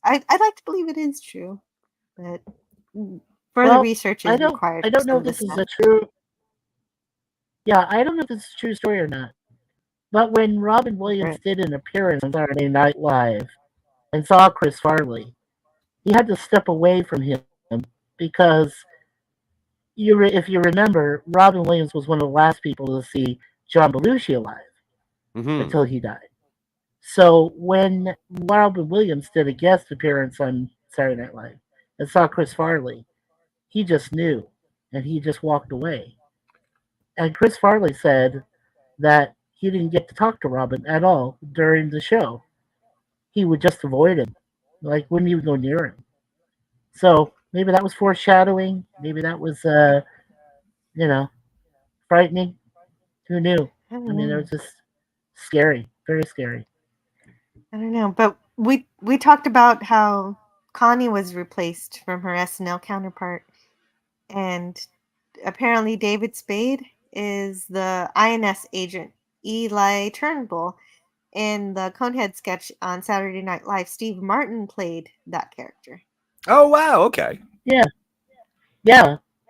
I'd like to believe it is true, but further research is required. I don't know if this is a true. Yeah, I don't know if this is a true story or not. But when Robin Williams did an appearance on Saturday Night Live and saw Chris Farley, he had to step away from him because if you remember, Robin Williams was one of the last people to see John Belushi alive until he died. So when Robin Williams did a guest appearance on Saturday Night Live and saw Chris Farley, he just knew and he just walked away. And Chris Farley said that he didn't get to talk to Robin at all during the show. He would just avoid him, like wouldn't even go near him. So maybe that was foreshadowing. Maybe that was, frightening. Who knew? I mean, it was just scary, very scary. I don't know, but we talked about how Connie was replaced from her SNL counterpart, and apparently David Spade is the INS agent Eli Turnbull. In the Coneheads sketch on Saturday Night Live, Steve Martin played that character. Oh wow, okay. Yeah.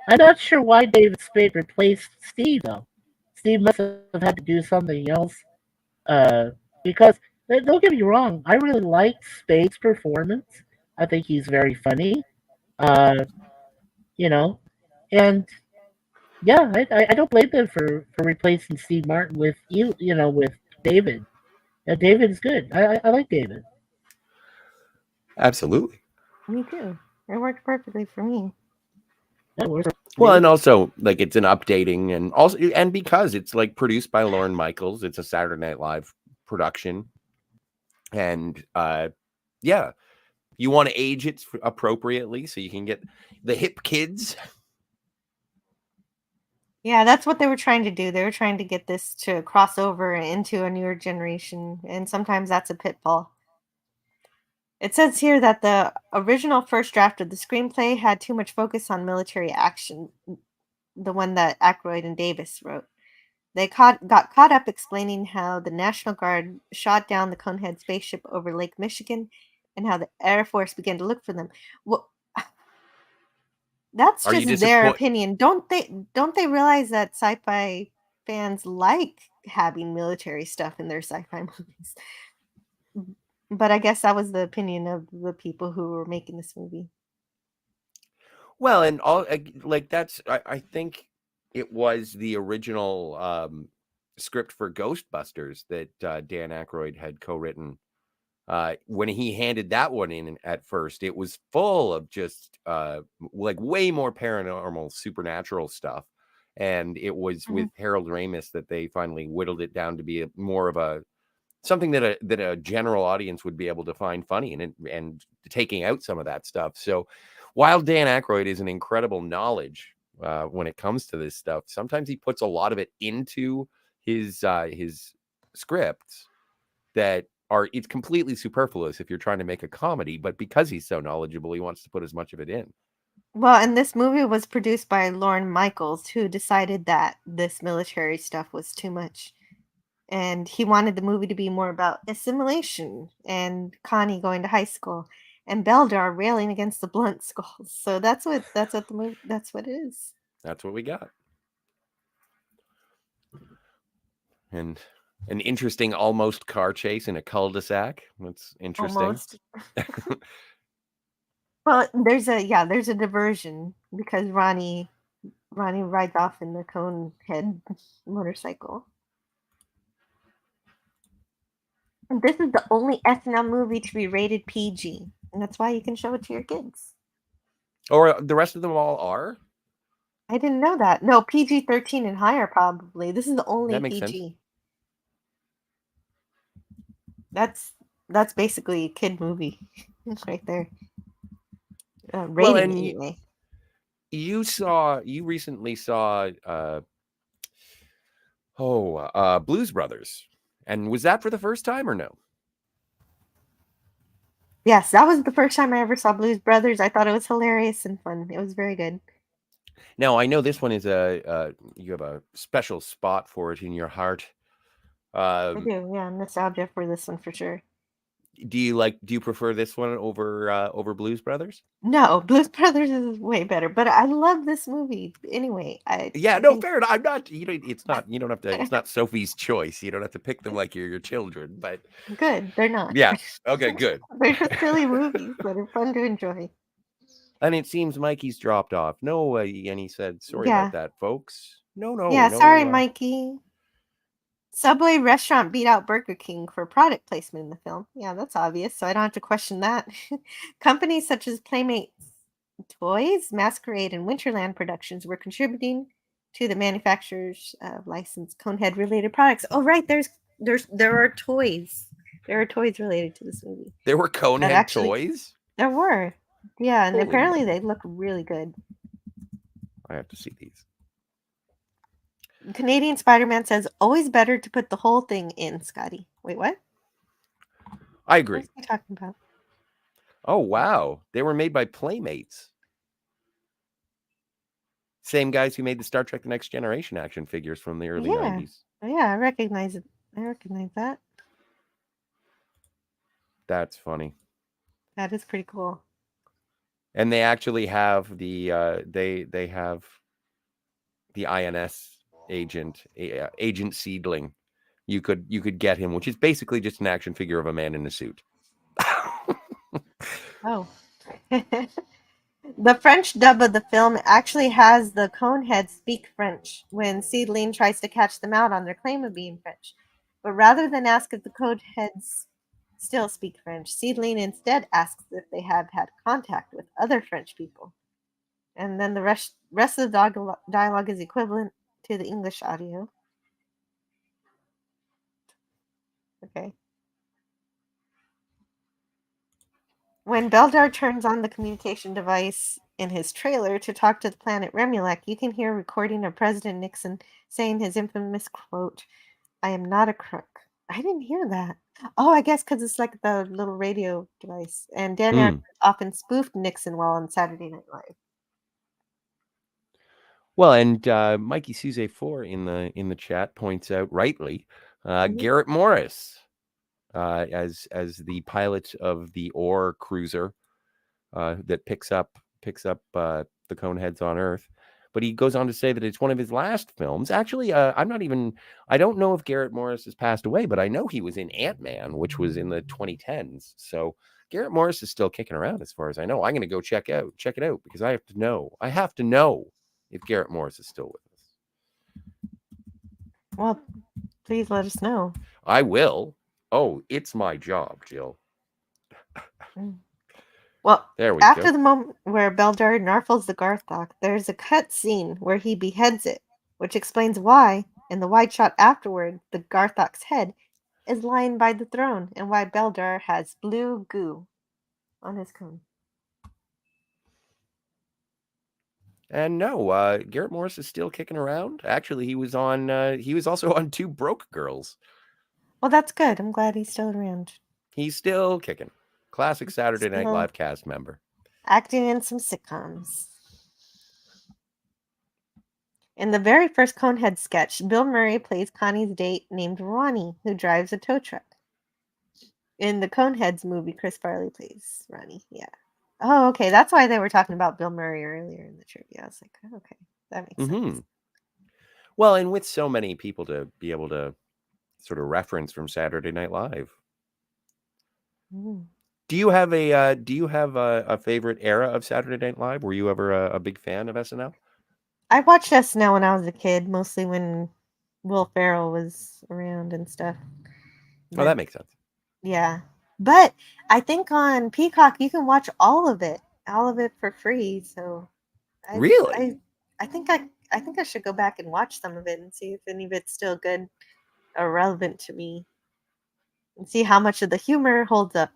I'm not sure why David Spade replaced Steve though. Steve must have had to do something else. Because don't get me wrong, I really like Spade's performance. I think he's very funny. Uh, and yeah, I don't blame them for replacing Steve Martin with with David. David is good. I like David. Absolutely. Me too. It worked perfectly for me. Well, and also like it's an updating, and because it's like produced by Lorne Michaels, it's a Saturday Night Live production, and yeah, you want to age it appropriately so you can get the hip kids. Yeah, that's what they were trying to do. They were trying to get this to cross over into a newer generation, and sometimes that's a pitfall. It says here that the original first draft of the screenplay had too much focus on military action, the one that Aykroyd and Davis wrote. They got caught up explaining how the National Guard shot down the Conehead spaceship over Lake Michigan and how the Air Force began to look for them. Well, That's Are you just their disappointed? opinion. Don't they realize that sci-fi fans like having military stuff in their sci-fi movies? But I guess that was the opinion of the people who were making this movie. Well, and all like that's I think it was the original script for Ghostbusters that Dan Aykroyd had co-written. When he handed that one in at first, it was full of just like way more paranormal, supernatural stuff. And it was with Harold Ramis that they finally whittled it down to be more of a something that a general audience would be able to find funny and taking out some of that stuff. So while Dan Aykroyd is an incredible knowledge when it comes to this stuff, sometimes he puts a lot of it into his scripts that it's completely superfluous if you're trying to make a comedy, but because he's so knowledgeable, he wants to put as much of it in. Well, and this movie was produced by Lorne Michaels, who decided that this military stuff was too much. And he wanted the movie to be more about assimilation and Connie going to high school and Beldar railing against the blunt skulls. So that's what the movie that's what it is. That's what we got. And an interesting almost car chase in a cul-de-sac. That's interesting. Almost. Well, there's a diversion because Ronnie rides off in the Conehead motorcycle. And this is the only SNL movie to be rated PG, and that's why you can show it to your kids. Or the rest of them all are? I didn't know that. No, PG-13 and higher probably. This is the only That makes PG. sense. That's basically a kid movie right there. Rating Well, and anyway. you recently saw Blues Brothers. And was that for the first time or no? Yes, that was the first time I ever saw Blues Brothers. I thought it was hilarious and fun. It was very good. Now, I know this one is you have a special spot for it in your heart. I do, yeah, nostalgia for this one for sure. Do you prefer this one over Blues Brothers? No, Blues Brothers is way better, but I love this movie anyway. Fair enough. I'm not, it's not, you don't have to, it's not Sophie's choice. You don't have to pick them like you're your children, but good, they're not. Yeah. Okay, good. They're just silly movies that are fun to enjoy. And it seems Mikey's dropped off. No, and he said, sorry about that, folks. No. Sorry, Mikey. Subway restaurant beat out Burger King for product placement in the film. Yeah, that's obvious, so I don't have to question that. Companies such as Playmates Toys, Masquerade, and Winterland Productions were contributing to the manufacturers of licensed Conehead related products. Oh, right, there are toys. There are toys related to this movie. There were Conehead toys? There were. Yeah, and Holy apparently they look really good. I have to see these. Canadian Spider-Man says, always better to put the whole thing in, Scotty. Wait, what? I agree. What are you talking about? Oh, wow. They were made by Playmates. Same guys who made the Star Trek The Next Generation action figures from the early 90s. Yeah, I recognize it. I recognize that. That's funny. That is pretty cool. And they actually have the they have the INS agent Seedling. You could get him, which is basically just an action figure of a man in a suit. Oh. The French dub of the film actually has the Coneheads speak French when Seedling tries to catch them out on their claim of being French. But rather than ask if the Coneheads still speak French, Seedling instead asks if they have had contact with other French people. And then the rest of the dialogue is equivalent to the English audio. Okay. When Beldar turns on the communication device in his trailer to talk to the planet Remulek, you can hear a recording of President Nixon saying his infamous quote, "I am not a crook." I didn't hear that. Oh, I guess because it's like the little radio device. And Dan Aykroyd often spoofed Nixon while on Saturday Night Live. Well, and Mikey Suze 4 in the chat points out rightly Garrett Morris as the pilot of the Ore cruiser that picks up the Coneheads on Earth. But he goes on to say that it's one of his last films. Actually, I don't know if Garrett Morris has passed away, but I know he was in Ant-Man, which was in the 2010s. So Garrett Morris is still kicking around as far as I know. I'm going to go check it out because I have to know. I have to know if Garrett Morris is still with us. Well, please let us know. I will. Oh, it's my job, Jill. Well, there we after go. the moment where Beldar narfles the Garthok, there's a cut scene where he beheads it, which explains why, in the wide shot afterward, the Garthok's head is lying by the throne and why Beldar has blue goo on his cone. And no, Garrett Morris is still kicking around. Actually, he was also on Two Broke Girls. Well, that's good. I'm glad he's still around. He's still kicking. Classic Saturday Night Live cast member. Acting in some sitcoms. In the very first Conehead sketch, Bill Murray plays Connie's date named Ronnie, who drives a tow truck. In the Coneheads movie, Chris Farley plays Ronnie. Yeah. Oh, okay. That's why they were talking about Bill Murray earlier in the trivia. I was like, oh, okay, that makes sense. Well, and with so many people to be able to sort of reference from Saturday Night Live. Do you have a favorite era of Saturday Night Live? Were you ever a big fan of SNL? I watched SNL when I was a kid, mostly when Will Ferrell was around and stuff. Oh, that makes sense. Yeah. But I think on Peacock you can watch all of it for free. So really? I think I should go back and watch some of it and see if any of it's still good or relevant to me. And see how much of the humor holds up.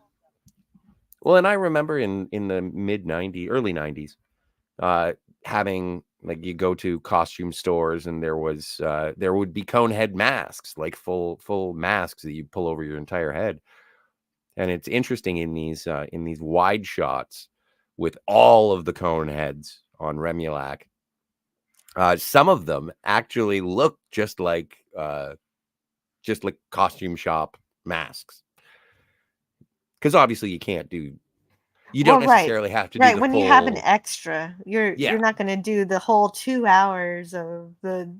Well, and I remember in the early 90s, having, like, you go to costume stores and there would be Conehead masks, like full masks that you pull over your entire head. And it's interesting in these wide shots with all of the Coneheads on Remulac. Some of them actually look just like costume shop masks. Because obviously you don't necessarily have to do the when full... you have an extra, you're Yeah. not going to do the whole 2 hours of the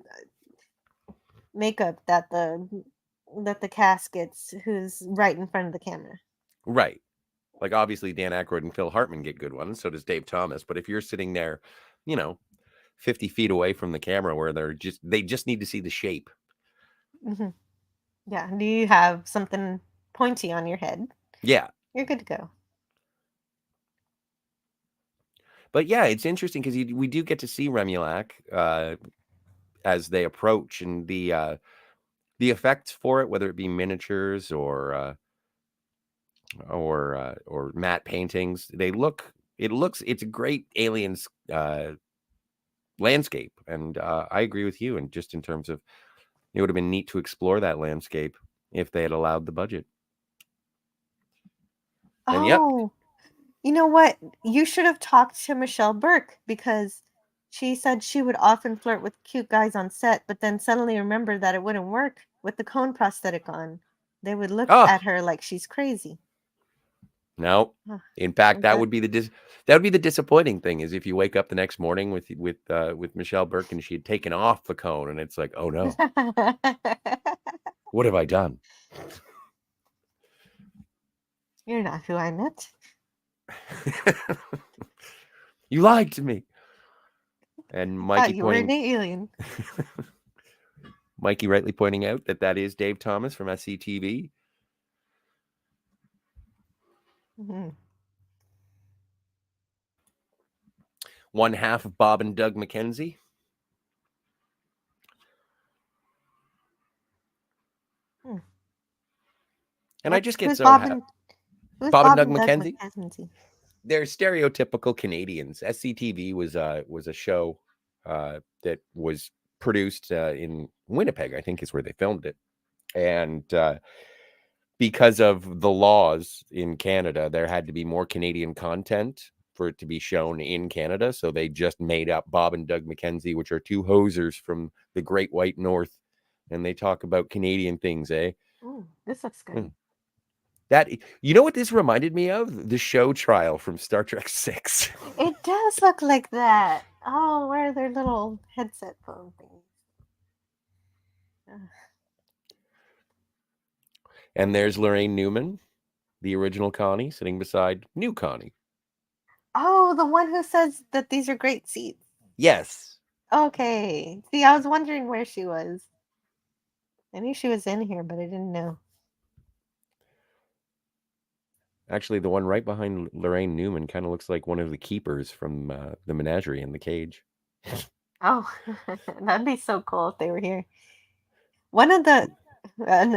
makeup that the cast gets, who's right in front of the camera. Right. Like, obviously Dan Aykroyd and Phil Hartman get good ones, so does Dave Thomas. But if you're sitting there, 50 feet away from the camera where they just need to see the shape. Mm-hmm. Yeah. Do you have something pointy on your head? Yeah. You're good to go. But yeah, it's interesting because we do get to see Remulac as they approach, and the effects for it, whether it be miniatures or matte paintings, it's a great aliens landscape, and I agree with you. And just in terms of, it would have been neat to explore that landscape if they had allowed the budget. And you know what? You should have talked to Michelle Burke, because she said she would often flirt with cute guys on set, but then suddenly remembered that it wouldn't work with the cone prosthetic on. They would look at her like she's crazy. No, in fact, that would be the disappointing thing, is if you wake up the next morning with Michelle Burke and she had taken off the cone, and it's like, oh no, what have I done? You're not who I met. You lied to me. And Mikey you were an alien. Mikey rightly pointing out that is Dave Thomas from SCTV. Mm-hmm. One half of Bob and Doug McKenzie. And I just get so happy. Bob and Doug McKenzie? They're stereotypical Canadians. SCTV was a show that was produced in Winnipeg, I think is where they filmed it. And because of the laws in Canada, there had to be more Canadian content for it to be shown in Canada. So they just made up Bob and Doug McKenzie, which are two hosers from the Great White North. And they talk about Canadian things, eh? Ooh, this looks good. That you know what this reminded me of? The show trial from Star Trek 6. It does look like that. Oh, where are their little headset phone things? And there's Lorraine Newman, the original Connie, sitting beside new Connie. Oh, the one who says that these are great seats. Yes. Okay. See, I was wondering where she was. I knew she was in here, but I didn't know. Actually, the one right behind Lorraine Newman kind of looks like one of the keepers from the menagerie in the cage. Oh, that'd be so cool if they were here. One of the,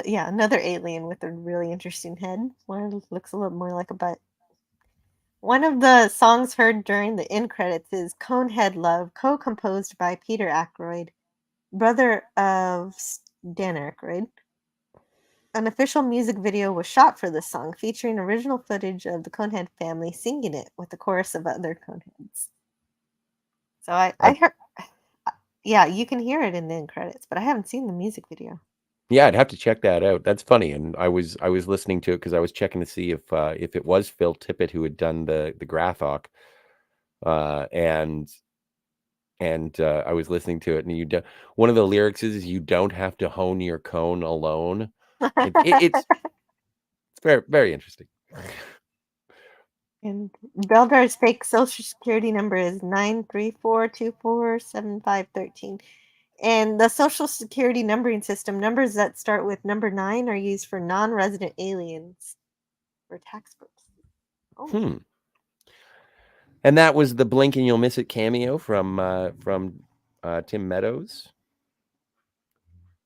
yeah, another alien with a really interesting head. One looks a little more like a butt. One of the songs heard during the end credits is Conehead Love, co-composed by Peter Aykroyd, brother of Dan Aykroyd. An official music video was shot for this song, featuring original footage of the Conehead family singing it with a chorus of other Coneheads. So I heard, yeah, you can hear it in the end credits, but I haven't seen the music video. Yeah, I'd have to check that out. That's funny, and I was listening to it because I was checking to see if it was Phil Tippett who had done the Grathok, and I was listening to it, and one of the lyrics is "You don't have to hone your cone alone." It's very, very interesting. And Beldar's fake social security number is 934247513. And the social security numbering system, numbers that start with number 9 are used for non-resident aliens for tax purposes. Oh. And that was the Blink and You'll Miss It cameo from Tim Meadows.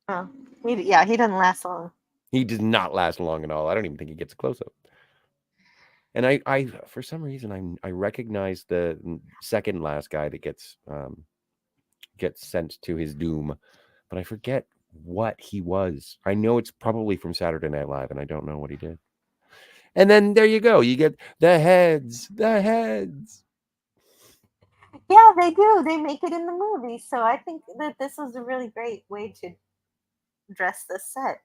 Oh, he doesn't last long. He does not last long at all. I don't even think he gets a close up. And I for some reason I recognize the second last guy that gets sent to his doom, but I forget what he was. I know it's probably from Saturday Night Live, and I don't know what he did. And then there you go. You get the heads. Yeah, they do. They make it in the movie. So I think that this was a really great way to dress this set.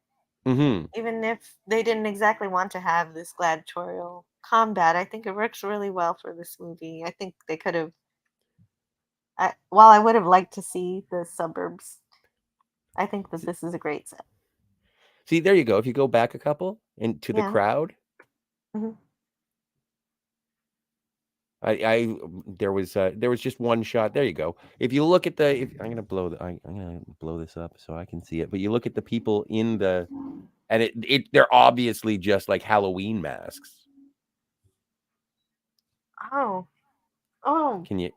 Mm-hmm. Even if they didn't exactly want to have this gladiatorial combat, I think it works really well for this movie. I think they could have. While I would have liked to see the suburbs, I think that this is a great set. See, there you go. If you go back a couple into the crowd, there was just one shot. There you go. If you look at I'm gonna blow this up so I can see it. But you look at the people in the, and they're obviously just like Halloween masks. Oh. Can you?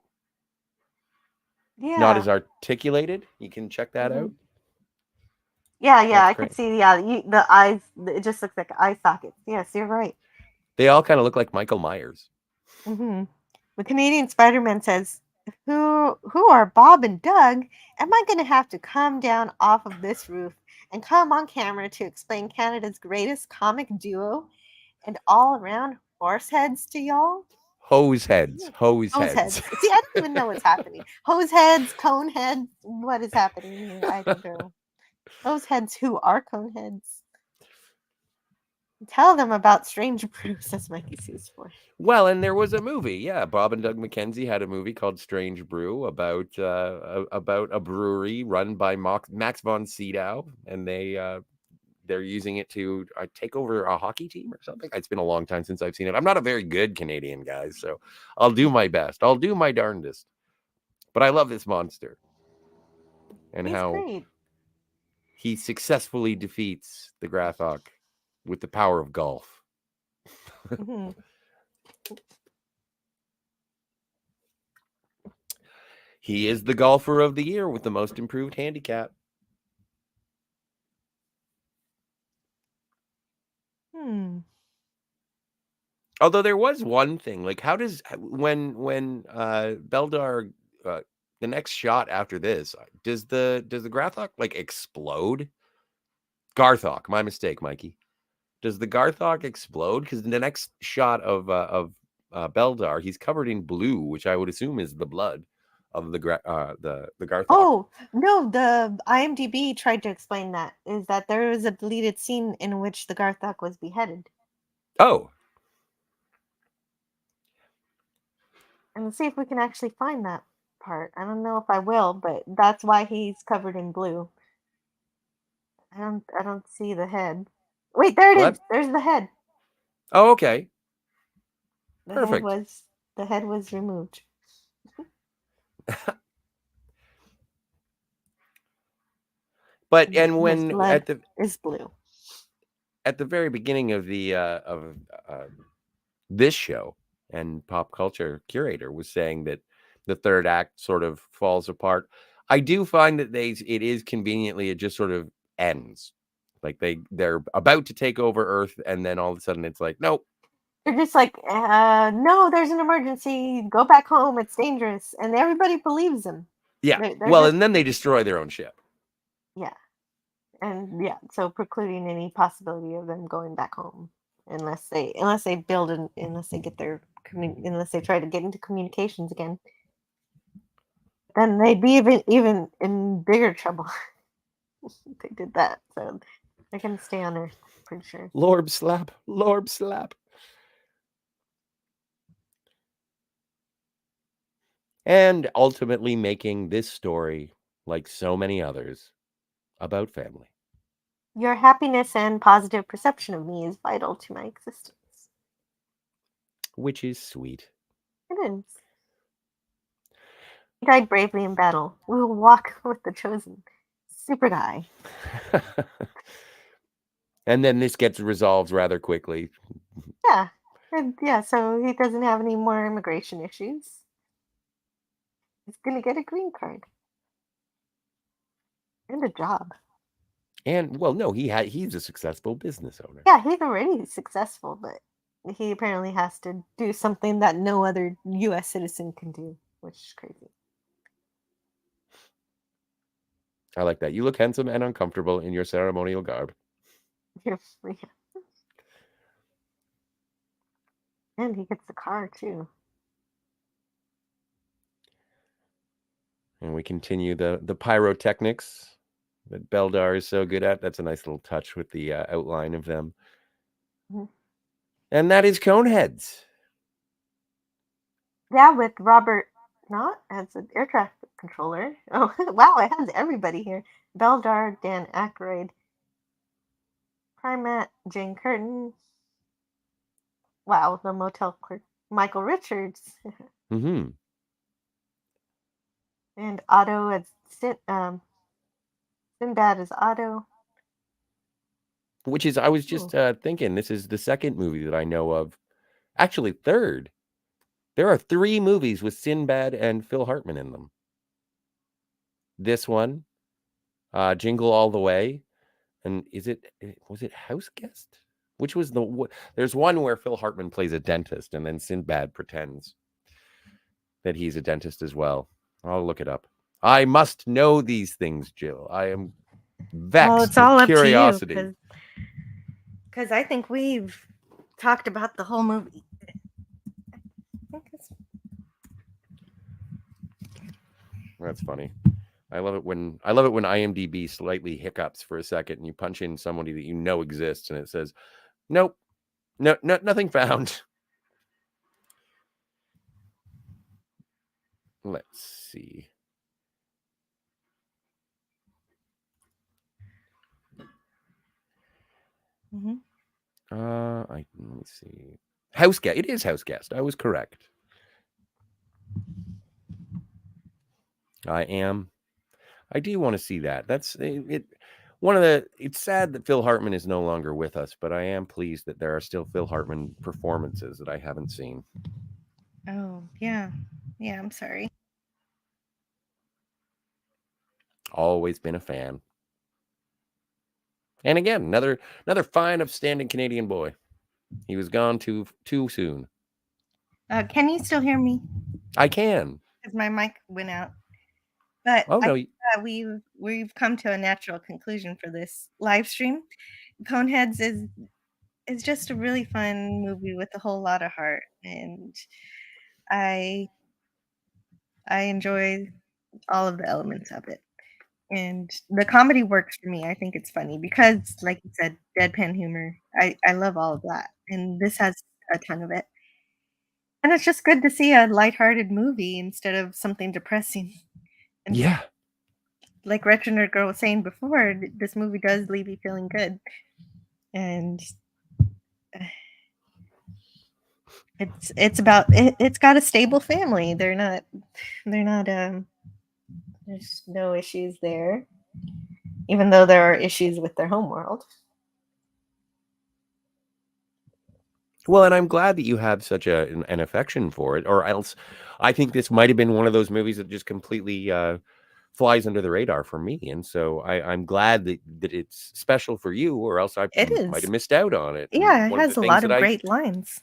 Yeah. Not as articulated. You can check that out. Yeah, I could see. Yeah, the eyes. It just looks like eye sockets. Yes, you're right. They all kind of look like Michael Myers. Mm-hmm. The Canadian Spider-Man says, "Who are Bob and Doug? Am I going to have to come down off of this roof and come on camera to explain Canada's greatest comic duo and all-around horse heads to y'all?" Hose heads. See, I don't even know what's happening. Hose heads, cone heads. What is happening here? I don't know. Hose heads who are cone heads. Tell them about Strange Brews, as Mikey sees for. Well, and there was a movie. Yeah, Bob and Doug McKenzie had a movie called Strange Brew about a brewery run by Max von Sydow, and they're using it to take over a hockey team or something. It's been a long time since I've seen it. I'm not a very good Canadian guy, so I'll do my best. I'll do my darndest. But I love this monster and He's how great. He successfully defeats the Grathok with the power of golf. Mm-hmm. He is the golfer of the year with the most improved handicap. Although there was one thing, like how does when Beldar the next shot after this, does the Grathok like explode? Garthok, my mistake, Mikey. Does the Garthok explode? Because the next shot of Beldar, he's covered in blue, which I would assume is the blood of the Garthok. Oh no, the IMDb tried to explain that is that there was a deleted scene in which the Garthok was beheaded. Oh, And see if we can actually find that part. I don't know if I will, but that's why he's covered in blue. I don't see the head. Wait, there it what? is. There's the head. Oh, okay. The head Perfect. was the head was removed. But and His when blood is blue. at the very beginning of the of this show, and pop culture curator was saying that the third act sort of falls apart. I do find that it is conveniently, it just sort of ends. Like they're about to take over Earth, and then all of a sudden it's like, nope. They're just like, no, there's an emergency. Go back home. It's dangerous, and everybody believes them. Yeah. They're Well, just, and then they destroy their own ship. yeah, and yeah, so precluding any possibility of them going back home unless they build an unless they get their unless they try to get into communications again. Then they'd be even in bigger trouble. If they did that, so they're gonna stay on Earth, pretty sure. Lorb slap, Lorb slap. And ultimately making this story, like so many others, about family. Your happiness and positive perception of me is vital to my existence. Which is sweet. It is. He died bravely in battle. We will walk with the chosen. Super guy. And then this gets resolved rather quickly. Yeah. And yeah, so he doesn't have any more immigration issues. He's gonna get a green card. And a job. And well, no, he's a successful business owner. Yeah, he's already successful, but he apparently has to do something that no other US citizen can do, which is crazy. I like that. You look handsome and uncomfortable in your ceremonial garb. And he gets the car too. And we continue the pyrotechnics that Beldar is so good at. That's a nice little touch with the outline of them. Mm-hmm. And that is Coneheads. Yeah, with Robert Knott as an air traffic controller. Oh, wow, it has everybody here. Beldar, Dan Aykroyd, Primat, Jane Curtin. Wow, the motel clerk, Michael Richards. Mm-hmm. And Otto as Sinbad as Otto. Which is, I was just thinking, this is the second movie that I know of. Actually, third. There are 3 movies with Sinbad and Phil Hartman in them. This one, Jingle All the Way, and was it House Guest? Which was there's one where Phil Hartman plays a dentist, and then Sinbad pretends that he's a dentist as well. I'll look it up. I must know these things, Jill. I am vexed it's all with up curiosity. to you, because I think we've talked about the whole movie. That's funny. I love it when IMDb slightly hiccups for a second and you punch in somebody that you know exists and it says, nope, nothing found. Let's see. Mm-hmm. Let me see. House Guest. It is House Guest. I was correct. I am. I do want to see that. That's it. It's sad that Phil Hartman is no longer with us, but I am pleased that there are still Phil Hartman performances that I haven't seen. Oh, yeah. Yeah, I'm sorry. Always been a fan. And again, another fine, upstanding Canadian boy. He was gone too soon. Can you still hear me? I can. Because my mic went out. But no. We've come to a natural conclusion for this live stream. Coneheads is just a really fun movie with a whole lot of heart, and I enjoy all of the elements of it. And the comedy works for me. I think it's funny because, like you said, deadpan humor. I love all of that, and this has a ton of it. And it's just good to see a lighthearted movie instead of something depressing. And Yeah. like Retro Nerd Girl was saying before, this movie does leave you feeling good. And it's about it's got a stable family. They're not there's no issues there. Even though there are issues with their homeworld. Well, and I'm glad that you have such an affection for it, or else I think this might have been one of those movies that just completely flies under the radar for me. And so I'm glad that it's special for you, or else I It might is. have missed out on it. Yeah, it One of the has a things lot that of great lines.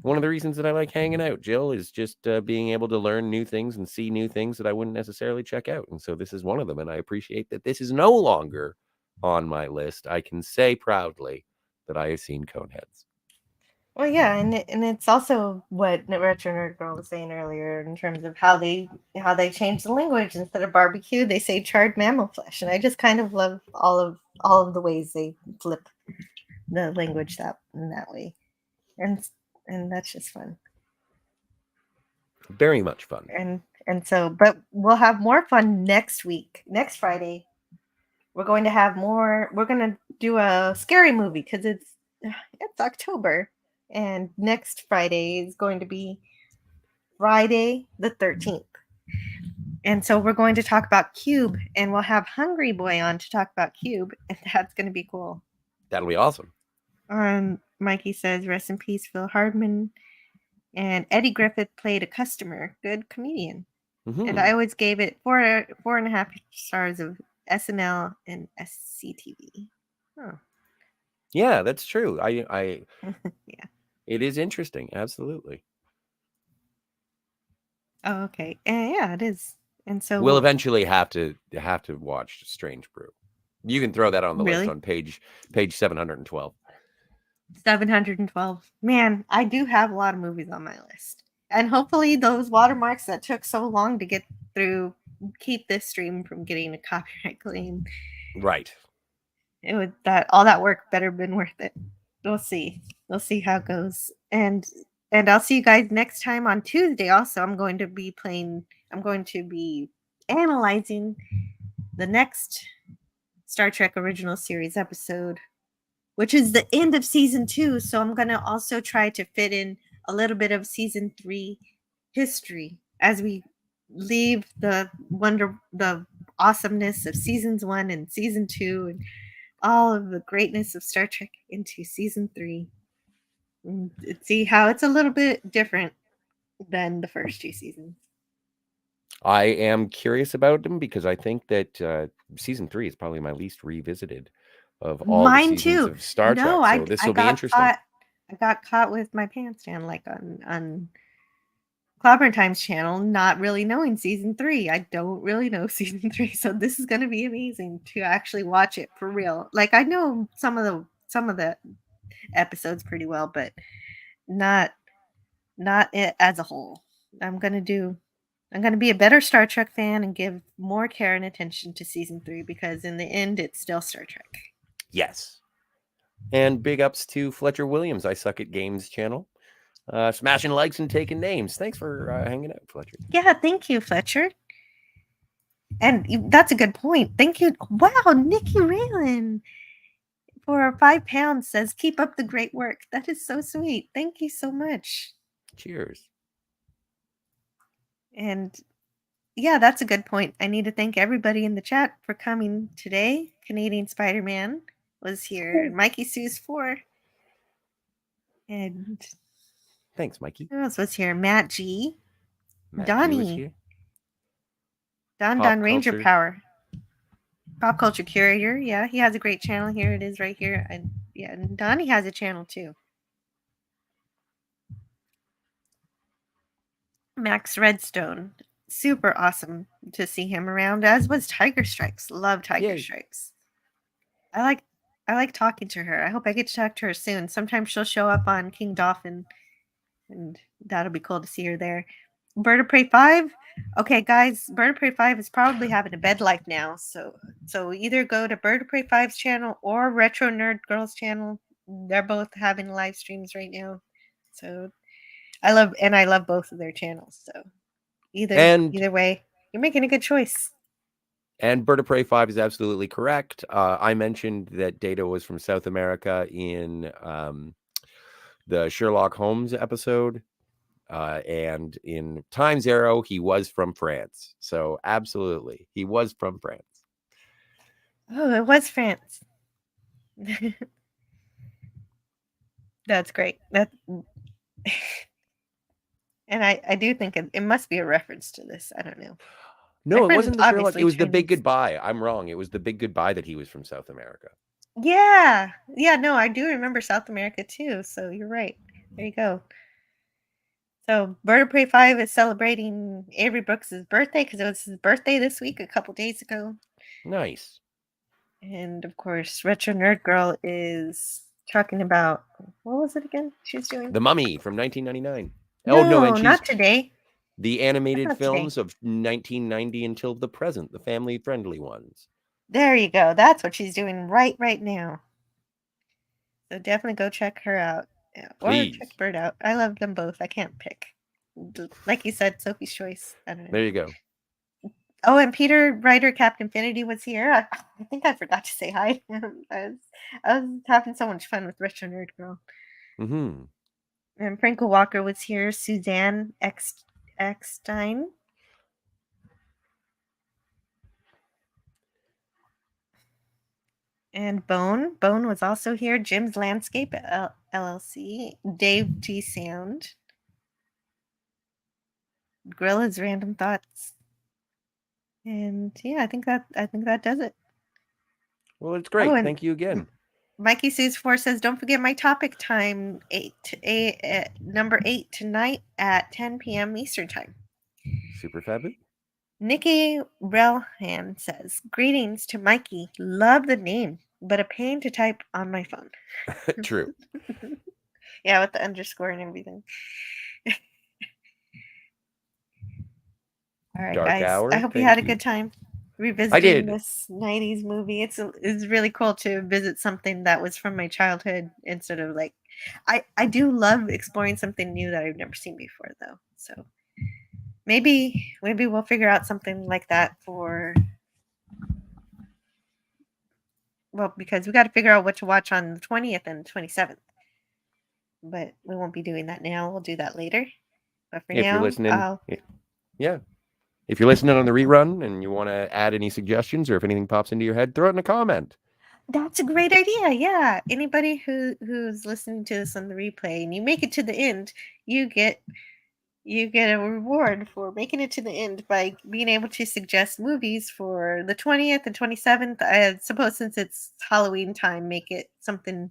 one of the reasons that I like hanging out, Jill, is just being able to learn new things and see new things that I wouldn't necessarily check out. And so this is one of them. And I appreciate that this is no longer on my list. I can say proudly that I have seen Coneheads. Well, yeah, and it's also what Retro Nerd Girl was saying earlier in terms of how they changed the language. Instead of barbecue, they say charred mammal flesh, and I just kind of love all of the ways they flip the language in that way, and that's just fun. Very much fun. And so, but we'll have more fun next week, next Friday. We're going to have more. We're going to do a scary movie because it's October. And next Friday is going to be Friday the 13th. And so we're going to talk about Cube, and we'll have Hungry Boy on to talk about Cube, and that's going to be cool. That'll be awesome. Mikey says, rest in peace, Phil Hardman. And Eddie Griffith played a customer, good comedian. Mm-hmm. And I always gave it 4.5 stars of SNL and SCTV. Oh. Yeah, that's true. I Yeah. It is interesting. Absolutely. Oh, okay. And yeah, it is. And so we'll eventually have to watch Strange Brew. You can throw that on the list on page 712. 712. Man, I do have a lot of movies on my list. And hopefully those watermarks that took so long to get through keep this stream from getting a copyright claim. Right. It would all that work better been worth it. We'll see. We'll see how it goes. And I'll see you guys next time on Tuesday. Also, I'm going to be analyzing the next Star Trek Original Series episode, which is the end of season 2. So I'm going to also try to fit in a little bit of season 3 history as we leave the awesomeness of seasons 1 and season 2 and all of the greatness of Star Trek into season 3. And see how it's a little bit different than the first 2 seasons. I am curious about them because I think that season 3 is probably my least revisited of all the seasons of Star Trek. So this will be interesting. I got caught with my pants down, like on Clobber Time's channel, not really knowing season 3. I don't really know season 3, so this is going to be amazing to actually watch it for real. Like I know some of the episodes pretty well, but not it as a whole. I'm going to be a better Star Trek fan and give more care and attention to season 3 because in the end it's still Star Trek. Yes. And big ups to Fletcher Williams, I Suck at Games channel. Smashing likes and taking names. Thanks for hanging out, Fletcher. Yeah, thank you, Fletcher. And that's a good point. Thank you. Wow, Nikki Raylan for £5 says, keep up the great work. That is so sweet. Thank you so much. Cheers. And yeah, that's a good point. I need to thank everybody in the chat for coming today. Canadian Spider-Man was here. Mikey Sue's 4. And thanks, Mikey. Who else was here? Matt G. Matt Donnie. G here. Don Ranger Power. Pop Culture Curator. Yeah, he has a great channel. Here it is right here. And yeah, and Donnie has a channel too. Max Redstone. Super awesome to see him around, as was Tiger Strikes. Love Tiger Strikes. I like talking to her. I hope I get to talk to her soon. Sometimes she'll show up on King Dolphin, and that'll be cool to see her there. Bird of Prey 5. Okay, guys, Bird of Prey 5 is probably having a bed life now. So either go to Bird of Prey 5's channel or Retro Nerd Girl's channel. They're both having live streams right now. So I love both of their channels. So either way, you're making a good choice. And Bird of Prey 5 is absolutely correct. I mentioned that Data was from South America in the Sherlock Holmes episode. And in Time's Arrow, he was from France. So absolutely, he was from France. Oh, it was France. That's great. And I do think it must be a reference to this. I don't know. No, it wasn't the Sherlock. It was the Big Goodbye. I'm wrong. It was the Big Goodbye that he was from South America. Yeah. No, I do remember South America too. So you're right. There you go. So Bird of Prey 5 is celebrating Avery Brooks' birthday because it was his birthday this week, a couple days ago. Nice. And of course, Retro Nerd Girl is talking about, what was it again she's doing? The Mummy from 1999. No, and not today. The animated films of 1990 until the present, the family-friendly ones. There you go. That's what she's doing right now. So definitely go check her out. Please. Or check Bird out. I love them both. I can't pick. Like you said, Sophie's choice. I don't know. There you go. Oh, and Peter Ryder Captain Infinity was here. I think I forgot to say hi to him. I was having so much fun with Retro Nerd Girl. Mm-hmm. And Franco Walker was here. Suzanne Eckstein. And Bone was also here. Jim's Landscape LLC. Dave G Sound. Gorilla's Random Thoughts. And yeah, I think that does it. Well, it's great. Thank you again. Mikey Sue's 4 says, don't forget my topic time, number 8 tonight at 10 p.m. Eastern time. Super fabulous. Nikki Relhan says, greetings to Mikey. Love the name, but a pain to type on my phone. True. Yeah, with the underscore and everything. All right, Dark guys. Hour, I hope you had a good time revisiting this 90s movie. It's really cool to visit something that was from my childhood instead of like I do love exploring something new that I've never seen before though. So maybe we'll figure out something like that because we got to figure out what to watch on the 20th and 27th. But we won't be doing that now. We'll do that later. But for now, you're listening, yeah. If you're listening on the rerun and you want to add any suggestions or if anything pops into your head, throw it in a comment. That's a great idea. Yeah. Anybody who's listening to this on the replay and you make it to the end, you get a reward for making it to the end by being able to suggest movies for the 20th and 27th. I suppose since it's Halloween time, make it something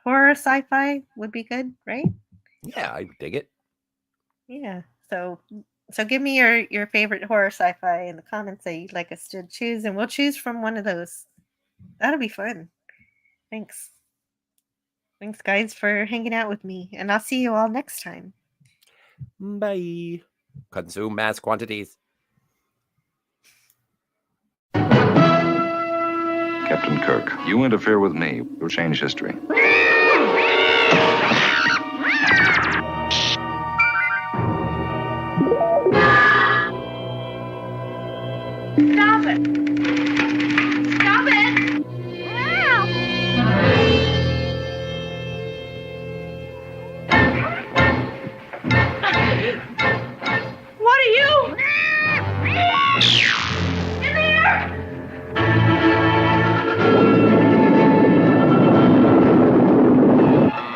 horror sci-fi would be good, right? Yeah, I dig it. Yeah. So give me your favorite horror sci-fi in the comments that you'd like us to choose, and we'll choose from one of those. That'll be fun. Thanks. Thanks, guys, for hanging out with me, and I'll see you all next time. Bye. Consume mass quantities. Captain Kirk, you interfere with me, you'll change history. Stop it! Stop it! What are you? In there!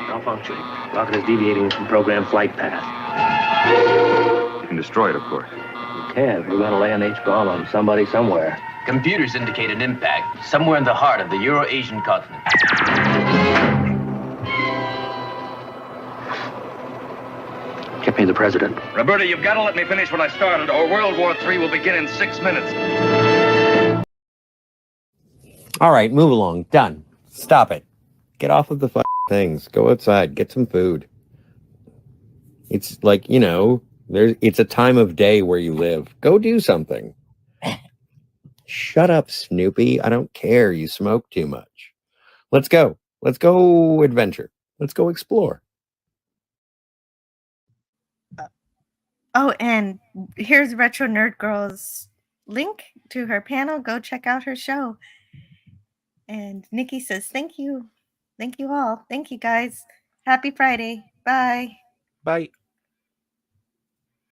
Malfunctioning. Rocket is deviating from program flight path. You can destroy it, of course. You can. We're going to lay an H-bomb on somebody somewhere. Computers indicate an impact somewhere in the heart of the Euro-Asian continent. Get me the president. Roberta, you've got to let me finish what I started, or World War III will begin in 6 minutes. All right, move along. Done. Stop it. Get off of the things. Go outside. Get some food. It's like, It's a time of day where you live. Go do something. Shut up, Snoopy. I don't care. You smoke too much. Let's go. Let's go adventure. Let's go explore. Oh, and here's Retro Nerd Girl's link to her panel. Go check out her show. And Nikki says, thank you. Thank you all. Thank you, guys. Happy Friday. Bye. Bye.